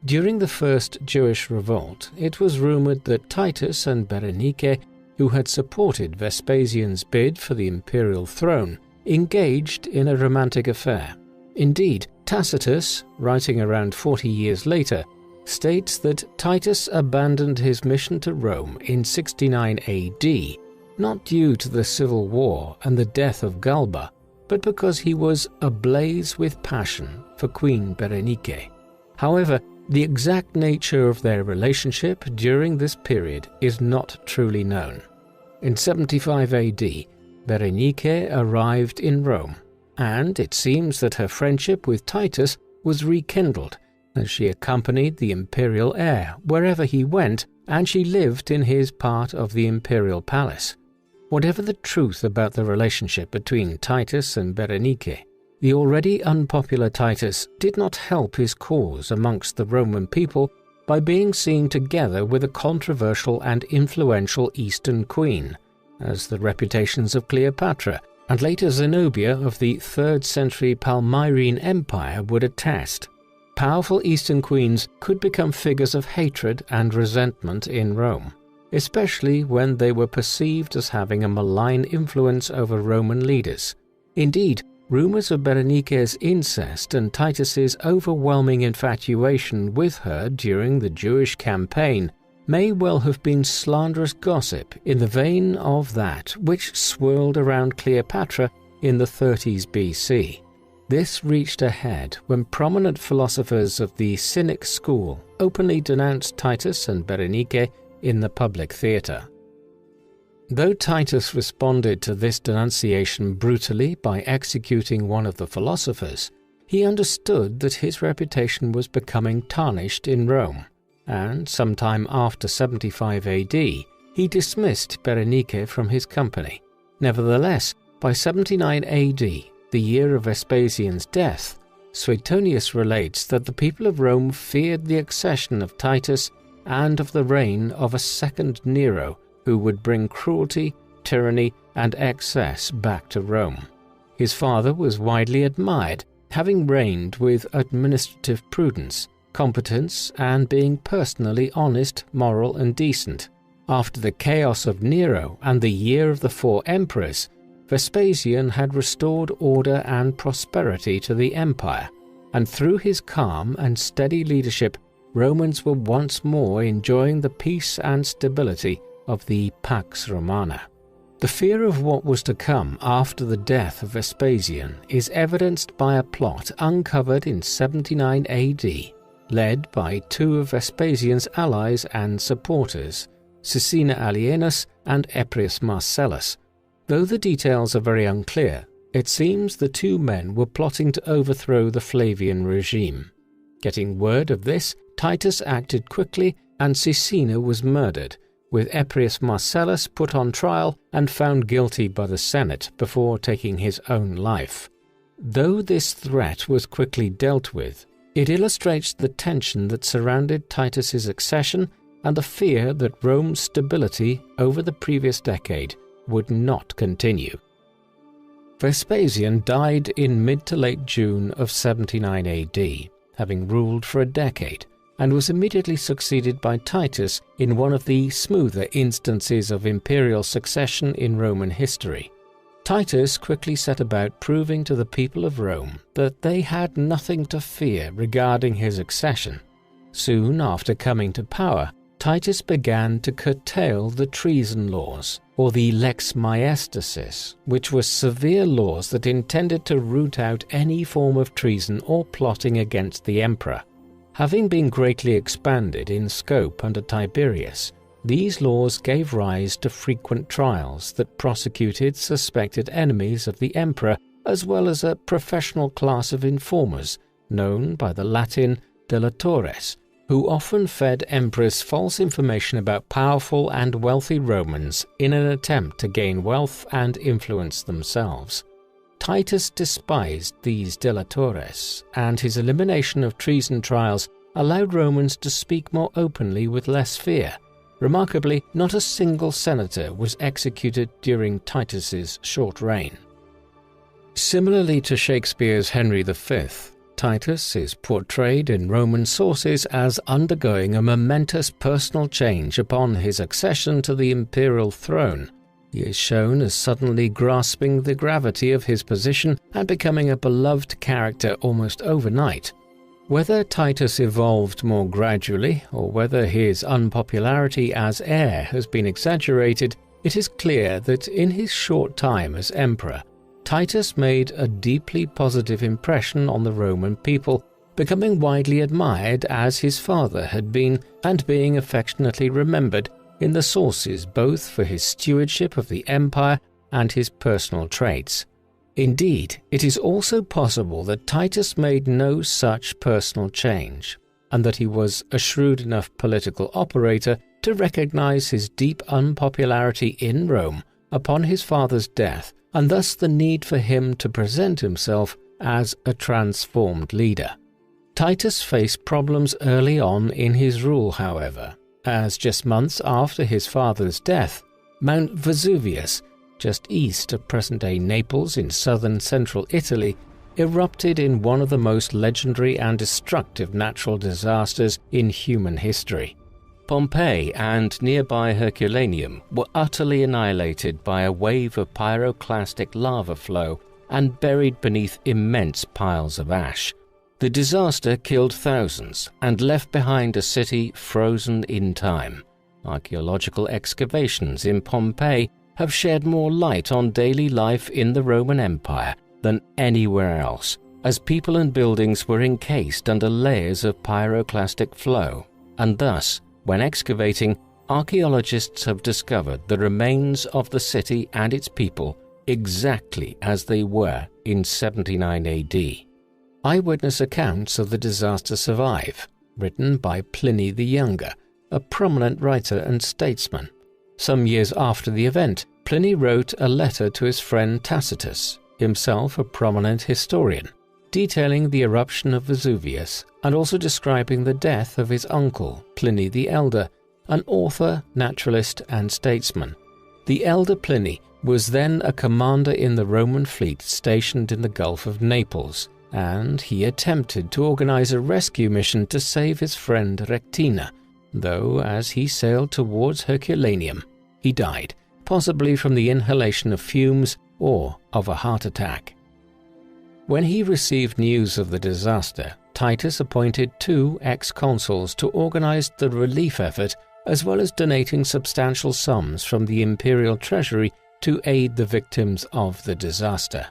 During the First Jewish Revolt, it was rumored that Titus and Berenike, who had supported Vespasian's bid for the imperial throne, engaged in a romantic affair. Indeed, Tacitus, writing around 40 years later, states that Titus abandoned his mission to Rome in 69 AD, not due to the civil war and the death of Galba, but because he was ablaze with passion for Queen Berenike. However, the exact nature of their relationship during this period is not truly known. In 75 AD, Berenike arrived in Rome, and it seems that her friendship with Titus was rekindled as she accompanied the imperial heir wherever he went, and she lived in his part of the imperial palace. Whatever the truth about the relationship between Titus and Berenike, the already unpopular Titus did not help his cause amongst the Roman people by being seen together with a controversial and influential Eastern queen, as the reputations of Cleopatra and later Zenobia of the 3rd century Palmyrene Empire would attest. Powerful Eastern queens could become figures of hatred and resentment in Rome, especially when they were perceived as having a malign influence over Roman leaders. Indeed, rumors of Berenike's incest and Titus's overwhelming infatuation with her during the Jewish campaign may well have been slanderous gossip in the vein of that which swirled around Cleopatra in the 30s BC. This reached a head when prominent philosophers of the Cynic school openly denounced Titus and Berenike in the public theatre. Though Titus responded to this denunciation brutally by executing one of the philosophers, he understood that his reputation was becoming tarnished in Rome, and sometime after 75 AD, he dismissed Berenike from his company. Nevertheless, by 79 AD, the year of Vespasian's death, Suetonius relates that the people of Rome feared the accession of Titus and of the reign of a second Nero, who would bring cruelty, tyranny, and excess back to Rome. His father was widely admired, having reigned with administrative prudence, competence, and being personally honest, moral, and decent. After the chaos of Nero and the year of the 4 emperors, Vespasian had restored order and prosperity to the empire, and through his calm and steady leadership, Romans were once more enjoying the peace and stability of the Pax Romana. The fear of what was to come after the death of Vespasian is evidenced by a plot uncovered in 79 AD, led by 2 of Vespasian's allies and supporters, Caecina Alienus and Appius Marcellus. Though the details are very unclear, it seems the 2 men were plotting to overthrow the Flavian regime. Getting word of this, Titus acted quickly and Caecina was murdered, with Appius Marcellus put on trial and found guilty by the Senate before taking his own life. Though this threat was quickly dealt with, it illustrates the tension that surrounded Titus's accession and the fear that Rome's stability over the previous decade would not continue. Vespasian died in mid to late June of 79 AD, having ruled for a decade, and was immediately succeeded by Titus in one of the smoother instances of imperial succession in Roman history. Titus quickly set about proving to the people of Rome that they had nothing to fear regarding his accession. Soon after coming to power, Titus began to curtail the treason laws, or the lex maestasis, which were severe laws that intended to root out any form of treason or plotting against the emperor. Having been greatly expanded in scope under Tiberius, these laws gave rise to frequent trials that prosecuted suspected enemies of the emperor, as well as a professional class of informers, known by the Latin delatores, who often fed emperors false information about powerful and wealthy Romans in an attempt to gain wealth and influence themselves. Titus despised these delatores, and his elimination of treason trials allowed Romans to speak more openly with less fear. Remarkably, not a single senator was executed during Titus's short reign. Similarly to Shakespeare's Henry V, Titus is portrayed in Roman sources as undergoing a momentous personal change upon his accession to the imperial throne. He is shown as suddenly grasping the gravity of his position and becoming a beloved character almost overnight. Whether Titus evolved more gradually, or whether his unpopularity as heir has been exaggerated, it is clear that in his short time as emperor, Titus made a deeply positive impression on the Roman people, becoming widely admired as his father had been and being affectionately remembered in the sources both for his stewardship of the empire and his personal traits. Indeed, it is also possible that Titus made no such personal change, and that he was a shrewd enough political operator to recognize his deep unpopularity in Rome upon his father's death, and thus the need for him to present himself as a transformed leader. Titus faced problems early on in his rule, however, as just months after his father's death, Mount Vesuvius, just east of present-day Naples in southern central Italy, erupted in one of the most legendary and destructive natural disasters in human history. Pompeii and nearby Herculaneum were utterly annihilated by a wave of pyroclastic lava flow and buried beneath immense piles of ash. The disaster killed thousands and left behind a city frozen in time. Archaeological excavations in Pompeii have shed more light on daily life in the Roman Empire than anywhere else, as people and buildings were encased under layers of pyroclastic flow, and thus, when excavating, archaeologists have discovered the remains of the city and its people exactly as they were in 79 AD. Eyewitness accounts of the disaster survive, written by Pliny the Younger, a prominent writer and statesman. Some years after the event, Pliny wrote a letter to his friend Tacitus, himself a prominent historian, detailing the eruption of Vesuvius and also describing the death of his uncle, Pliny the Elder, an author, naturalist, and statesman. The elder Pliny was then a commander in the Roman fleet stationed in the Gulf of Naples, and he attempted to organize a rescue mission to save his friend Rectina, though as he sailed towards Herculaneum, he died, possibly from the inhalation of fumes or of a heart attack. When he received news of the disaster, Titus appointed 2 ex-consuls to organize the relief effort, as well as donating substantial sums from the imperial treasury to aid the victims of the disaster.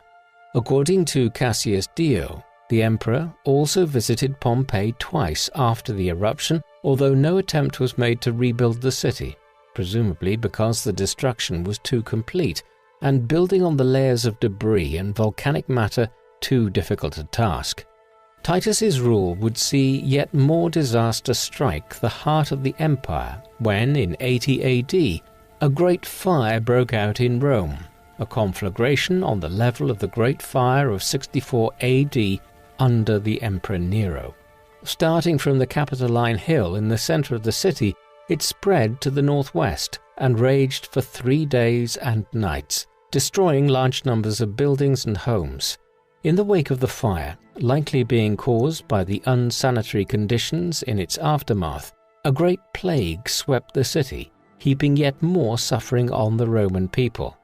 According to Cassius Dio, the emperor also visited Pompeii twice after the eruption, although no attempt was made to rebuild the city, presumably because the destruction was too complete, and building on the layers of debris and volcanic matter too difficult a task. Titus's rule would see yet more disaster strike the heart of the empire when, in 80 AD, a great fire broke out in Rome, a conflagration on the level of the Great Fire of 64 AD under the Emperor Nero. Starting from the Capitoline Hill in the center of the city, it spread to the northwest and raged for 3 days and nights, destroying large numbers of buildings and homes. In the wake of the fire, likely being caused by the unsanitary conditions in its aftermath, a great plague swept the city, heaping yet more suffering on the Roman people.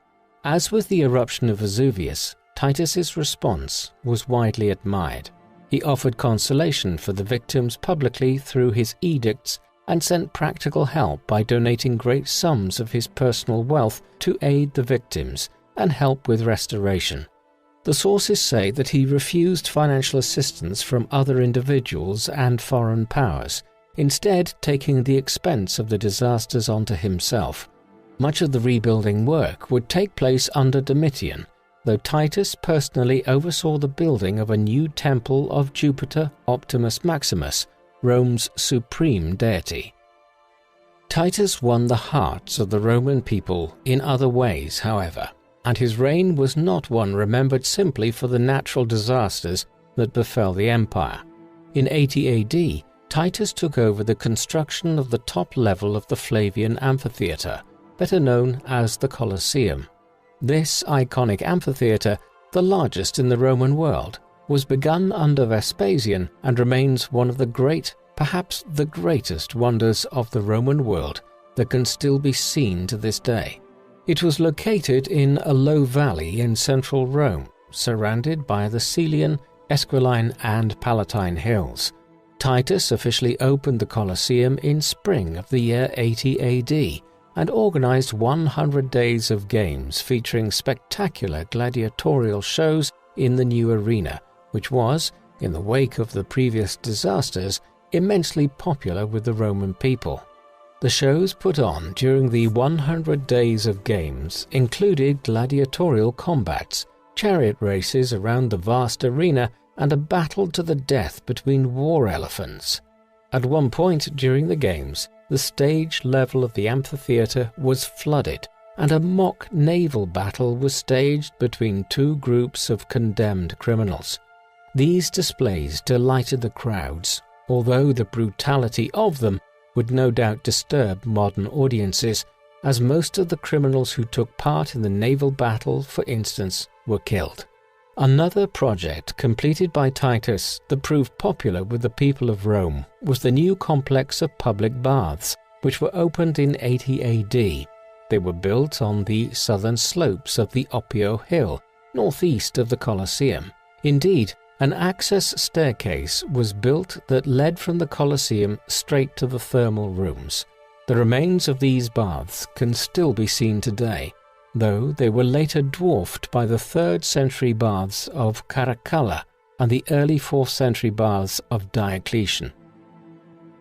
As with the eruption of Vesuvius, Titus's response was widely admired. He offered consolation for the victims publicly through his edicts and sent practical help by donating great sums of his personal wealth to aid the victims and help with restoration. The sources say that he refused financial assistance from other individuals and foreign powers, instead taking the expense of the disasters onto himself. Much of the rebuilding work would take place under Domitian, though Titus personally oversaw the building of a new temple of Jupiter Optimus Maximus, Rome's supreme deity. Titus won the hearts of the Roman people in other ways, however, and his reign was not one remembered simply for the natural disasters that befell the empire. In 80 AD, Titus took over the construction of the top level of the Flavian amphitheatre, better known as the Colosseum. This iconic amphitheatre, the largest in the Roman world, was begun under Vespasian and remains one of the great, perhaps the greatest wonders of the Roman world that can still be seen to this day. It was located in a low valley in central Rome, surrounded by the Cælian, Esquiline, and Palatine hills. Titus officially opened the Colosseum in spring of the year 80 AD and organized 100 days of games featuring spectacular gladiatorial shows in the new arena, which was, in the wake of the previous disasters, immensely popular with the Roman people. The shows put on during the 100 days of games included gladiatorial combats, chariot races around the vast arena, and a battle to the death between war elephants. At one point during the games, the stage level of the amphitheatre was flooded, and a mock naval battle was staged between two groups of condemned criminals. These displays delighted the crowds, although the brutality of them would no doubt disturb modern audiences, as most of the criminals who took part in the naval battle, for instance, were killed. Another project completed by Titus that proved popular with the people of Rome was the new complex of public baths, which were opened in 80 AD. They were built on the southern slopes of the Oppio Hill, northeast of the Colosseum. Indeed, an access staircase was built that led from the Colosseum straight to the thermal rooms. The remains of these baths can still be seen today, though they were later dwarfed by the 3rd century baths of Caracalla and the early 4th century baths of Diocletian.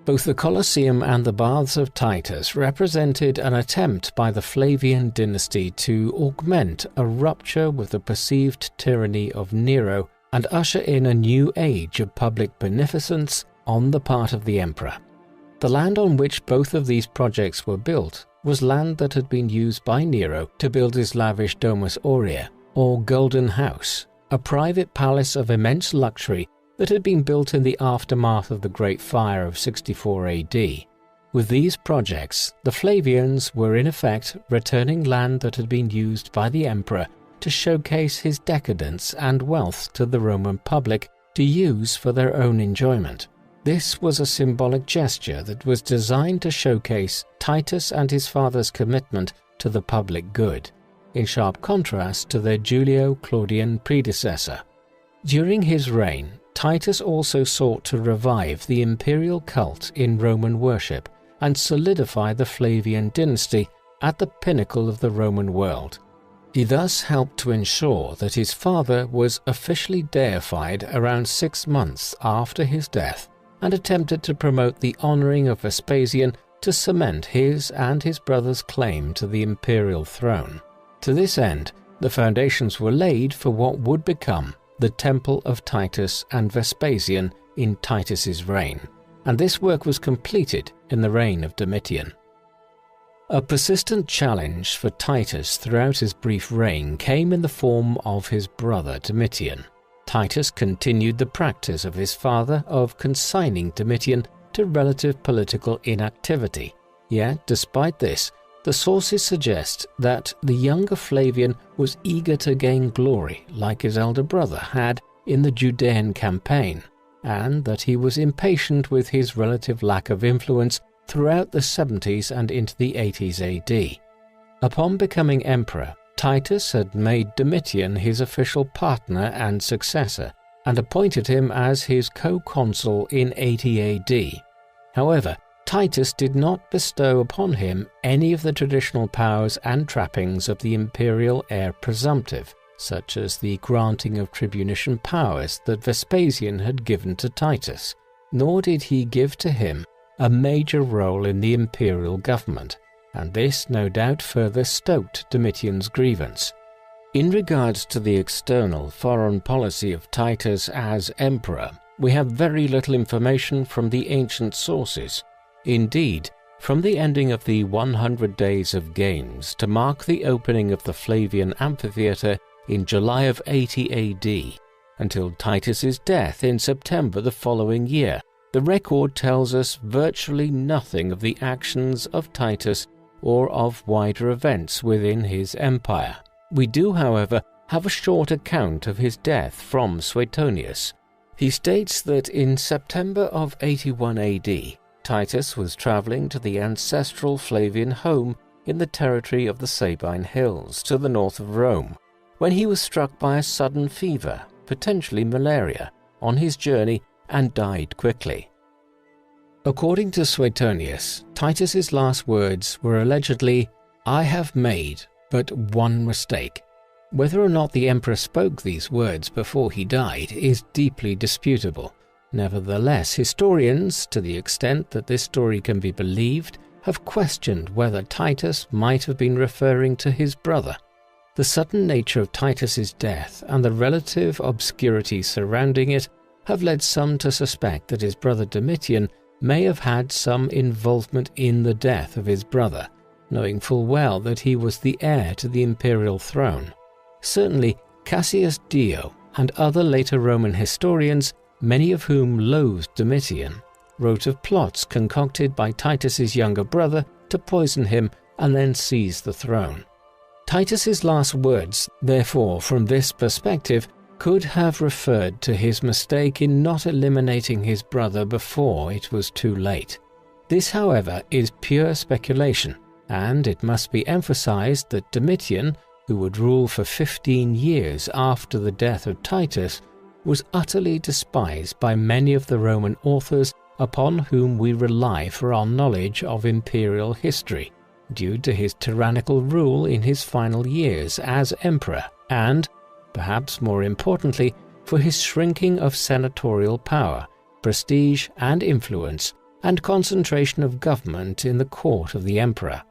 Both the Colosseum and the baths of Titus represented an attempt by the Flavian dynasty to augment a rupture with the perceived tyranny of Nero and usher in a new age of public beneficence on the part of the emperor. The land on which both of these projects were built was land that had been used by Nero to build his lavish Domus Aurea, or Golden House, a private palace of immense luxury that had been built in the aftermath of the Great Fire of 64 AD. With these projects, the Flavians were in effect returning land that had been used by the emperor to showcase his decadence and wealth to the Roman public to use for their own enjoyment. This was a symbolic gesture that was designed to showcase Titus and his father's commitment to the public good, in sharp contrast to their Julio-Claudian predecessor. During his reign, Titus also sought to revive the imperial cult in Roman worship and solidify the Flavian dynasty at the pinnacle of the Roman world. He thus helped to ensure that his father was officially deified around 6 months after his death, and attempted to promote the honoring of Vespasian to cement his and his brother's claim to the imperial throne. To this end, the foundations were laid for what would become the Temple of Titus and Vespasian in Titus's reign, and this work was completed in the reign of Domitian. A persistent challenge for Titus throughout his brief reign came in the form of his brother Domitian. Titus continued the practice of his father of consigning Domitian to relative political inactivity. Yet, despite this, the sources suggest that the younger Flavian was eager to gain glory like his elder brother had in the Judean campaign, and that he was impatient with his relative lack of influence throughout the 70s and into the 80s AD. Upon becoming emperor, Titus had made Domitian his official partner and successor, and appointed him as his co-consul in 80 AD. However, Titus did not bestow upon him any of the traditional powers and trappings of the imperial heir presumptive, such as the granting of tribunician powers that Vespasian had given to Titus, nor did he give to him a major role in the imperial government, and this no doubt further stoked Domitian's grievance. In regards to the external foreign policy of Titus as emperor, we have very little information from the ancient sources. Indeed, from the ending of the 100 Days of Games to mark the opening of the Flavian amphitheatre in July of 80 AD, until Titus's death in September the following year, the record tells us virtually nothing of the actions of Titus or of wider events within his empire. We do, however, have a short account of his death from Suetonius. He states that in September of 81 AD, Titus was travelling to the ancestral Flavian home in the territory of the Sabine Hills to the north of Rome, when he was struck by a sudden fever, potentially malaria, on his journey and died quickly. According to Suetonius, Titus's last words were allegedly, "I have made but one mistake." Whether or not the emperor spoke these words before he died is deeply disputable. Nevertheless, historians, to the extent that this story can be believed, have questioned whether Titus might have been referring to his brother. The sudden nature of Titus's death and the relative obscurity surrounding it have led some to suspect that his brother Domitian may have had some involvement in the death of his brother, knowing full well that he was the heir to the imperial throne. Certainly, Cassius Dio and other later Roman historians, many of whom loathed Domitian, wrote of plots concocted by Titus's younger brother to poison him and then seize the throne. Titus's last words, therefore, from this perspective, could have referred to his mistake in not eliminating his brother before it was too late. This, however, is pure speculation, and it must be emphasized that Domitian, who would rule for 15 years after the death of Titus, was utterly despised by many of the Roman authors upon whom we rely for our knowledge of imperial history, due to his tyrannical rule in his final years as emperor and, perhaps more importantly, for his shrinking of senatorial power, prestige and influence, and concentration of government in the court of the emperor.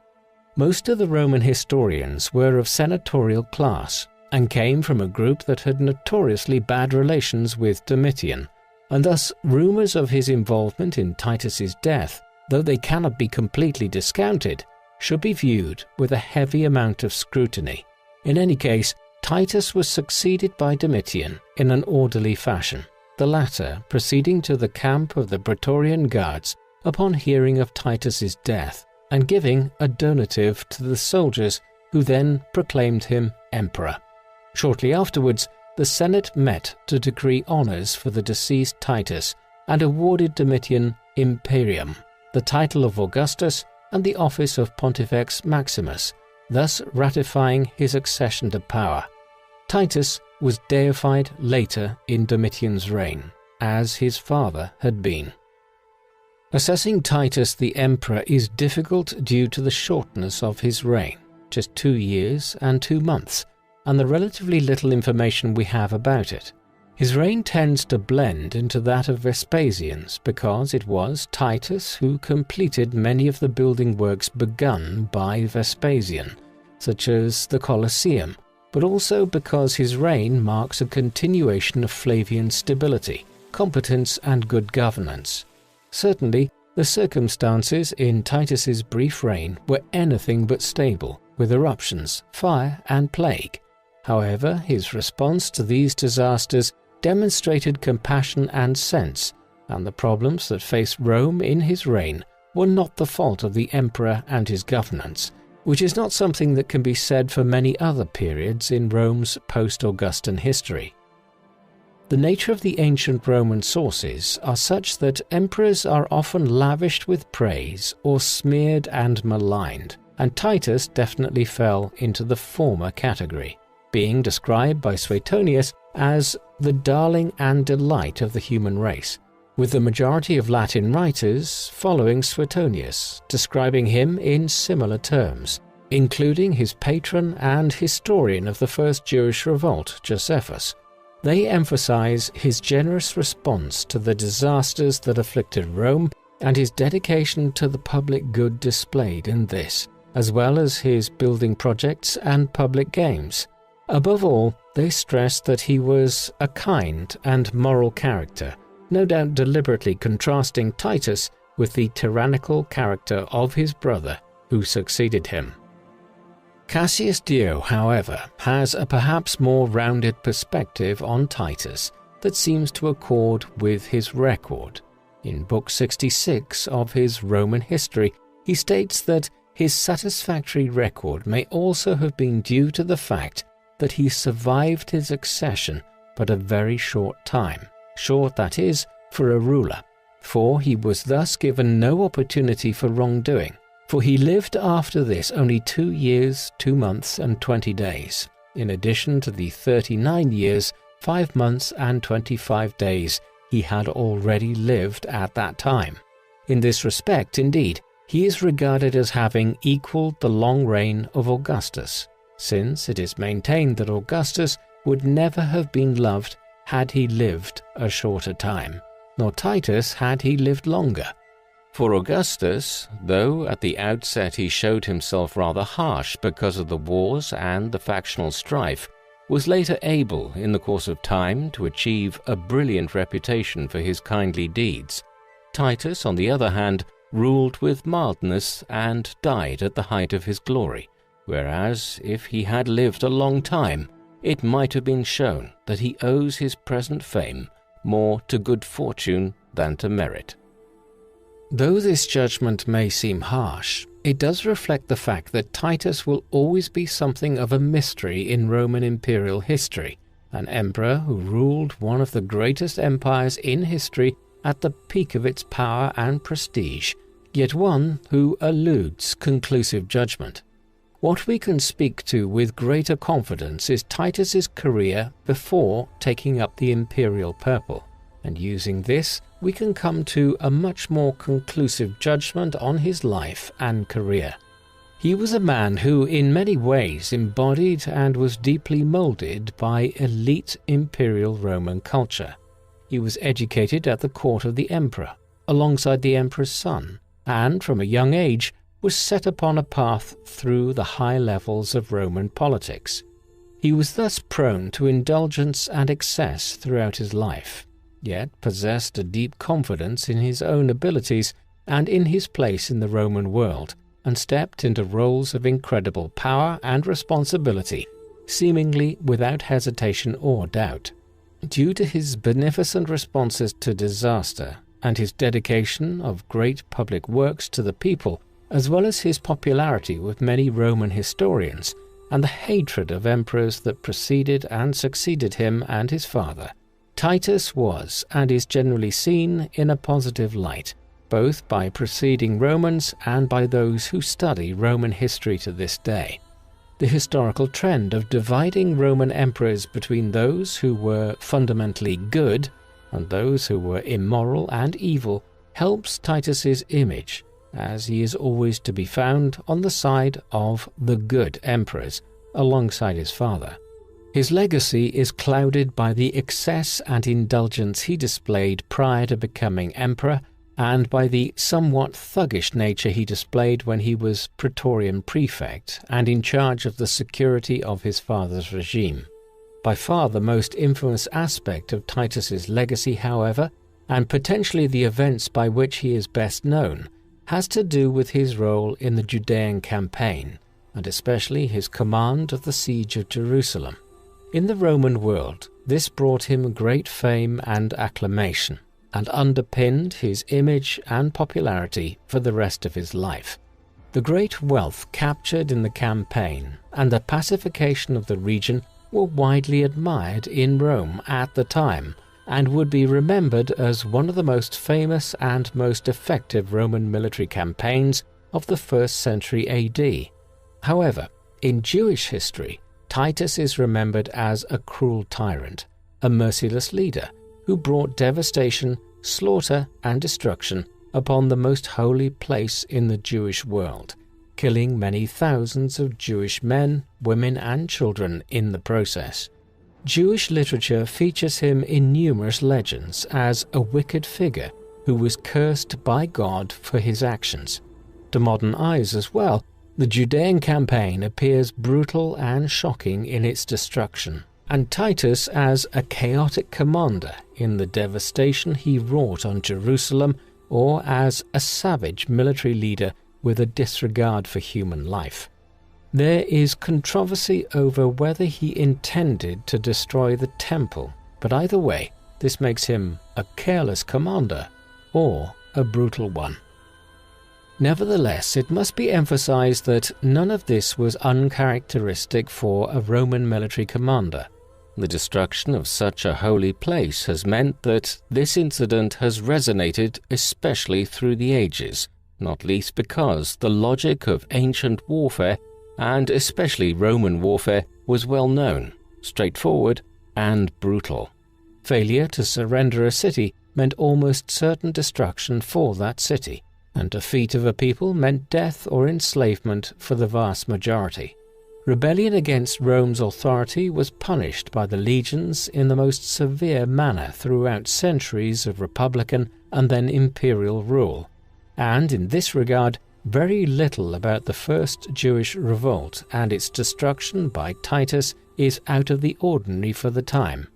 Most of the Roman historians were of senatorial class and came from a group that had notoriously bad relations with Domitian, and thus rumors of his involvement in Titus's death, though they cannot be completely discounted, should be viewed with a heavy amount of scrutiny. In any case, Titus was succeeded by Domitian in an orderly fashion, the latter proceeding to the camp of the Praetorian Guards upon hearing of Titus's death, and giving a donative to the soldiers, who then proclaimed him emperor. Shortly afterwards, the Senate met to decree honors for the deceased Titus and awarded Domitian imperium, the title of Augustus and the office of Pontifex Maximus, thus ratifying his accession to power. Titus was deified later in Domitian's reign, as his father had been. Assessing Titus the emperor is difficult due to the shortness of his reign, just 2 years and 2 months, and the relatively little information we have about it. His reign tends to blend into that of Vespasian's because it was Titus who completed many of the building works begun by Vespasian, such as the Colosseum, but also because his reign marks a continuation of Flavian's stability, competence and good governance. Certainly, the circumstances in Titus's brief reign were anything but stable, with eruptions, fire and plague. However, his response to these disasters demonstrated compassion and sense, and the problems that faced Rome in his reign were not the fault of the emperor and his governance, which is not something that can be said for many other periods in Rome's post-Augustan history. The nature of the ancient Roman sources are such that emperors are often lavished with praise or smeared and maligned, and Titus definitely fell into the former category, being described by Suetonius as the darling and delight of the human race, with the majority of Latin writers following Suetonius, describing him in similar terms, including his patron and historian of the first Jewish revolt, Josephus. They emphasize his generous response to the disasters that afflicted Rome and his dedication to the public good displayed in this, as well as his building projects and public games. Above all, they stress that he was a kind and moral character, no doubt deliberately contrasting Titus with the tyrannical character of his brother who succeeded him. Cassius Dio, however, has a perhaps more rounded perspective on Titus that seems to accord with his record. In Book 66 of his Roman history, he states that his satisfactory record may also have been due to the fact that he survived his accession but a very short time, short, that is, for a ruler, for he was thus given no opportunity for wrongdoing, for he lived after this only 2 years, 2 months and 20 days, in addition to the 39 years, 5 months and 25 days he had already lived at that time. In this respect, indeed, he is regarded as having equaled the long reign of Augustus, since it is maintained that Augustus would never have been loved had he lived a shorter time, nor Titus had he lived longer. For Augustus, though at the outset he showed himself rather harsh because of the wars and the factional strife, was later able, in the course of time, to achieve a brilliant reputation for his kindly deeds. Titus, on the other hand, ruled with mildness and died at the height of his glory, whereas if he had lived a long time, it might have been shown that he owes his present fame more to good fortune than to merit. Though this judgment may seem harsh, it does reflect the fact that Titus will always be something of a mystery in Roman imperial history, an emperor who ruled one of the greatest empires in history at the peak of its power and prestige, yet one who eludes conclusive judgment. What we can speak to with greater confidence is Titus's career before taking up the imperial purple, and using this we can come to a much more conclusive judgment on his life and career. He was a man who in many ways embodied and was deeply molded by elite imperial Roman culture. He was educated at the court of the emperor, alongside the emperor's son, and from a young age was set upon a path through the high levels of Roman politics. He was thus prone to indulgence and excess throughout his life, yet possessed a deep confidence in his own abilities and in his place in the Roman world, and stepped into roles of incredible power and responsibility, seemingly without hesitation or doubt. Due to his beneficent responses to disaster and his dedication of great public works to the people, as well as his popularity with many Roman historians and the hatred of emperors that preceded and succeeded him and his father, Titus was and is generally seen in a positive light, both by preceding Romans and by those who study Roman history to this day. The historical trend of dividing Roman emperors between those who were fundamentally good and those who were immoral and evil helps Titus's image, as he is always to be found on the side of the good emperors, alongside his father. His legacy is clouded by the excess and indulgence he displayed prior to becoming emperor, and by the somewhat thuggish nature he displayed when he was Praetorian prefect and in charge of the security of his father's regime. By far the most infamous aspect of Titus's legacy, however, and potentially the events by which he is best known, has to do with his role in the Judean campaign, and especially his command of the siege of Jerusalem. In the Roman world, this brought him great fame and acclamation, and underpinned his image and popularity for the rest of his life. The great wealth captured in the campaign and the pacification of the region were widely admired in Rome at the time, and would be remembered as one of the most famous and most effective Roman military campaigns of the 1st century AD. However, in Jewish history, Titus is remembered as a cruel tyrant, a merciless leader who brought devastation, slaughter, and destruction upon the most holy place in the Jewish world, killing many thousands of Jewish men, women, and children in the process. Jewish literature features him in numerous legends as a wicked figure who was cursed by God for his actions. To modern eyes as well, the Judean campaign appears brutal and shocking in its destruction, and Titus as a chaotic commander in the devastation he wrought on Jerusalem, or as a savage military leader with a disregard for human life. There is controversy over whether he intended to destroy the temple, but either way, this makes him a careless commander or a brutal one. Nevertheless, it must be emphasized that none of this was uncharacteristic for a Roman military commander. The destruction of such a holy place has meant that this incident has resonated especially through the ages, not least because the logic of ancient warfare, and especially Roman warfare, was well known, straightforward, and brutal. Failure to surrender a city meant almost certain destruction for that city, and defeat of a people meant death or enslavement for the vast majority. Rebellion against Rome's authority was punished by the legions in the most severe manner throughout centuries of republican and then imperial rule, and in this regard, very little about the first Jewish revolt and its destruction by Titus is out of the ordinary for the time.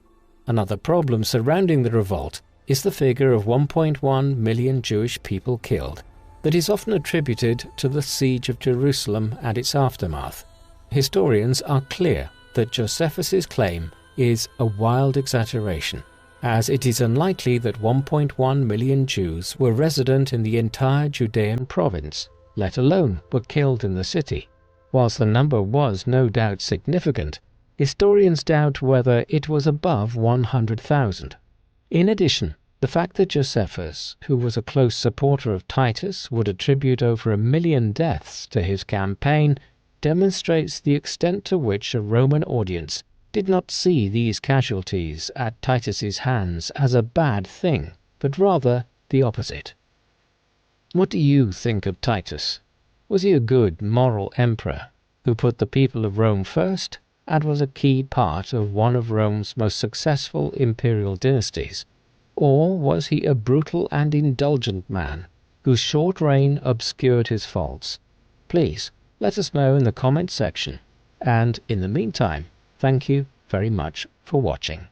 Another problem surrounding the revolt is the figure of 1.1 million Jewish people killed, that is often attributed to the siege of Jerusalem and its aftermath. Historians are clear that Josephus's claim is a wild exaggeration, as it is unlikely that 1.1 million Jews were resident in the entire Judean province, let alone were killed in the city. Whilst the number was no doubt significant, historians doubt whether it was above 100,000. In addition, the fact that Josephus, who was a close supporter of Titus, would attribute over 1 million deaths to his campaign demonstrates the extent to which a Roman audience did not see these casualties at Titus's hands as a bad thing, but rather the opposite. What do you think of Titus? Was he a good moral emperor who put the people of Rome first and was a key part of one of Rome's most successful imperial dynasties? Or was he a brutal and indulgent man whose short reign obscured his faults? Please let us know in the comment section. And in the meantime, thank you very much for watching.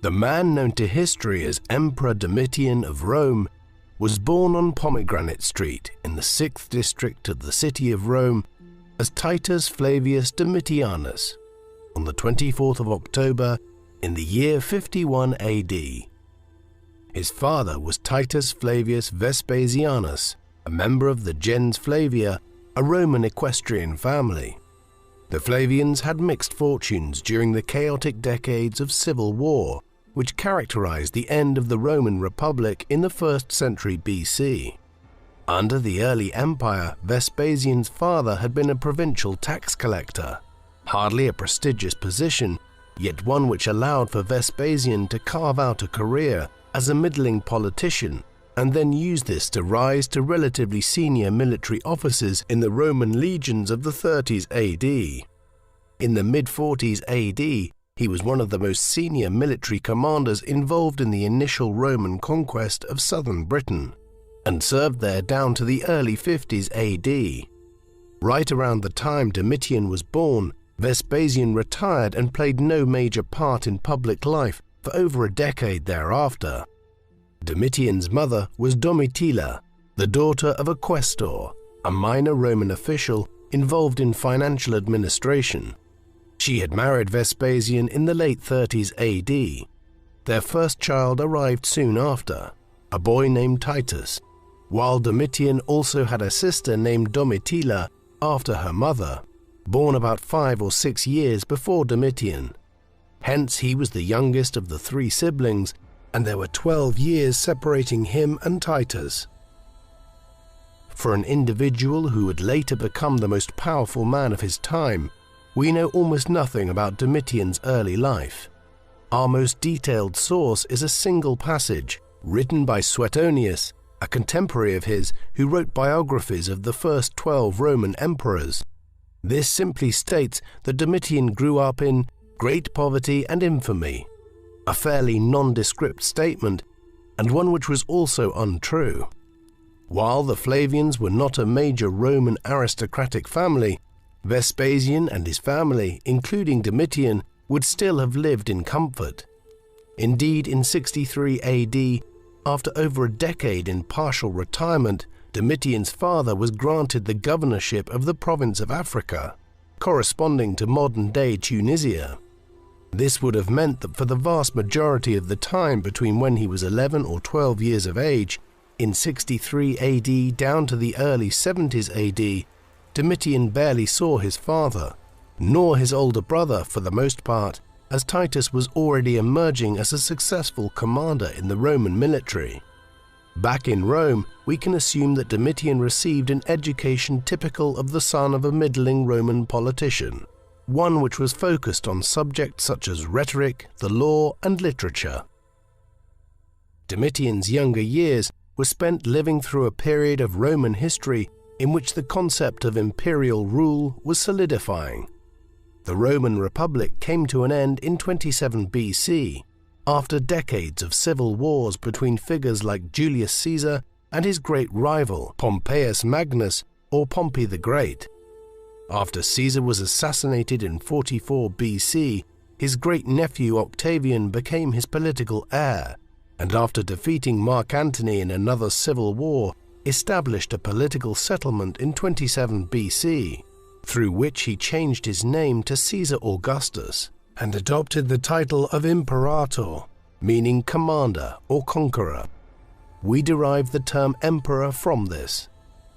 The man known to history as Emperor Domitian of Rome was born on Pomegranate Street in the 6th district of the city of Rome as Titus Flavius Domitianus on the 24th of October in the year 51 AD. His father was Titus Flavius Vespasianus, a member of the gens Flavia, a Roman equestrian family. The Flavians had mixed fortunes during the chaotic decades of civil war, which characterized the end of the Roman Republic in the 1st century BC. Under the early empire, Vespasian's father had been a provincial tax collector, hardly a prestigious position, yet one which allowed for Vespasian to carve out a career as a middling politician and then use this to rise to relatively senior military offices in the Roman legions of the 30s AD. In the mid-40s AD, he was one of the most senior military commanders involved in the initial Roman conquest of southern Britain, and served there down to the early 50s AD. Right around the time Domitian was born, Vespasian retired and played no major part in public life for over a decade thereafter. Domitian's mother was Domitilla, the daughter of a quaestor, a minor Roman official involved in financial administration. She had married Vespasian in the late 30s AD. Their first child arrived soon after, a boy named Titus, while Domitian also had a sister named Domitilla after her mother, born about 5 or 6 years before Domitian. Hence he was the youngest of the 3 siblings, and there were 12 years separating him and Titus. For an individual who would later become the most powerful man of his time, we know almost nothing about Domitian's early life. Our most detailed source is a single passage written by Suetonius, a contemporary of his who wrote biographies of the first 12 Roman emperors. This simply states that Domitian grew up in great poverty and infamy, a fairly nondescript statement, and one which was also untrue. While the Flavians were not a major Roman aristocratic family, Vespasian and his family, including Domitian, would still have lived in comfort. Indeed, in 63 AD, after over a decade in partial retirement, Domitian's father was granted the governorship of the province of Africa, corresponding to modern-day Tunisia. This would have meant that for the vast majority of the time between when he was 11 or 12 years of age, in 63 AD down to the early 70s AD, Domitian barely saw his father, nor his older brother for the most part, as Titus was already emerging as a successful commander in the Roman military. Back in Rome, we can assume that Domitian received an education typical of the son of a middling Roman politician, one which was focused on subjects such as rhetoric, the law, and literature. Domitian's younger years were spent living through a period of Roman history in which the concept of imperial rule was solidifying. The Roman Republic came to an end in 27 BC, after decades of civil wars between figures like Julius Caesar and his great rival Pompeius Magnus, or Pompey the Great. After Caesar was assassinated in 44 BC, his great-nephew Octavian became his political heir, and after defeating Mark Antony in another civil war, established a political settlement in 27 BC, through which he changed his name to Caesar Augustus and adopted the title of Imperator, meaning commander or conqueror. We derive the term emperor from this.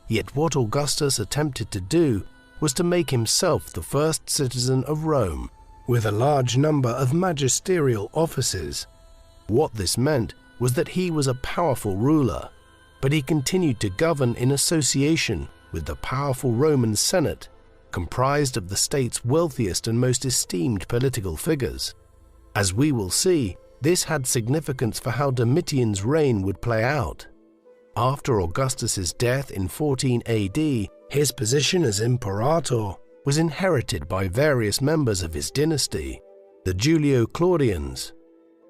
Yet what Augustus attempted to do was to make himself the first citizen of Rome, with a large number of magisterial offices. What this meant was that he was a powerful ruler, but he continued to govern in association with the powerful Roman Senate, comprised of the state's wealthiest and most esteemed political figures. As we will see, this had significance for how Domitian's reign would play out. After Augustus's death in 14 AD, his position as Imperator was inherited by various members of his dynasty, the Julio-Claudians.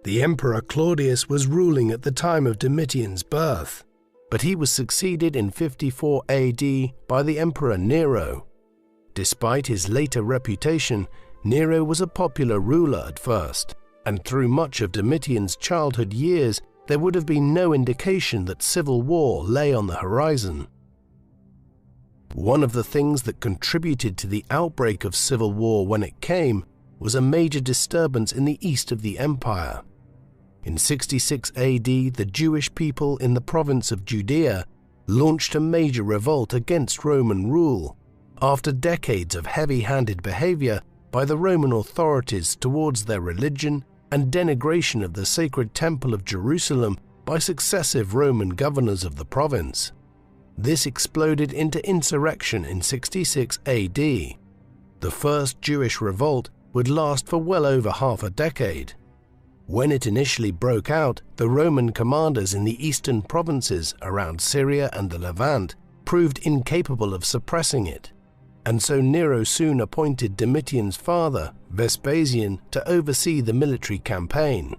The Emperor Claudius was ruling at the time of Domitian's birth, but he was succeeded in 54 AD by the Emperor Nero. Despite his later reputation, Nero was a popular ruler at first, and through much of Domitian's childhood years, there would have been no indication that civil war lay on the horizon. One of the things that contributed to the outbreak of civil war when it came was a major disturbance in the east of the empire. In 66 AD, the Jewish people in the province of Judea launched a major revolt against Roman rule, after decades of heavy-handed behavior by the Roman authorities towards their religion and denigration of the sacred temple of Jerusalem by successive Roman governors of the province. This exploded into insurrection in 66 AD. The first Jewish revolt would last for well over half a decade. When it initially broke out, the Roman commanders in the eastern provinces around Syria and the Levant proved incapable of suppressing it, and so Nero soon appointed Domitian's father, Vespasian, to oversee the military campaign.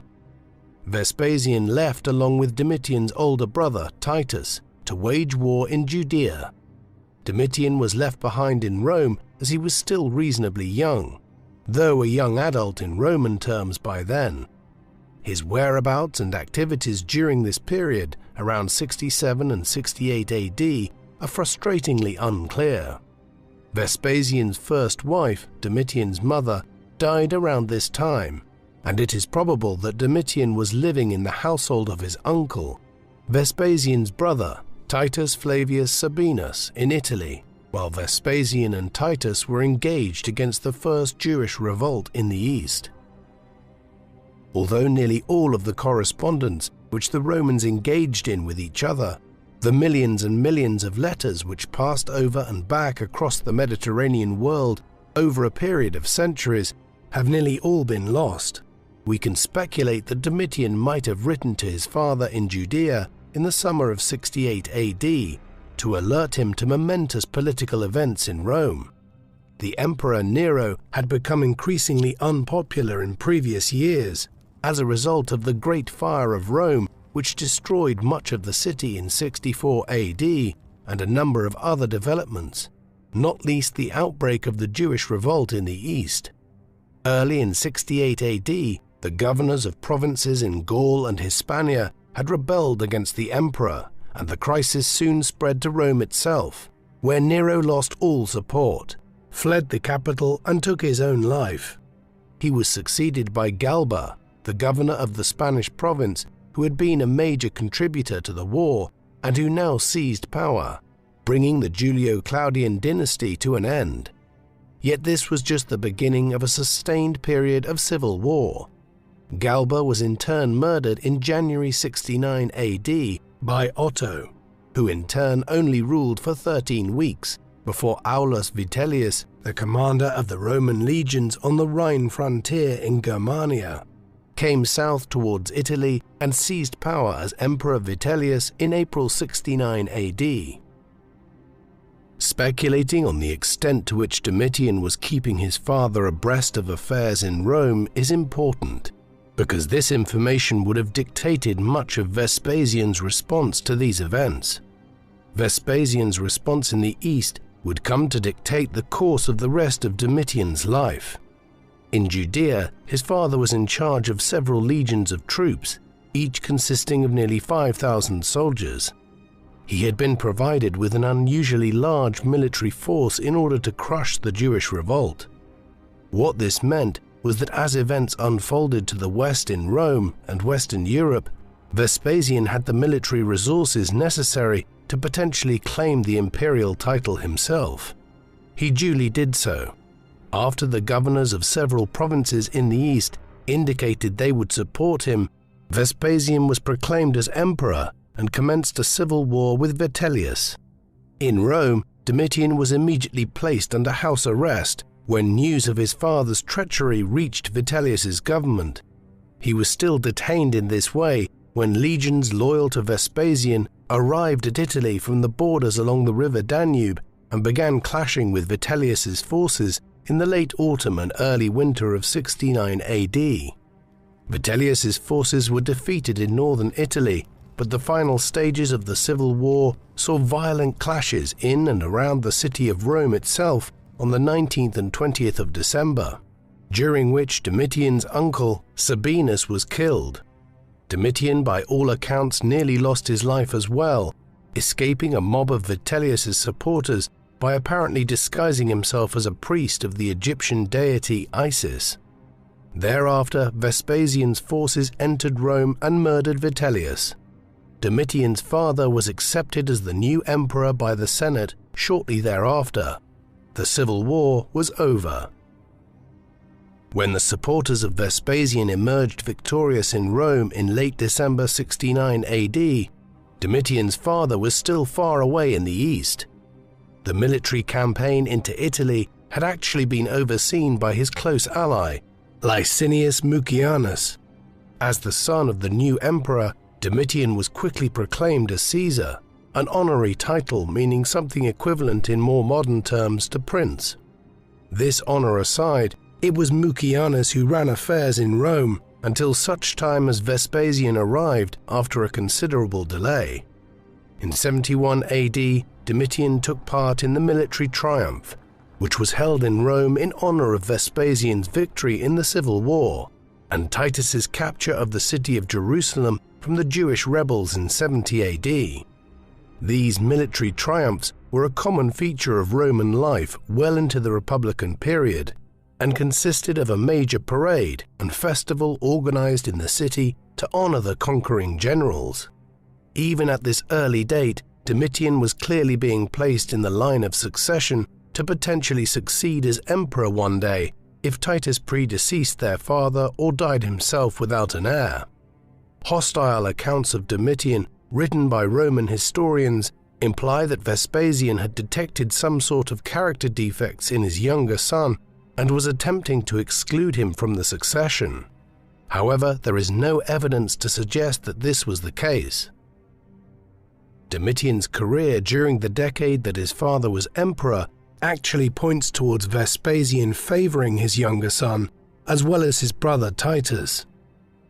Vespasian left along with Domitian's older brother, Titus, to wage war in Judea. Domitian was left behind in Rome as he was still reasonably young, though a young adult in Roman terms by then. His whereabouts and activities during this period, around 67 and 68 AD, are frustratingly unclear. Vespasian's first wife, Domitian's mother, died around this time, and it is probable that Domitian was living in the household of his uncle, Vespasian's brother, Titus Flavius Sabinus, in Italy, while Vespasian and Titus were engaged against the first Jewish revolt in the east. Although nearly all of the correspondence which the Romans engaged in with each other, the millions and millions of letters which passed over and back across the Mediterranean world over a period of centuries, have nearly all been lost, we can speculate that Domitian might have written to his father in Judea in the summer of 68 AD to alert him to momentous political events in Rome. The Emperor Nero had become increasingly unpopular in previous years as a result of the Great Fire of Rome, which destroyed much of the city in 64 AD, and a number of other developments, not least the outbreak of the Jewish revolt in the east. Early in 68 AD, the governors of provinces in Gaul and Hispania had rebelled against the emperor, and the crisis soon spread to Rome itself, where Nero lost all support, fled the capital and took his own life. He was succeeded by Galba, the governor of the Spanish province, who had been a major contributor to the war and who now seized power, bringing the Julio-Claudian dynasty to an end. Yet this was just the beginning of a sustained period of civil war. Galba was in turn murdered in January 69 AD by Otto, who in turn only ruled for 13 weeks before Aulus Vitellius, the commander of the Roman legions on the Rhine frontier in Germania, came south towards Italy and seized power as Emperor Vitellius in April 69 AD. Speculating on the extent to which Domitian was keeping his father abreast of affairs in Rome is important, because this information would have dictated much of Vespasian's response to these events. Vespasian's response in the east would come to dictate the course of the rest of Domitian's life. In Judea, his father was in charge of several legions of troops, each consisting of nearly 5,000 soldiers. He had been provided with an unusually large military force in order to crush the Jewish revolt. What this meant was that as events unfolded to the west in Rome and Western Europe, Vespasian had the military resources necessary to potentially claim the imperial title himself. He duly did so. After the governors of several provinces in the east indicated they would support him, Vespasian was proclaimed as emperor and commenced a civil war with Vitellius. In Rome, Domitian was immediately placed under house arrest when news of his father's treachery reached Vitellius's government. He was still detained in this way when legions loyal to Vespasian arrived at Italy from the borders along the river Danube and began clashing with Vitellius's forces in the late autumn and early winter of 69 AD. Vitellius's forces were defeated in northern Italy, but the final stages of the civil war saw violent clashes in and around the city of Rome itself on the 19th and 20th of December, during which Domitian's uncle, Sabinus, was killed. Domitian, by all accounts, nearly lost his life as well, escaping a mob of Vitellius's supporters by apparently disguising himself as a priest of the Egyptian deity Isis. Thereafter, Vespasian's forces entered Rome and murdered Vitellius. Domitian's father was accepted as the new emperor by the Senate shortly thereafter. The civil war was over. When the supporters of Vespasian emerged victorious in Rome in late December 69 AD, Domitian's father was still far away in the east. The military campaign into Italy had actually been overseen by his close ally, Licinius Mucianus. As the son of the new emperor, Domitian was quickly proclaimed as Caesar, an honorary title meaning something equivalent in more modern terms to prince. This honor aside, it was Mucianus who ran affairs in Rome until such time as Vespasian arrived after a considerable delay. In 71 AD, Domitian took part in the military triumph, which was held in Rome in honor of Vespasian's victory in the civil war, and Titus's capture of the city of Jerusalem from the Jewish rebels in 70 AD. These military triumphs were a common feature of Roman life well into the Republican period, and consisted of a major parade and festival organized in the city to honor the conquering generals. Even at this early date, Domitian was clearly being placed in the line of succession to potentially succeed as emperor one day if Titus predeceased their father or died himself without an heir. Hostile accounts of Domitian, written by Roman historians, imply that Vespasian had detected some sort of character defects in his younger son and was attempting to exclude him from the succession. However, there is no evidence to suggest that this was the case. Domitian's career during the decade that his father was emperor actually points towards Vespasian favoring his younger son, as well as his brother Titus.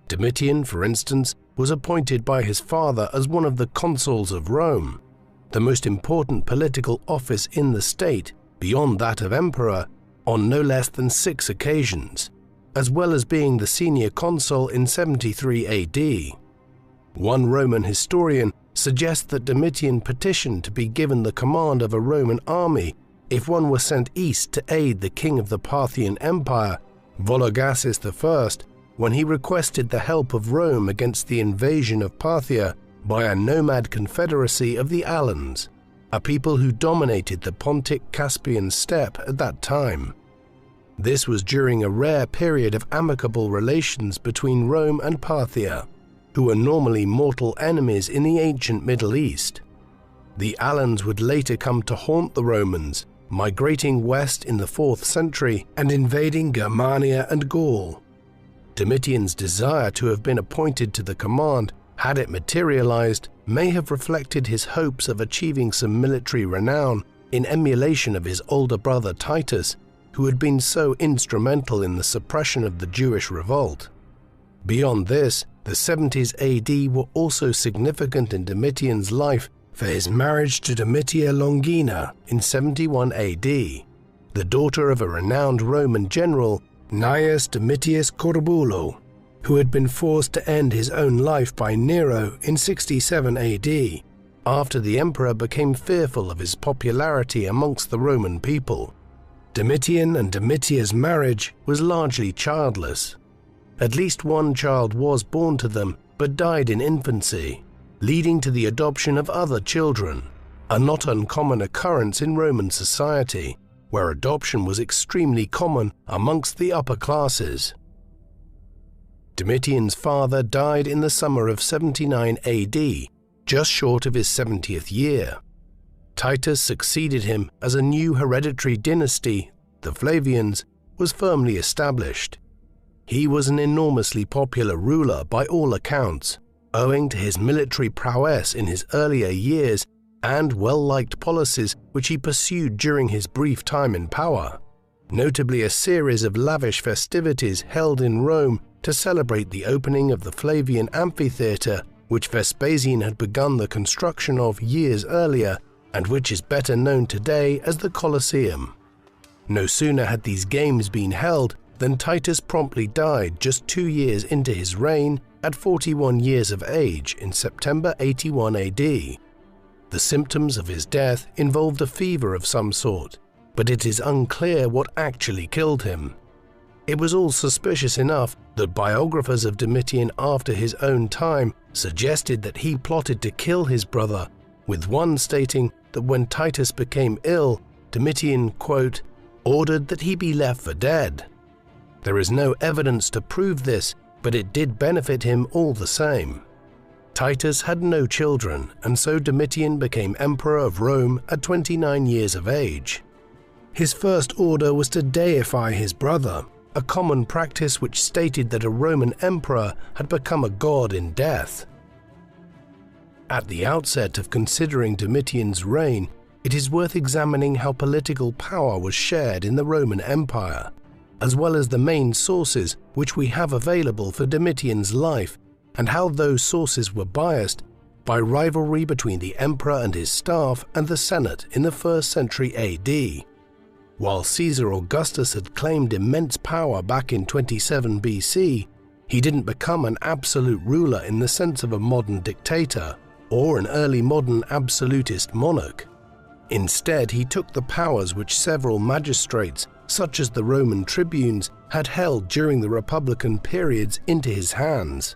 Domitian, for instance, was appointed by his father as one of the consuls of Rome, the most important political office in the state, beyond that of emperor, on no less than 6 occasions, as well as being the senior consul in 73 AD. One Roman historian suggests that Domitian petitioned to be given the command of a Roman army if one were sent east to aid the king of the Parthian Empire, Vologases I, when he requested the help of Rome against the invasion of Parthia by a nomad confederacy of the Alans, a people who dominated the Pontic-Caspian steppe at that time. This was during a rare period of amicable relations between Rome and Parthia, who were normally mortal enemies in the ancient Middle East. The Alans would later come to haunt the Romans, migrating west in the 4th century and invading Germania and Gaul. Domitian's desire to have been appointed to the command, had it materialized, may have reflected his hopes of achieving some military renown in emulation of his older brother Titus, who had been so instrumental in the suppression of the Jewish revolt. Beyond this, the 70s AD were also significant in Domitian's life for his marriage to Domitia Longina in 71 AD, the daughter of a renowned Roman general, Gnaeus Domitius Corbulo, who had been forced to end his own life by Nero in 67 AD, after the emperor became fearful of his popularity amongst the Roman people. Domitian and Domitia's marriage was largely childless. At least one child was born to them, but died in infancy, leading to the adoption of other children, a not uncommon occurrence in Roman society, where adoption was extremely common amongst the upper classes. Domitian's father died in the summer of 79 AD, just short of his 70th year. Titus succeeded him as a new hereditary dynasty, the Flavians, was firmly established. He was an enormously popular ruler by all accounts, owing to his military prowess in his earlier years and well-liked policies which he pursued during his brief time in power, notably a series of lavish festivities held in Rome to celebrate the opening of the Flavian amphitheatre, which Vespasian had begun the construction of years earlier and which is better known today as the Colosseum. No sooner had these games been held than Titus promptly died just 2 years into his reign at 41 years of age in September 81 AD. The symptoms of his death involved a fever of some sort, but it is unclear what actually killed him. It was all suspicious enough that biographers of Domitian after his own time suggested that he plotted to kill his brother, with one stating that when Titus became ill, Domitian, quote, ordered that he be left for dead. There is no evidence to prove this, but it did benefit him all the same. Titus had no children, and so Domitian became emperor of Rome at 29 years of age. His first order was to deify his brother, a common practice which stated that a Roman emperor had become a god in death. At the outset of considering Domitian's reign, it is worth examining how political power was shared in the Roman Empire, as well as the main sources which we have available for Domitian's life, and how those sources were biased by rivalry between the emperor and his staff and the Senate in the 1st century AD. While Caesar Augustus had claimed immense power back in 27 BC, he didn't become an absolute ruler in the sense of a modern dictator or an early modern absolutist monarch. Instead, he took the powers which several magistrates, such as the Roman tribunes, had held during the Republican periods into his hands.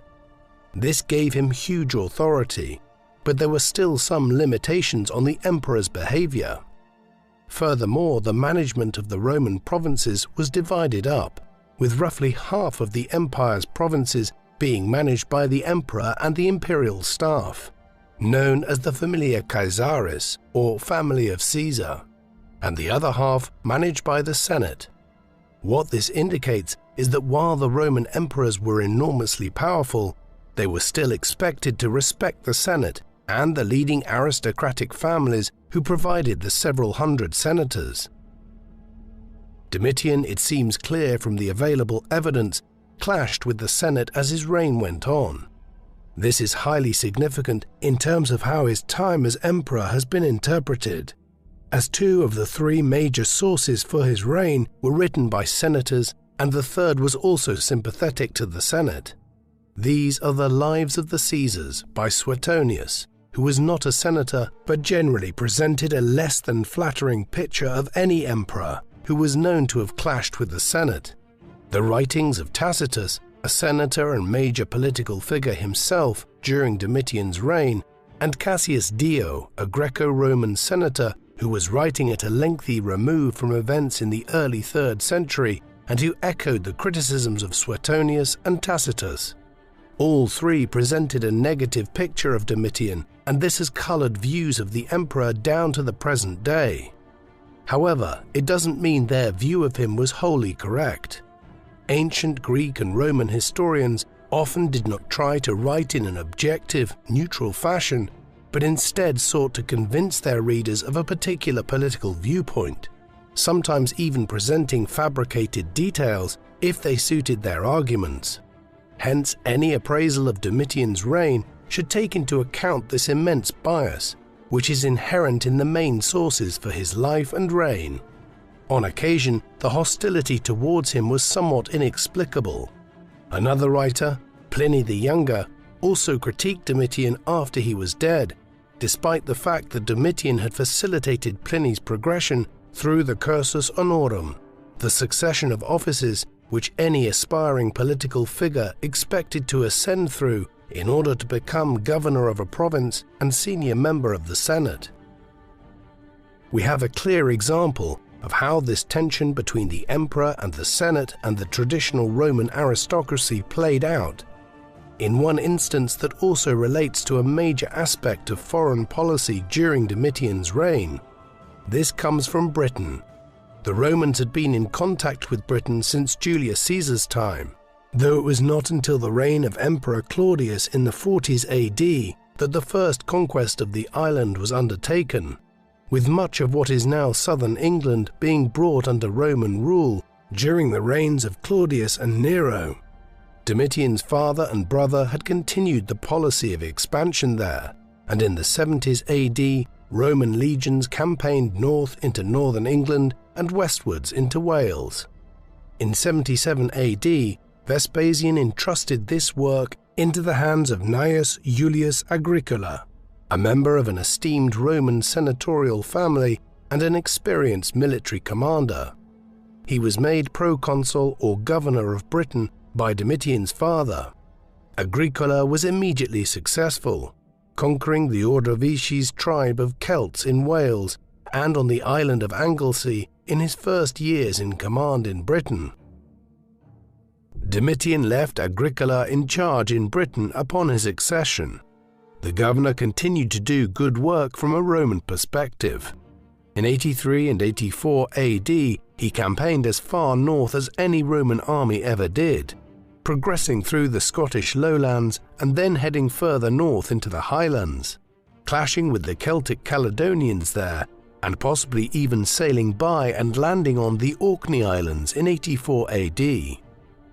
This gave him huge authority, but there were still some limitations on the emperor's behavior. Furthermore, the management of the Roman provinces was divided up, with roughly half of the empire's provinces being managed by the emperor and the imperial staff, known as the Familia Caesaris, or family of Caesar, and the other half managed by the Senate. What this indicates is that while the Roman emperors were enormously powerful, they were still expected to respect the Senate and the leading aristocratic families who provided the several hundred senators. Domitian, it seems clear from the available evidence, clashed with the Senate as his reign went on. This is highly significant in terms of how his time as emperor has been interpreted, as 2 of the 3 major sources for his reign were written by senators, and the third was also sympathetic to the Senate. These are the Lives of the Caesars by Suetonius, who was not a senator but generally presented a less than flattering picture of any emperor who was known to have clashed with the Senate. The writings of Tacitus, a senator and major political figure himself during Domitian's reign, and Cassius Dio, a Greco-Roman senator who was writing at a lengthy remove from events in the early 3rd century and who echoed the criticisms of Suetonius and Tacitus. All 3 presented a negative picture of Domitian, and this has colored views of the emperor down to the present day. However, it doesn't mean their view of him was wholly correct. Ancient Greek and Roman historians often did not try to write in an objective, neutral fashion, but instead sought to convince their readers of a particular political viewpoint, sometimes even presenting fabricated details if they suited their arguments. Hence, any appraisal of Domitian's reign should take into account this immense bias, which is inherent in the main sources for his life and reign. On occasion, the hostility towards him was somewhat inexplicable. Another writer, Pliny the Younger, also critiqued Domitian after he was dead, despite the fact that Domitian had facilitated Pliny's progression through the cursus honorum, the succession of offices which any aspiring political figure expected to ascend through in order to become governor of a province and senior member of the Senate. We have a clear example of how this tension between the emperor and the Senate and the traditional Roman aristocracy played out, in one instance that also relates to a major aspect of foreign policy during Domitian's reign. This comes from Britain. The Romans had been in contact with Britain since Julius Caesar's time, though it was not until the reign of Emperor Claudius in the 40s AD that the first conquest of the island was undertaken, with much of what is now southern England being brought under Roman rule during the reigns of Claudius and Nero. Domitian's father and brother had continued the policy of expansion there, and in the 70s AD, Roman legions campaigned north into northern England and westwards into Wales. In 77 AD, Vespasian entrusted this work into the hands of Gnaeus Julius Agricola, a member of an esteemed Roman senatorial family and an experienced military commander. He was made proconsul or governor of Britain by Domitian's father. Agricola was immediately successful, conquering the Ordovices tribe of Celts in Wales and on the island of Anglesey in his first years in command in Britain. Domitian left Agricola in charge in Britain upon his accession. The governor continued to do good work from a Roman perspective. In 83 and 84 AD, he campaigned as far north as any Roman army ever did, progressing through the Scottish lowlands and then heading further north into the highlands, clashing with the Celtic Caledonians there, and possibly even sailing by and landing on the Orkney Islands in 84 AD.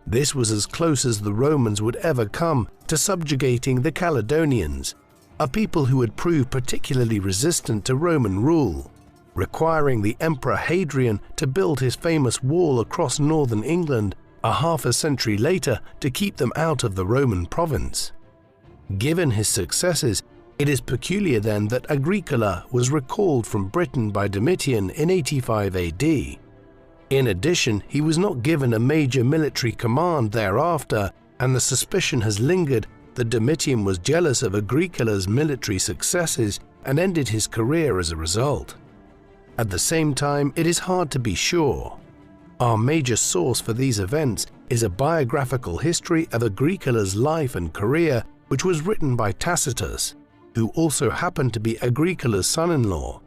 This was as close as the Romans would ever come to subjugating the Caledonians, a people who had proved particularly resistant to Roman rule, requiring the Emperor Hadrian to build his famous wall across northern England a half a century later to keep them out of the Roman province. Given his successes, it is peculiar then that Agricola was recalled from Britain by Domitian in 85 AD. In addition, he was not given a major military command thereafter, and the suspicion has lingered that Domitian was jealous of Agricola's military successes and ended his career as a result. At the same time, it is hard to be sure. Our major source for these events is a biographical history of Agricola's life and career, which was written by Tacitus, who also happened to be Agricola's son-in-law.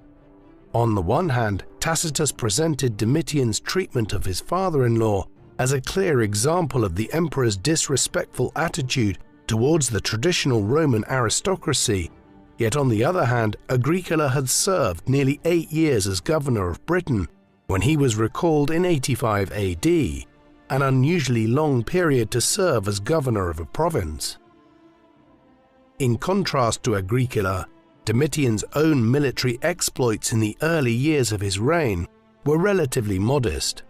On the one hand, Tacitus presented Domitian's treatment of his father-in-law as a clear example of the emperor's disrespectful attitude towards the traditional Roman aristocracy, yet on the other hand, Agricola had served nearly 8 years as governor of Britain when he was recalled in 85 AD, an unusually long period to serve as governor of a province. In contrast to Agricola, Domitian's own military exploits in the early years of his reign were relatively modest.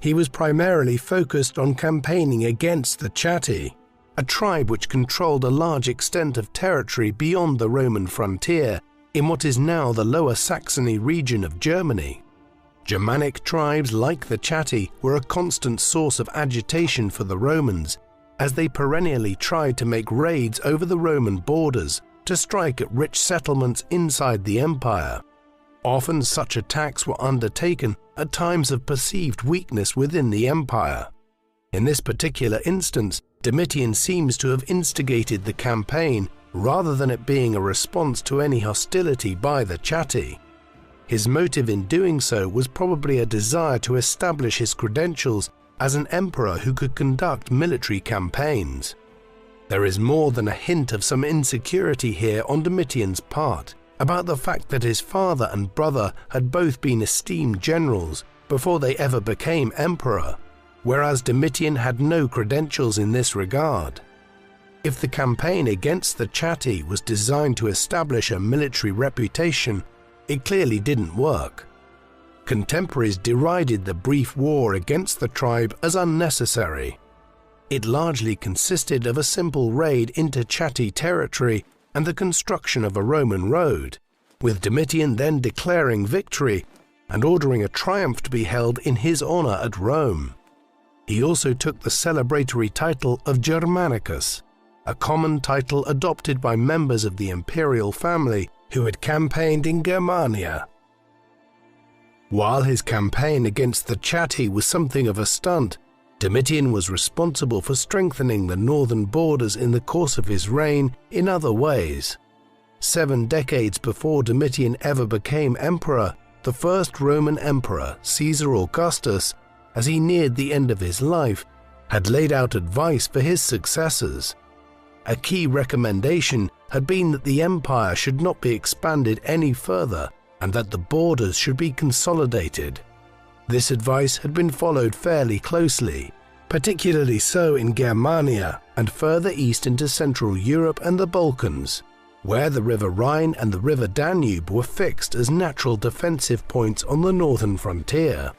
He was primarily focused on campaigning against the Chatti, a tribe which controlled a large extent of territory beyond the Roman frontier in what is now the Lower Saxony region of Germany. Germanic tribes like the Chatti were a constant source of agitation for the Romans, as they perennially tried to make raids over the Roman borders to strike at rich settlements inside the empire. Often such attacks were undertaken at times of perceived weakness within the empire. In this particular instance, Domitian seems to have instigated the campaign rather than it being a response to any hostility by the Chatti. His motive in doing so was probably a desire to establish his credentials as an emperor who could conduct military campaigns. There is more than a hint of some insecurity here on Domitian's part about the fact that his father and brother had both been esteemed generals before they ever became emperor, whereas Domitian had no credentials in this regard. If the campaign against the Chatti was designed to establish a military reputation, it clearly didn't work. Contemporaries derided the brief war against the tribe as unnecessary. It largely consisted of a simple raid into Chatti territory and the construction of a Roman road, with Domitian then declaring victory and ordering a triumph to be held in his honor at Rome. He also took the celebratory title of Germanicus, a common title adopted by members of the imperial family who had campaigned in Germania. While his campaign against the Chatti was something of a stunt, Domitian was responsible for strengthening the northern borders in the course of his reign in other ways. 7 decades before Domitian ever became emperor, the first Roman emperor, Caesar Augustus, as he neared the end of his life, had laid out advice for his successors. A key recommendation had been that the empire should not be expanded any further and that the borders should be consolidated. This advice had been followed fairly closely, particularly so in Germania and further east into Central Europe and the Balkans, where the River Rhine and the River Danube were fixed as natural defensive points on the northern frontier.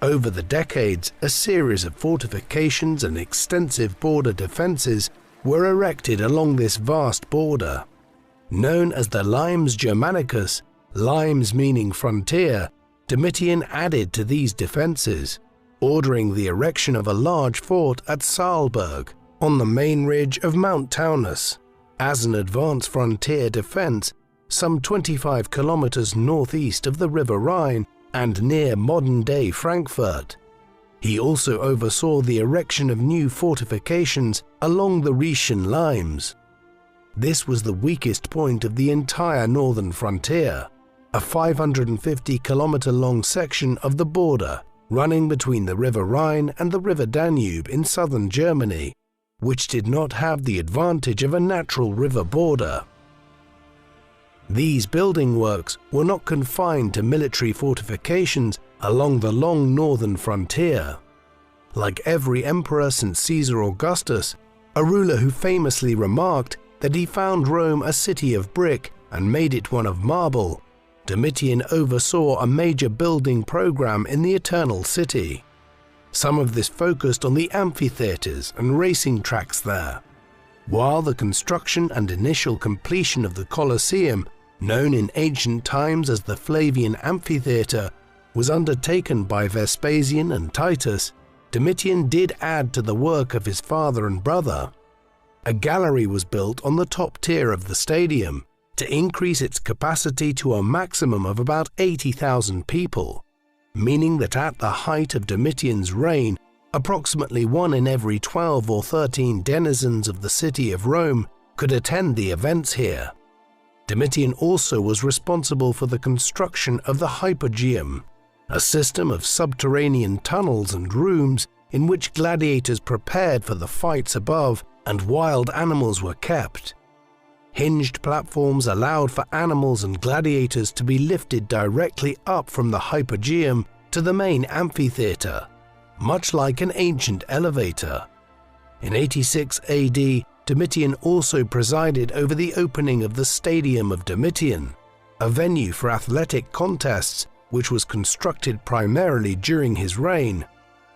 Over the decades, a series of fortifications and extensive border defenses were erected along this vast border. Known as the Limes Germanicus, limes meaning frontier, Domitian added to these defenses, ordering the erection of a large fort at Saalburg on the main ridge of Mount Taunus, as an advanced frontier defense some 25 kilometers northeast of the River Rhine and near modern-day Frankfurt. He also oversaw the erection of new fortifications along the Rhetian limes. This was the weakest point of the entire northern frontier, a 550-kilometer-long section of the border running between the River Rhine and the River Danube in southern Germany, which did not have the advantage of a natural river border. These building works were not confined to military fortifications along the long northern frontier. Like every emperor since Caesar Augustus, a ruler who famously remarked that he found Rome a city of brick and made it one of marble, Domitian oversaw a major building program in the Eternal City. Some of this focused on the amphitheaters and racing tracks there, while the construction and initial completion of the Colosseum, known in ancient times as the Flavian Amphitheater, was undertaken by Vespasian and Titus. Domitian did add to the work of his father and brother. A gallery was built on the top tier of the stadium to increase its capacity to a maximum of about 80,000 people, meaning that at the height of Domitian's reign, approximately 1 in every 12 or 13 denizens of the city of Rome could attend the events here. Domitian also was responsible for the construction of the Hypogeum, a system of subterranean tunnels and rooms in which gladiators prepared for the fights above and wild animals were kept. Hinged platforms allowed for animals and gladiators to be lifted directly up from the Hypogeum to the main amphitheater, much like an ancient elevator. In 86 AD, Domitian also presided over the opening of the Stadium of Domitian, a venue for athletic contests which was constructed primarily during his reign,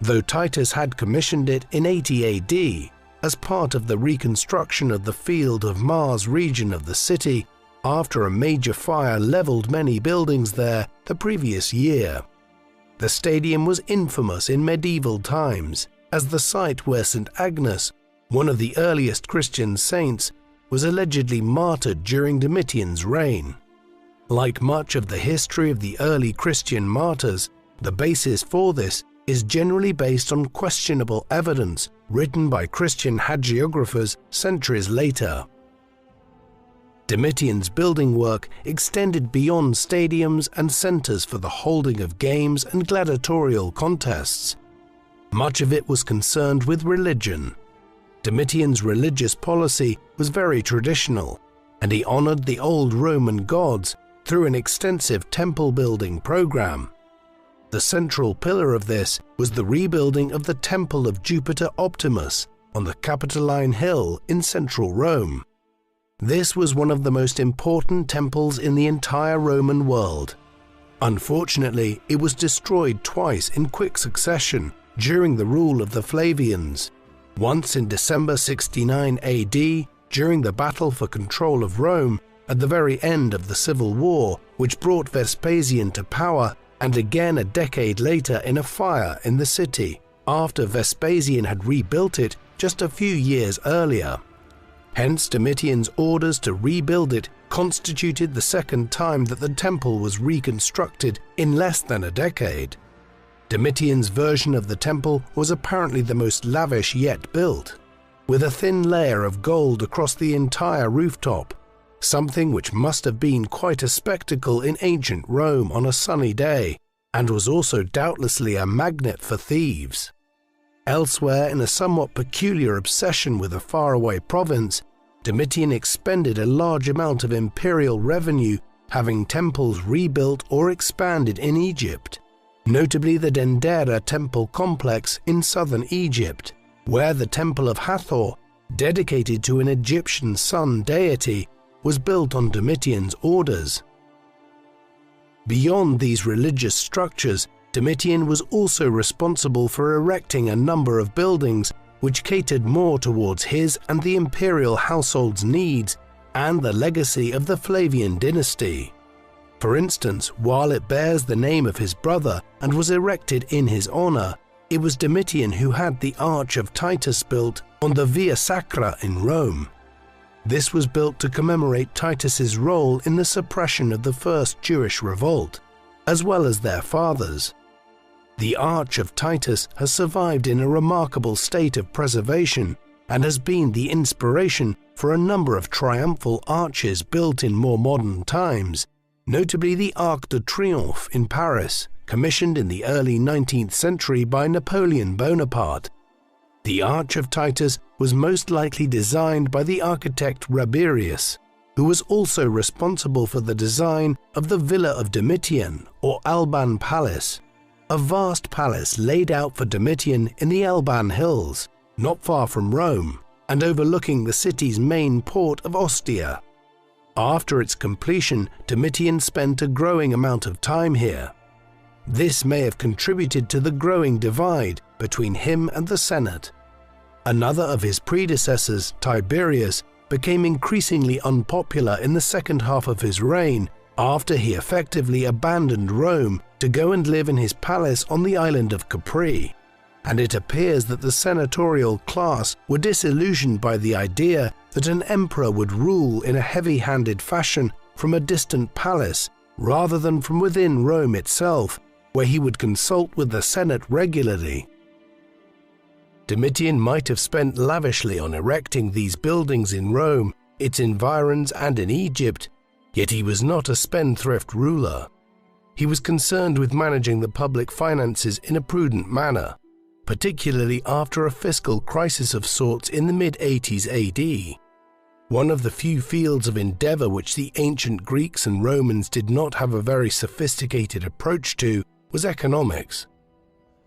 though Titus had commissioned it in 80 AD as part of the reconstruction of the Field of Mars region of the city after a major fire leveled many buildings there the previous year. The stadium was infamous in medieval times as the site where St. Agnes, one of the earliest Christian saints, was allegedly martyred during Domitian's reign. Like much of the history of the early Christian martyrs, the basis for this is generally based on questionable evidence written by Christian hagiographers centuries later. Domitian's building work extended beyond stadiums and centers for the holding of games and gladiatorial contests. Much of it was concerned with religion. Domitian's religious policy was very traditional, and he honored the old Roman gods through an extensive temple-building program. The central pillar of this was the rebuilding of the Temple of Jupiter Optimus on the Capitoline Hill in central Rome. This was one of the most important temples in the entire Roman world. Unfortunately, it was destroyed twice in quick succession during the rule of the Flavians. Once in December 69 AD, during the battle for control of Rome at the very end of the Civil War, which brought Vespasian to power, and again a decade later in a fire in the city, after Vespasian had rebuilt it just a few years earlier. Hence, Domitian's orders to rebuild it constituted the second time that the temple was reconstructed in less than a decade. Domitian's version of the temple was apparently the most lavish yet built, with a thin layer of gold across the entire rooftop, something which must have been quite a spectacle in ancient Rome on a sunny day, and was also doubtlessly a magnet for thieves. Elsewhere, in a somewhat peculiar obsession with a faraway province, Domitian expended a large amount of imperial revenue having temples rebuilt or expanded in Egypt, notably the Dendera temple complex in southern Egypt, where the Temple of Hathor, dedicated to an Egyptian sun deity, was built on Domitian's orders. Beyond these religious structures, Domitian was also responsible for erecting a number of buildings which catered more towards his and the imperial household's needs and the legacy of the Flavian dynasty. For instance, while it bears the name of his brother and was erected in his honor, it was Domitian who had the Arch of Titus built on the Via Sacra in Rome. This was built to commemorate Titus's role in the suppression of the first Jewish revolt, as well as their fathers. The Arch of Titus has survived in a remarkable state of preservation and has been the inspiration for a number of triumphal arches built in more modern times, notably the Arc de Triomphe in Paris, commissioned in the early 19th century by Napoleon Bonaparte. The Arch of Titus was most likely designed by the architect Rabirius, who was also responsible for the design of the Villa of Domitian, or Alban Palace, a vast palace laid out for Domitian in the Alban Hills, not far from Rome, and overlooking the city's main port of Ostia. After its completion, Domitian spent a growing amount of time here. This may have contributed to the growing divide between him and the Senate. Another of his predecessors, Tiberius, became increasingly unpopular in the second half of his reign after he effectively abandoned Rome to go and live in his palace on the island of Capri, and it appears that the senatorial class were disillusioned by the idea that an emperor would rule in a heavy-handed fashion from a distant palace rather than from within Rome itself, where he would consult with the Senate regularly. Domitian might have spent lavishly on erecting these buildings in Rome, its environs, and in Egypt, yet he was not a spendthrift ruler. He was concerned with managing the public finances in a prudent manner, particularly after a fiscal crisis of sorts in the mid-80s AD. One of the few fields of endeavor which the ancient Greeks and Romans did not have a very sophisticated approach to was economics.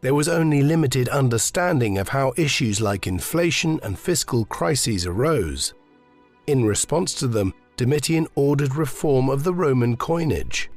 There was only limited understanding of how issues like inflation and fiscal crises arose. In response to them, Domitian ordered reform of the Roman coinage.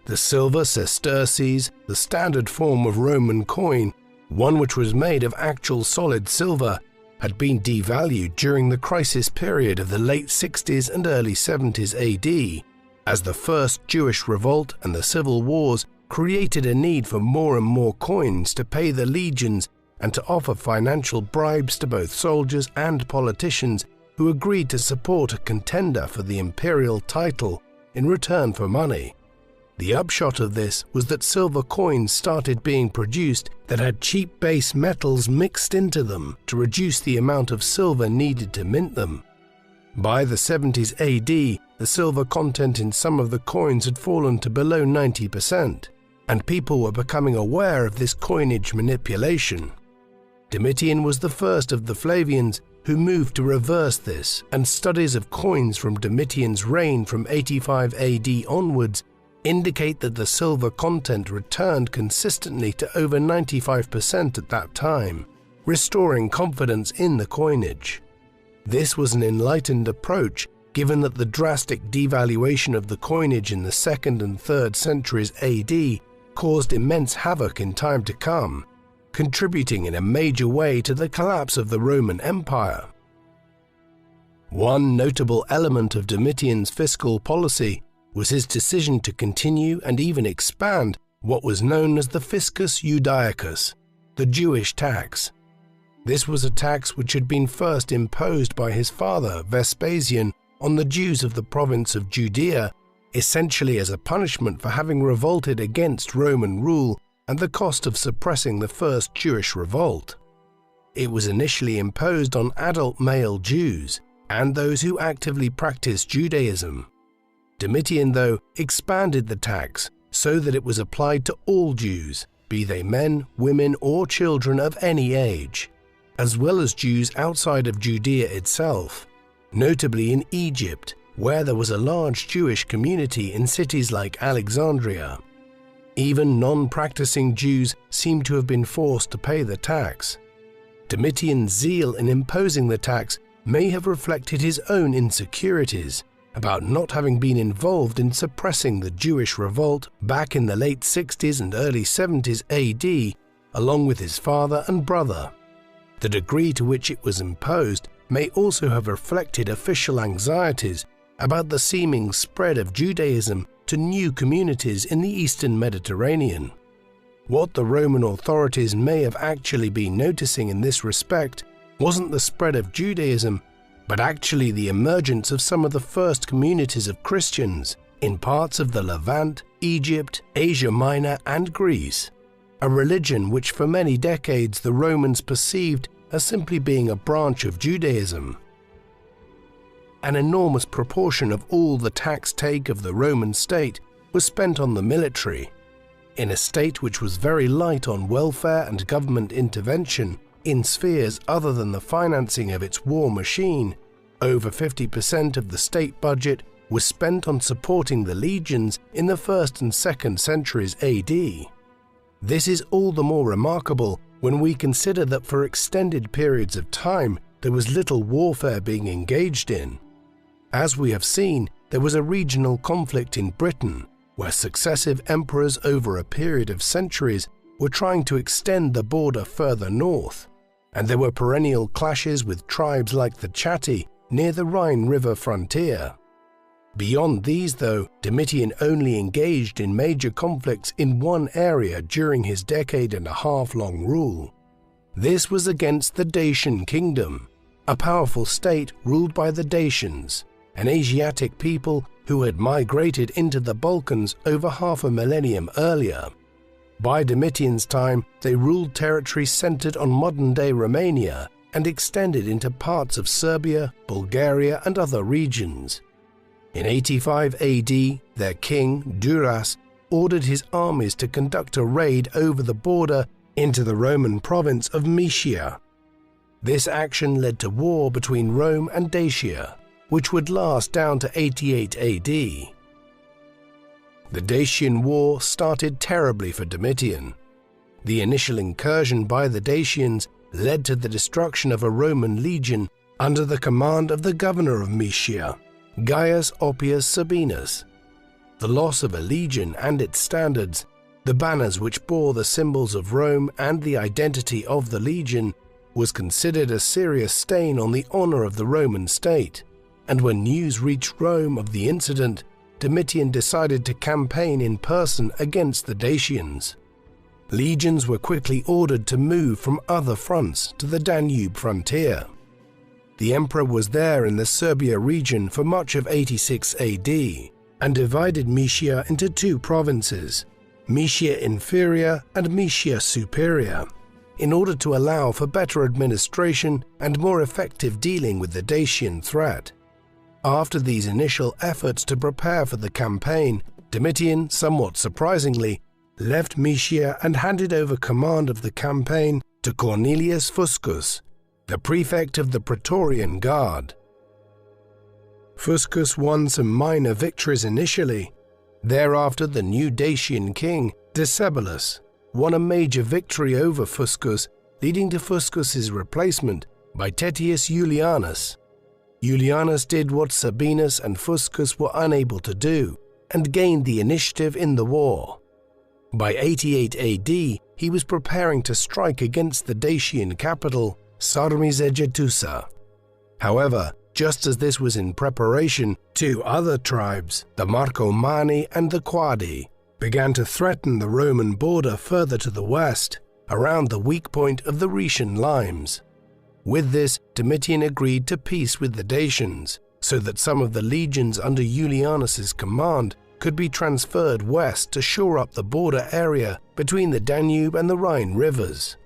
The silver sesterces, the standard form of Roman coin, one which was made of actual solid silver, had been devalued during the crisis period of the late 60s and early 70s AD, as the first Jewish revolt and the civil wars created a need for more and more coins to pay the legions and to offer financial bribes to both soldiers and politicians who agreed to support a contender for the imperial title in return for money. The upshot of this was that silver coins started being produced that had cheap base metals mixed into them to reduce the amount of silver needed to mint them. By the 70s AD, the silver content in some of the coins had fallen to below 90%, and people were becoming aware of this coinage manipulation. Domitian was the first of the Flavians who moved to reverse this, and studies of coins from Domitian's reign from 85 AD onwards indicate that the silver content returned consistently to over 95% at that time, restoring confidence in the coinage. This was an enlightened approach, given that the drastic devaluation of the coinage in the 2nd and 3rd centuries AD caused immense havoc in time to come, contributing in a major way to the collapse of the Roman Empire. One notable element of Domitian's fiscal policy was his decision to continue and even expand what was known as the Fiscus Judaicus, the Jewish tax. This was a tax which had been first imposed by his father, Vespasian, on the Jews of the province of Judea, essentially as a punishment for having revolted against Roman rule and the cost of suppressing the first Jewish revolt. It was initially imposed on adult male Jews and those who actively practiced Judaism. Domitian, though, expanded the tax so that it was applied to all Jews, be they men, women, or children of any age, as well as Jews outside of Judea itself, notably in Egypt, where there was a large Jewish community in cities like Alexandria. Even non-practicing Jews seem to have been forced to pay the tax. Domitian's zeal in imposing the tax may have reflected his own insecurities about not having been involved in suppressing the Jewish revolt back in the late 60s and early 70s AD, along with his father and brother. The degree to which it was imposed may also have reflected official anxieties about the seeming spread of Judaism to new communities in the Eastern Mediterranean. What the Roman authorities may have actually been noticing in this respect wasn't the spread of Judaism, but actually the emergence of some of the first communities of Christians in parts of the Levant, Egypt, Asia Minor, and Greece, a religion which for many decades the Romans perceived as simply being a branch of Judaism. An enormous proportion of all the tax take of the Roman state was spent on the military. In a state which was very light on welfare and government intervention in spheres other than the financing of its war machine, over 50% of the state budget was spent on supporting the legions in the 1st and 2nd centuries AD. This is all the more remarkable when we consider that for extended periods of time there was little warfare being engaged in. As we have seen, there was a regional conflict in Britain, where successive emperors over a period of centuries were trying to extend the border further north, and there were perennial clashes with tribes like the Chatti near the Rhine River frontier. Beyond these, though, Domitian only engaged in major conflicts in one area during his decade-and-a-half-long rule. This was against the Dacian kingdom, a powerful state ruled by the Dacians, an Asiatic people who had migrated into the Balkans over half a millennium earlier. By Domitian's time, they ruled territories centered on modern-day Romania and extended into parts of Serbia, Bulgaria, and other regions. In 85 AD, their king, Duras, ordered his armies to conduct a raid over the border into the Roman province of Mysia. This action led to war between Rome and Dacia, which would last down to 88 AD. The Dacian War started terribly for Domitian. The initial incursion by the Dacians led to the destruction of a Roman legion under the command of the governor of Mysia, Gaius Oppius Sabinus. The loss of a legion and its standards, the banners which bore the symbols of Rome and the identity of the legion, was considered a serious stain on the honor of the Roman state, and when news reached Rome of the incident, Domitian decided to campaign in person against the Dacians. Legions were quickly ordered to move from other fronts to the Danube frontier. The emperor was there in the Serbia region for much of 86 AD and divided Mysia into two provinces, Mysia Inferior and Mysia Superior, in order to allow for better administration and more effective dealing with the Dacian threat. After these initial efforts to prepare for the campaign, Domitian, somewhat surprisingly, left Mysia and handed over command of the campaign to Cornelius Fuscus, the prefect of the Praetorian Guard. Fuscus won some minor victories initially. Thereafter, the new Dacian king, Decebalus, won a major victory over Fuscus leading to Fuscus's replacement by Tetius Julianus. Julianus did what Sabinus and Fuscus were unable to do, and gained the initiative in the war. By 88 AD, he was preparing to strike against the Dacian capital, Sarmizegetusa. However, just as this was in preparation, two other tribes, the Marcomanni and the Quadi, began to threaten the Roman border further to the west, around the weak point of the Rhaetian limes. With this, Domitian agreed to peace with the Dacians, so that some of the legions under Julianus's command could be transferred west to shore up the border area between the Danube and the Rhine rivers.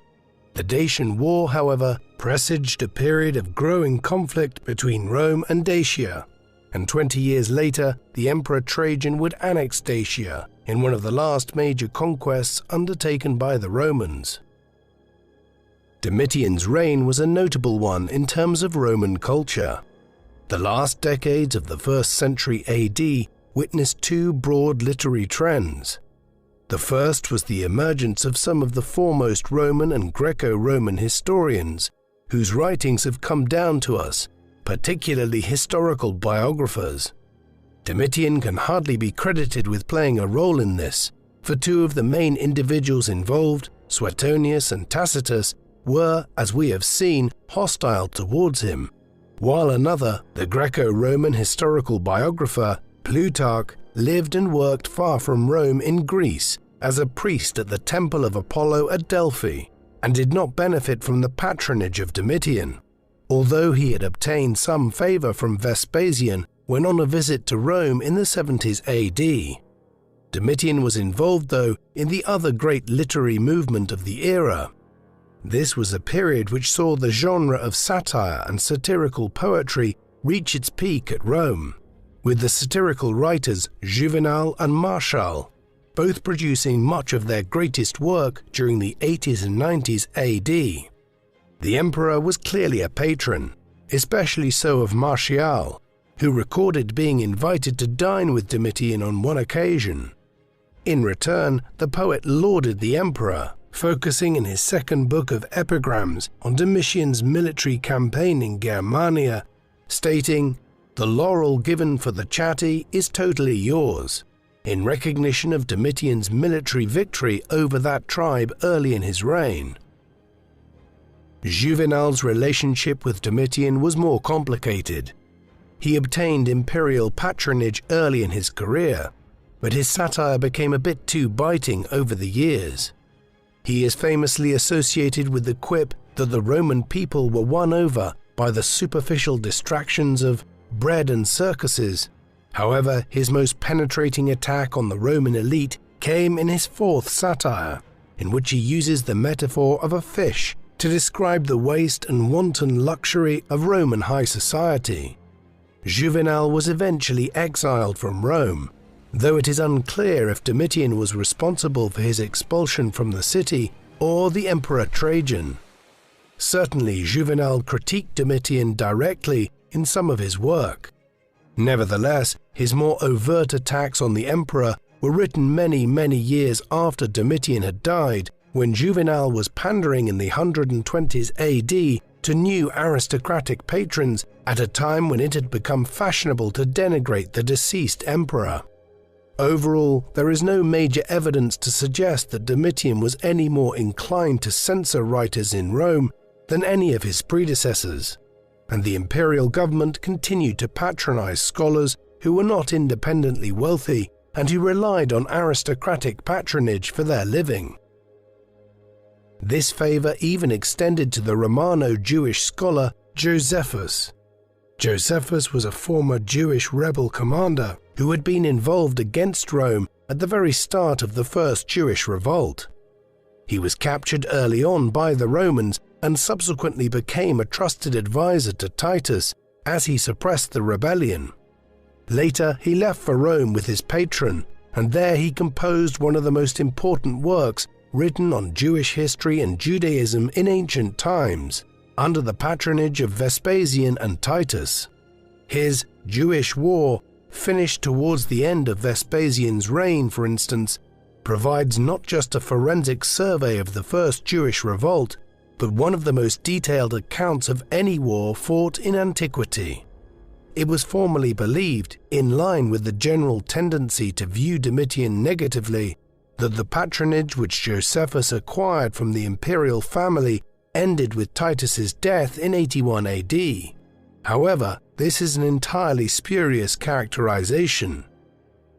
The Dacian War, however, presaged a period of growing conflict between Rome and Dacia, and 20 years later, the Emperor Trajan would annex Dacia in one of the last major conquests undertaken by the Romans. Domitian's reign was a notable one in terms of Roman culture. The last decades of the 1st century AD witnessed two broad literary trends. The first was the emergence of some of the foremost Roman and Greco-Roman historians, whose writings have come down to us, particularly historical biographers. Domitian can hardly be credited with playing a role in this, for two of the main individuals involved, Suetonius and Tacitus, were, as we have seen, hostile towards him, while another, the Greco-Roman historical biographer, Plutarch, lived and worked far from Rome in Greece as a priest at the temple of Apollo at Delphi, and did not benefit from the patronage of Domitian, although he had obtained some favor from Vespasian when on a visit to Rome in the 70s AD. Domitian was involved, though, in the other great literary movement of the era. This was a period which saw the genre of satire and satirical poetry reach its peak at Rome, with the satirical writers Juvenal and Martial both producing much of their greatest work during the 80s and 90s AD. The emperor was clearly a patron, especially so of Martial, who recorded being invited to dine with Domitian on one occasion. In return, the poet lauded the emperor, focusing in his second book of epigrams on Domitian's military campaign in Germania, stating, "The laurel given for the chatty is totally yours," in recognition of Domitian's military victory over that tribe early in his reign. Juvenal's relationship with Domitian was more complicated. He obtained imperial patronage early in his career, but his satire became a bit too biting over the years. He is famously associated with the quip that the Roman people were won over by the superficial distractions of bread and circuses. However, his most penetrating attack on the Roman elite came in his fourth satire, in which he uses the metaphor of a fish to describe the waste and wanton luxury of Roman high society. Juvenal was eventually exiled from Rome, though it is unclear if Domitian was responsible for his expulsion from the city or the Emperor Trajan. Certainly, Juvenal critiqued Domitian directly in some of his work. Nevertheless, his more overt attacks on the emperor were written many years after Domitian had died, when Juvenal was pandering in the 120s AD to new aristocratic patrons at a time when it had become fashionable to denigrate the deceased emperor. Overall, there is no major evidence to suggest that Domitian was any more inclined to censor writers in Rome than any of his predecessors, and the imperial government continued to patronize scholars who were not independently wealthy and who relied on aristocratic patronage for their living. This favor even extended to the Romano-Jewish scholar Josephus. Josephus was a former Jewish rebel commander who had been involved against Rome at the very start of the First Jewish Revolt. He was captured early on by the Romans and subsequently became a trusted advisor to Titus as he suppressed the rebellion. Later, he left for Rome with his patron, and there he composed one of the most important works written on Jewish history and Judaism in ancient times, under the patronage of Vespasian and Titus. His Jewish War, finished towards the end of Vespasian's reign, for instance, provides not just a forensic survey of the First Jewish Revolt, but one of the most detailed accounts of any war fought in antiquity. It was formerly believed, in line with the general tendency to view Domitian negatively, that the patronage which Josephus acquired from the imperial family ended with Titus's death in 81 AD. However, this is an entirely spurious characterization.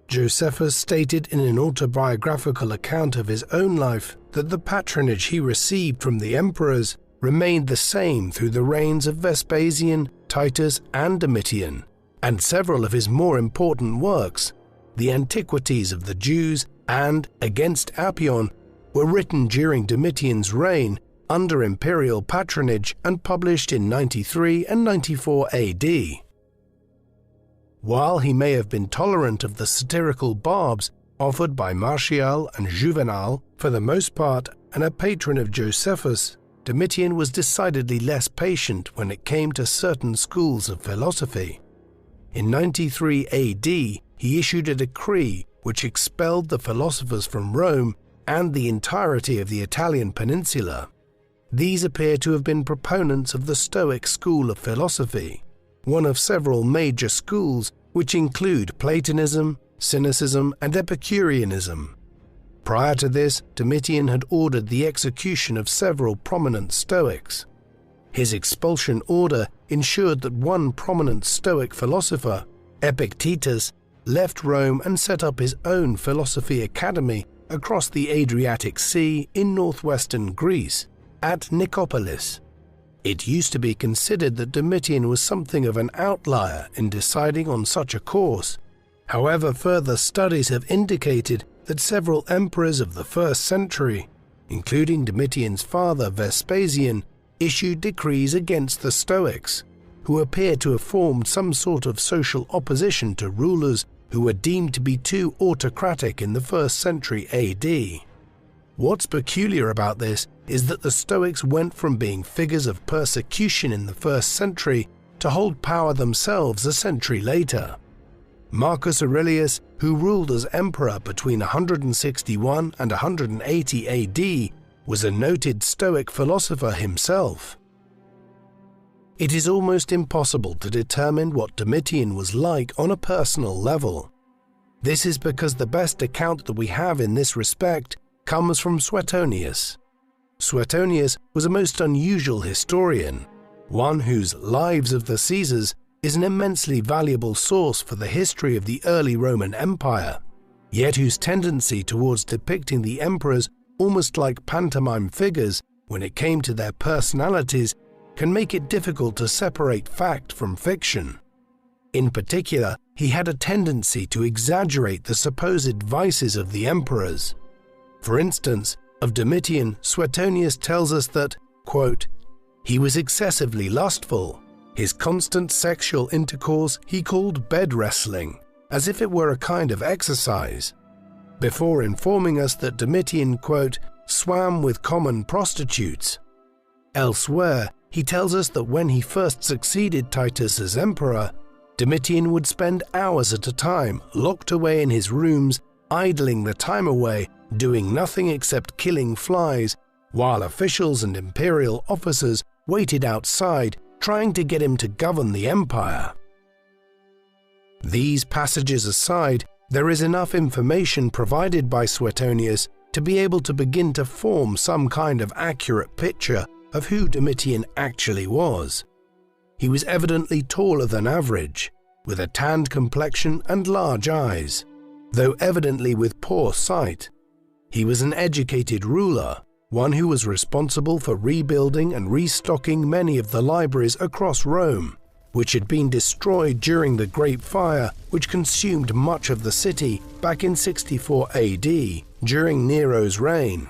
Josephus stated in an autobiographical account of his own life that the patronage he received from the emperors remained the same through the reigns of Vespasian, Titus, and Domitian, and several of his more important works, the Antiquities of the Jews and Against Apion, were written during Domitian's reign under imperial patronage and published in 93 and 94 AD. While he may have been tolerant of the satirical barbs offered by Martial and Juvenal for the most part, and a patron of Josephus, Domitian was decidedly less patient when it came to certain schools of philosophy. In 93 AD, he issued a decree which expelled the philosophers from Rome and the entirety of the Italian peninsula. These appear to have been proponents of the Stoic school of philosophy, one of several major schools which include Platonism, Cynicism, and Epicureanism. Prior to this, Domitian had ordered the execution of several prominent Stoics. His expulsion order ensured that one prominent Stoic philosopher, Epictetus, left Rome and set up his own philosophy academy across the Adriatic Sea in northwestern Greece, at Nicopolis. It used to be considered that Domitian was something of an outlier in deciding on such a course. However, further studies have indicated that several emperors of the 1st century, including Domitian's father Vespasian, issued decrees against the Stoics, who appear to have formed some sort of social opposition to rulers who were deemed to be too autocratic in the 1st century AD. What's peculiar about this is that the Stoics went from being figures of persecution in the 1st century to hold power themselves a century later. Marcus Aurelius, who ruled as emperor between 161 and 180 AD, was a noted Stoic philosopher himself. It is almost impossible to determine what Domitian was like on a personal level. This is because the best account that we have in this respect comes from Suetonius. Suetonius was a most unusual historian, one whose Lives of the Caesars is an immensely valuable source for the history of the early Roman Empire, yet whose tendency towards depicting the emperors almost like pantomime figures when it came to their personalities can make it difficult to separate fact from fiction. In particular, he had a tendency to exaggerate the supposed vices of the emperors. For instance, of Domitian, Suetonius tells us that, quote, "He was excessively lustful. His constant sexual intercourse he called bed wrestling, as if it were a kind of exercise," before informing us that Domitian, quote, "swam with common prostitutes." Elsewhere, he tells us that when he first succeeded Titus as emperor, Domitian would spend hours at a time locked away in his rooms, idling the time away, doing nothing except killing flies, while officials and imperial officers waited outside trying to get him to govern the empire. These passages aside, there is enough information provided by Suetonius to be able to begin to form some kind of accurate picture of who Domitian actually was. He was evidently taller than average, with a tanned complexion and large eyes, though evidently with poor sight. He was an educated ruler, one who was responsible for rebuilding and restocking many of the libraries across Rome, which had been destroyed during the Great Fire which consumed much of the city back in 64 AD during Nero's reign.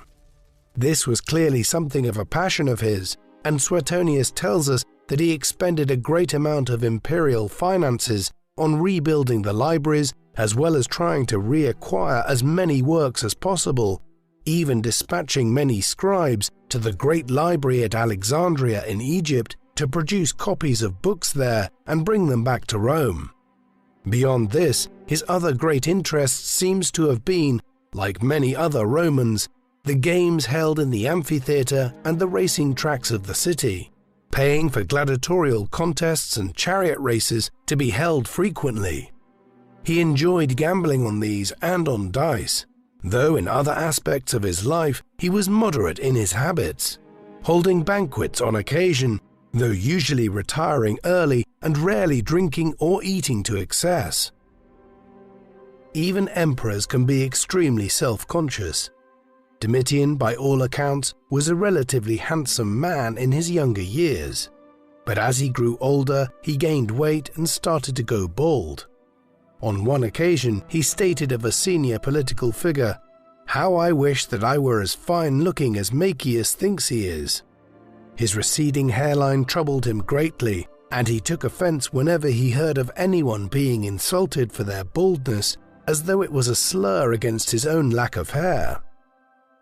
This was clearly something of a passion of his, and Suetonius tells us that he expended a great amount of imperial finances on rebuilding the libraries as well as trying to reacquire as many works as possible, even dispatching many scribes to the great library at Alexandria in Egypt to produce copies of books there and bring them back to Rome. Beyond this, his other great interest seems to have been, like many other Romans, the games held in the amphitheatre and the racing tracks of the city, paying for gladiatorial contests and chariot races to be held frequently. He enjoyed gambling on these and on dice, though in other aspects of his life he was moderate in his habits, holding banquets on occasion, though usually retiring early and rarely drinking or eating to excess. Even emperors can be extremely self-conscious. Domitian, by all accounts, was a relatively handsome man in his younger years, but as he grew older, he gained weight and started to go bald. On one occasion, he stated of a senior political figure, "How I wish that I were as fine-looking as Machias thinks he is." His receding hairline troubled him greatly, and he took offense whenever he heard of anyone being insulted for their baldness, as though it was a slur against his own lack of hair.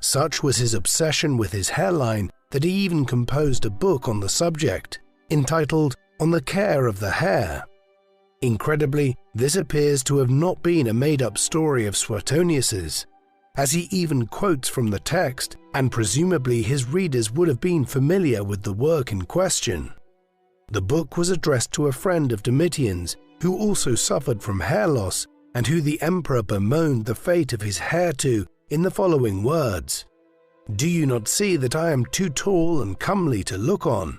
Such was his obsession with his hairline that he even composed a book on the subject, entitled On the Care of the Hair. Incredibly, this appears to have not been a made-up story of Suetonius's, as he even quotes from the text, and presumably his readers would have been familiar with the work in question. The book was addressed to a friend of Domitian's, who also suffered from hair loss, and who the emperor bemoaned the fate of his hair to in the following words: "Do you not see that I am too tall and comely to look on?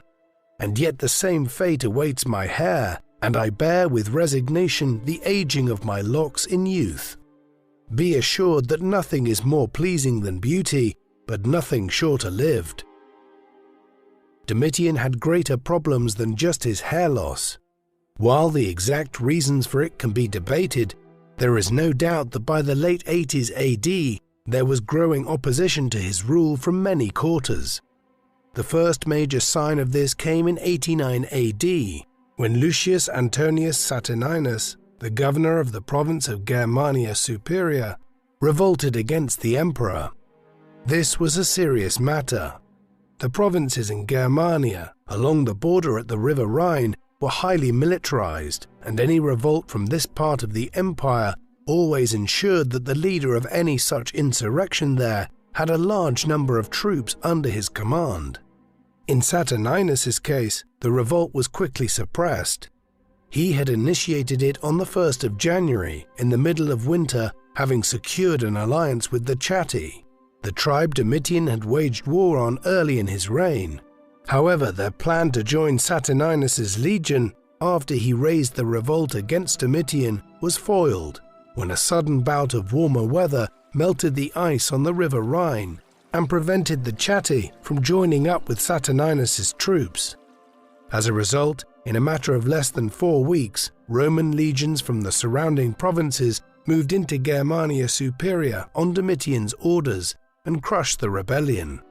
And yet the same fate awaits my hair, and I bear with resignation the aging of my locks in youth. Be assured that nothing is more pleasing than beauty, but nothing shorter lived." Domitian had greater problems than just his hair loss. While the exact reasons for it can be debated, there is no doubt that by the late 80s AD, there was growing opposition to his rule from many quarters. The first major sign of this came in 89 AD, when Lucius Antonius Saturninus, the governor of the province of Germania Superior, revolted against the emperor. This was a serious matter. The provinces in Germania, along the border at the river Rhine, were highly militarized, and any revolt from this part of the empire always ensured that the leader of any such insurrection there had a large number of troops under his command. In Saturninus's case, the revolt was quickly suppressed. He had initiated it on the 1st of January, in the middle of winter, having secured an alliance with the Chatti, the tribe Domitian had waged war on early in his reign. However, their plan to join Saturninus's legion after he raised the revolt against Domitian was foiled when a sudden bout of warmer weather melted the ice on the river Rhine and prevented the Chatti from joining up with Saturninus's troops. As a result, in a matter of less than 4 weeks, Roman legions from the surrounding provinces moved into Germania Superior on Domitian's orders and crushed the rebellion.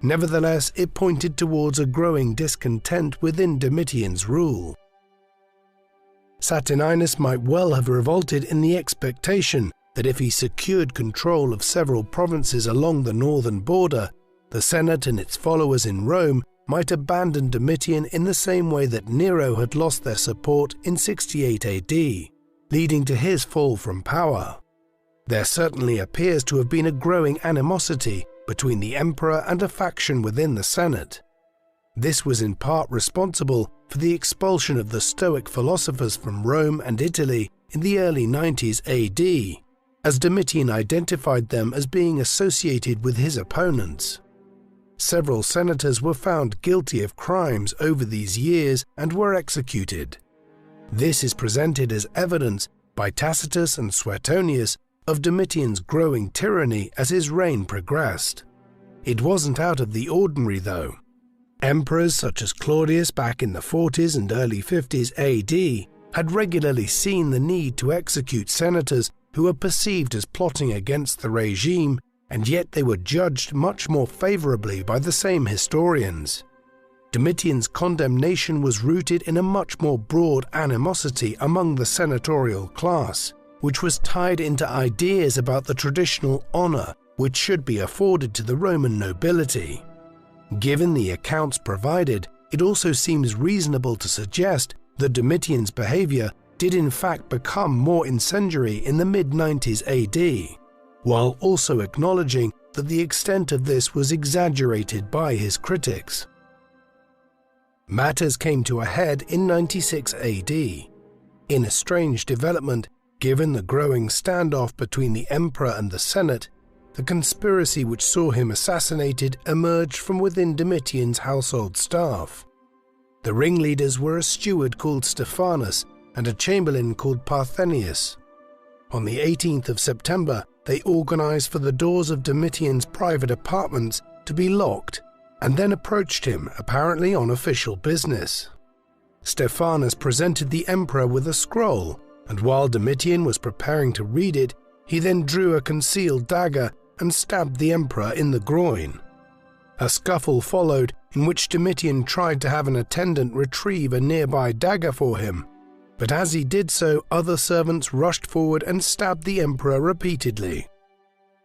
Nevertheless, it pointed towards a growing discontent within Domitian's rule. Saturninus might well have revolted in the expectation that if he secured control of several provinces along the northern border, the Senate and its followers in Rome might abandon Domitian in the same way that Nero had lost their support in 68 AD, leading to his fall from power. There certainly appears to have been a growing animosity between the emperor and a faction within the Senate. This was in part responsible for the expulsion of the Stoic philosophers from Rome and Italy in the early 90s AD, as Domitian identified them as being associated with his opponents. Several senators were found guilty of crimes over these years and were executed. This is presented as evidence by Tacitus and Suetonius of Domitian's growing tyranny as his reign progressed. It wasn't out of the ordinary, though. Emperors such as Claudius back in the 40s and early 50s AD had regularly seen the need to execute senators who were perceived as plotting against the regime, and yet they were judged much more favorably by the same historians. Domitian's condemnation was rooted in a much more broad animosity among the senatorial class, which was tied into ideas about the traditional honor which should be afforded to the Roman nobility. Given the accounts provided, it also seems reasonable to suggest that Domitian's behavior did in fact become more incendiary in the mid-90s AD, while also acknowledging that the extent of this was exaggerated by his critics. Matters came to a head in 96 AD. In a strange development, given the growing standoff between the emperor and the Senate, the conspiracy which saw him assassinated emerged from within Domitian's household staff. The ringleaders were a steward called Stephanus and a chamberlain called Parthenius. On the 18th of September, they organized for the doors of Domitian's private apartments to be locked and then approached him, apparently on official business. Stephanus presented the emperor with a scroll, and while Domitian was preparing to read it, he then drew a concealed dagger and stabbed the emperor in the groin. A scuffle followed in which Domitian tried to have an attendant retrieve a nearby dagger for him, but as he did so, other servants rushed forward and stabbed the emperor repeatedly.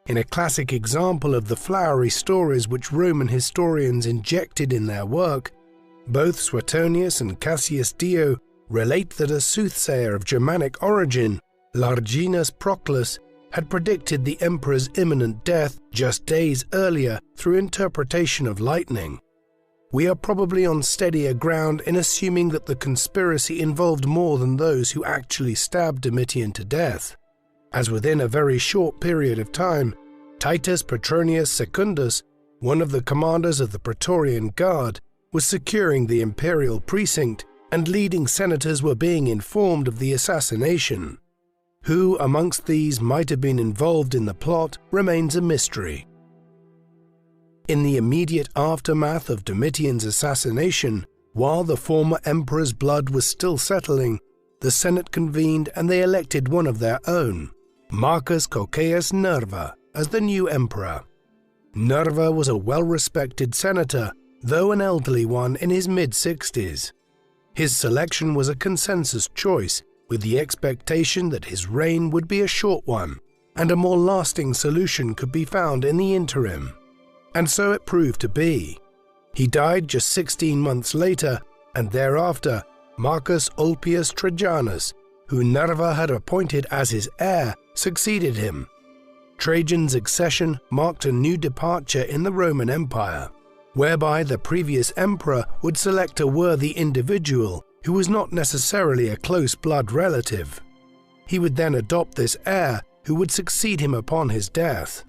In a classic example of the flowery stories which Roman historians injected in their work, both Suetonius and Cassius Dio relate that a soothsayer of Germanic origin, Larginus Proclus, had predicted the emperor's imminent death just days earlier through interpretation of lightning. We are probably on steadier ground in assuming that the conspiracy involved more than those who actually stabbed Domitian to death, as within a very short period of time, Titus Petronius Secundus, one of the commanders of the Praetorian Guard, was securing the imperial precinct, and leading senators were being informed of the assassination. Who amongst these might have been involved in the plot remains a mystery. In the immediate aftermath of Domitian's assassination, while the former emperor's blood was still settling, the Senate convened and they elected one of their own, Marcus Cocceius Nerva, as the new emperor. Nerva was a well-respected senator, though an elderly one in his mid-60s. His selection was a consensus choice, with the expectation that his reign would be a short one, and a more lasting solution could be found in the interim. And so it proved to be. He died just 16 months later, and thereafter Marcus Ulpius Trajanus, who Nerva had appointed as his heir, succeeded him. Trajan's accession marked a new departure in the Roman Empire, whereby the previous emperor would select a worthy individual who was not necessarily a close blood relative. He would then adopt this heir who would succeed him upon his death.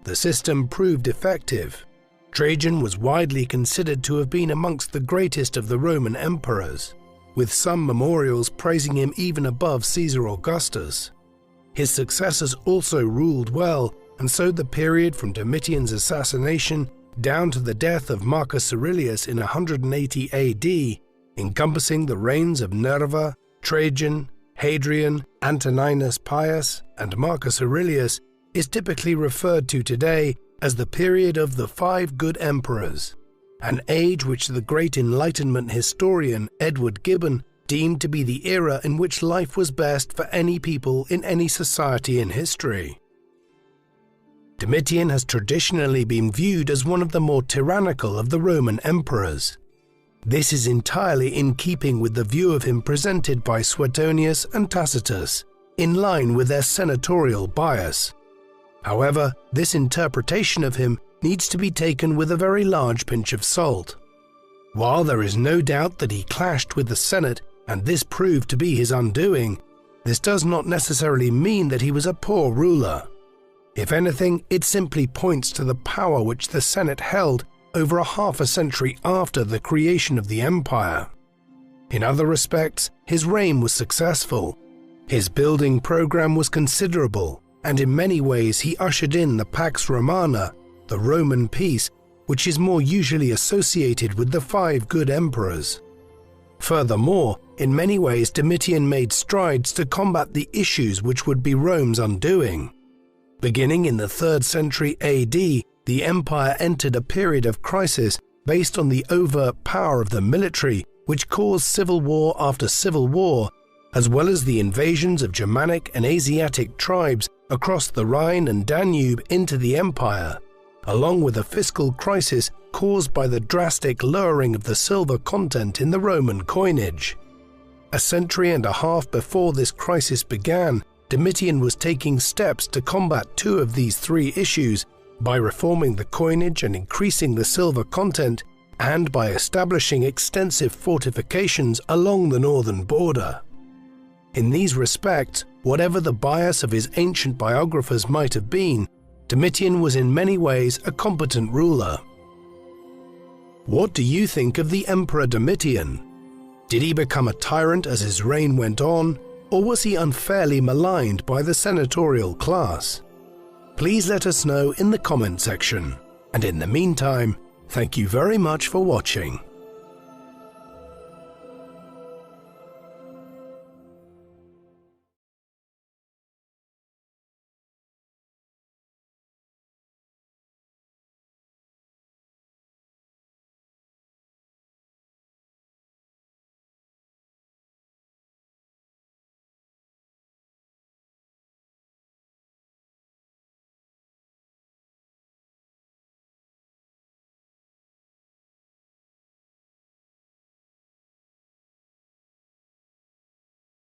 The system proved effective. Trajan was widely considered to have been amongst the greatest of the Roman emperors, with some memorials praising him even above Caesar Augustus. His successors also ruled well, and so the period from Domitian's assassination down to the death of Marcus Aurelius in 180 AD, encompassing the reigns of Nerva, Trajan, Hadrian, Antoninus Pius, and Marcus Aurelius, is typically referred to today as the period of the 5 good emperors, an age which the great Enlightenment historian Edward Gibbon deemed to be the era in which life was best for any people in any society in history. Domitian has traditionally been viewed as one of the more tyrannical of the Roman emperors. This is entirely in keeping with the view of him presented by Suetonius and Tacitus, in line with their senatorial bias. However, this interpretation of him needs to be taken with a very large pinch of salt. While there is no doubt that he clashed with the Senate and this proved to be his undoing, this does not necessarily mean that he was a poor ruler. If anything, it simply points to the power which the Senate held over a half a century after the creation of the empire. In other respects, his reign was successful. His building program was considerable, and in many ways he ushered in the Pax Romana, the Roman peace, which is more usually associated with the 5 good emperors. Furthermore, in many ways Domitian made strides to combat the issues which would be Rome's undoing. Beginning in the 3rd century AD, the empire entered a period of crisis based on the overt power of the military, which caused civil war after civil war, as well as the invasions of Germanic and Asiatic tribes across the Rhine and Danube into the empire, along with a fiscal crisis caused by the drastic lowering of the silver content in the Roman coinage. A century and a half before this crisis began, Domitian was taking steps to combat 2 of these 3 issues by reforming the coinage and increasing the silver content, and by establishing extensive fortifications along the northern border. In these respects, whatever the bias of his ancient biographers might have been, Domitian was in many ways a competent ruler. What do you think of the Emperor Domitian? Did he become a tyrant as his reign went on, or was he unfairly maligned by the senatorial class? Please let us know in the comment section, and in the meantime, thank you very much for watching.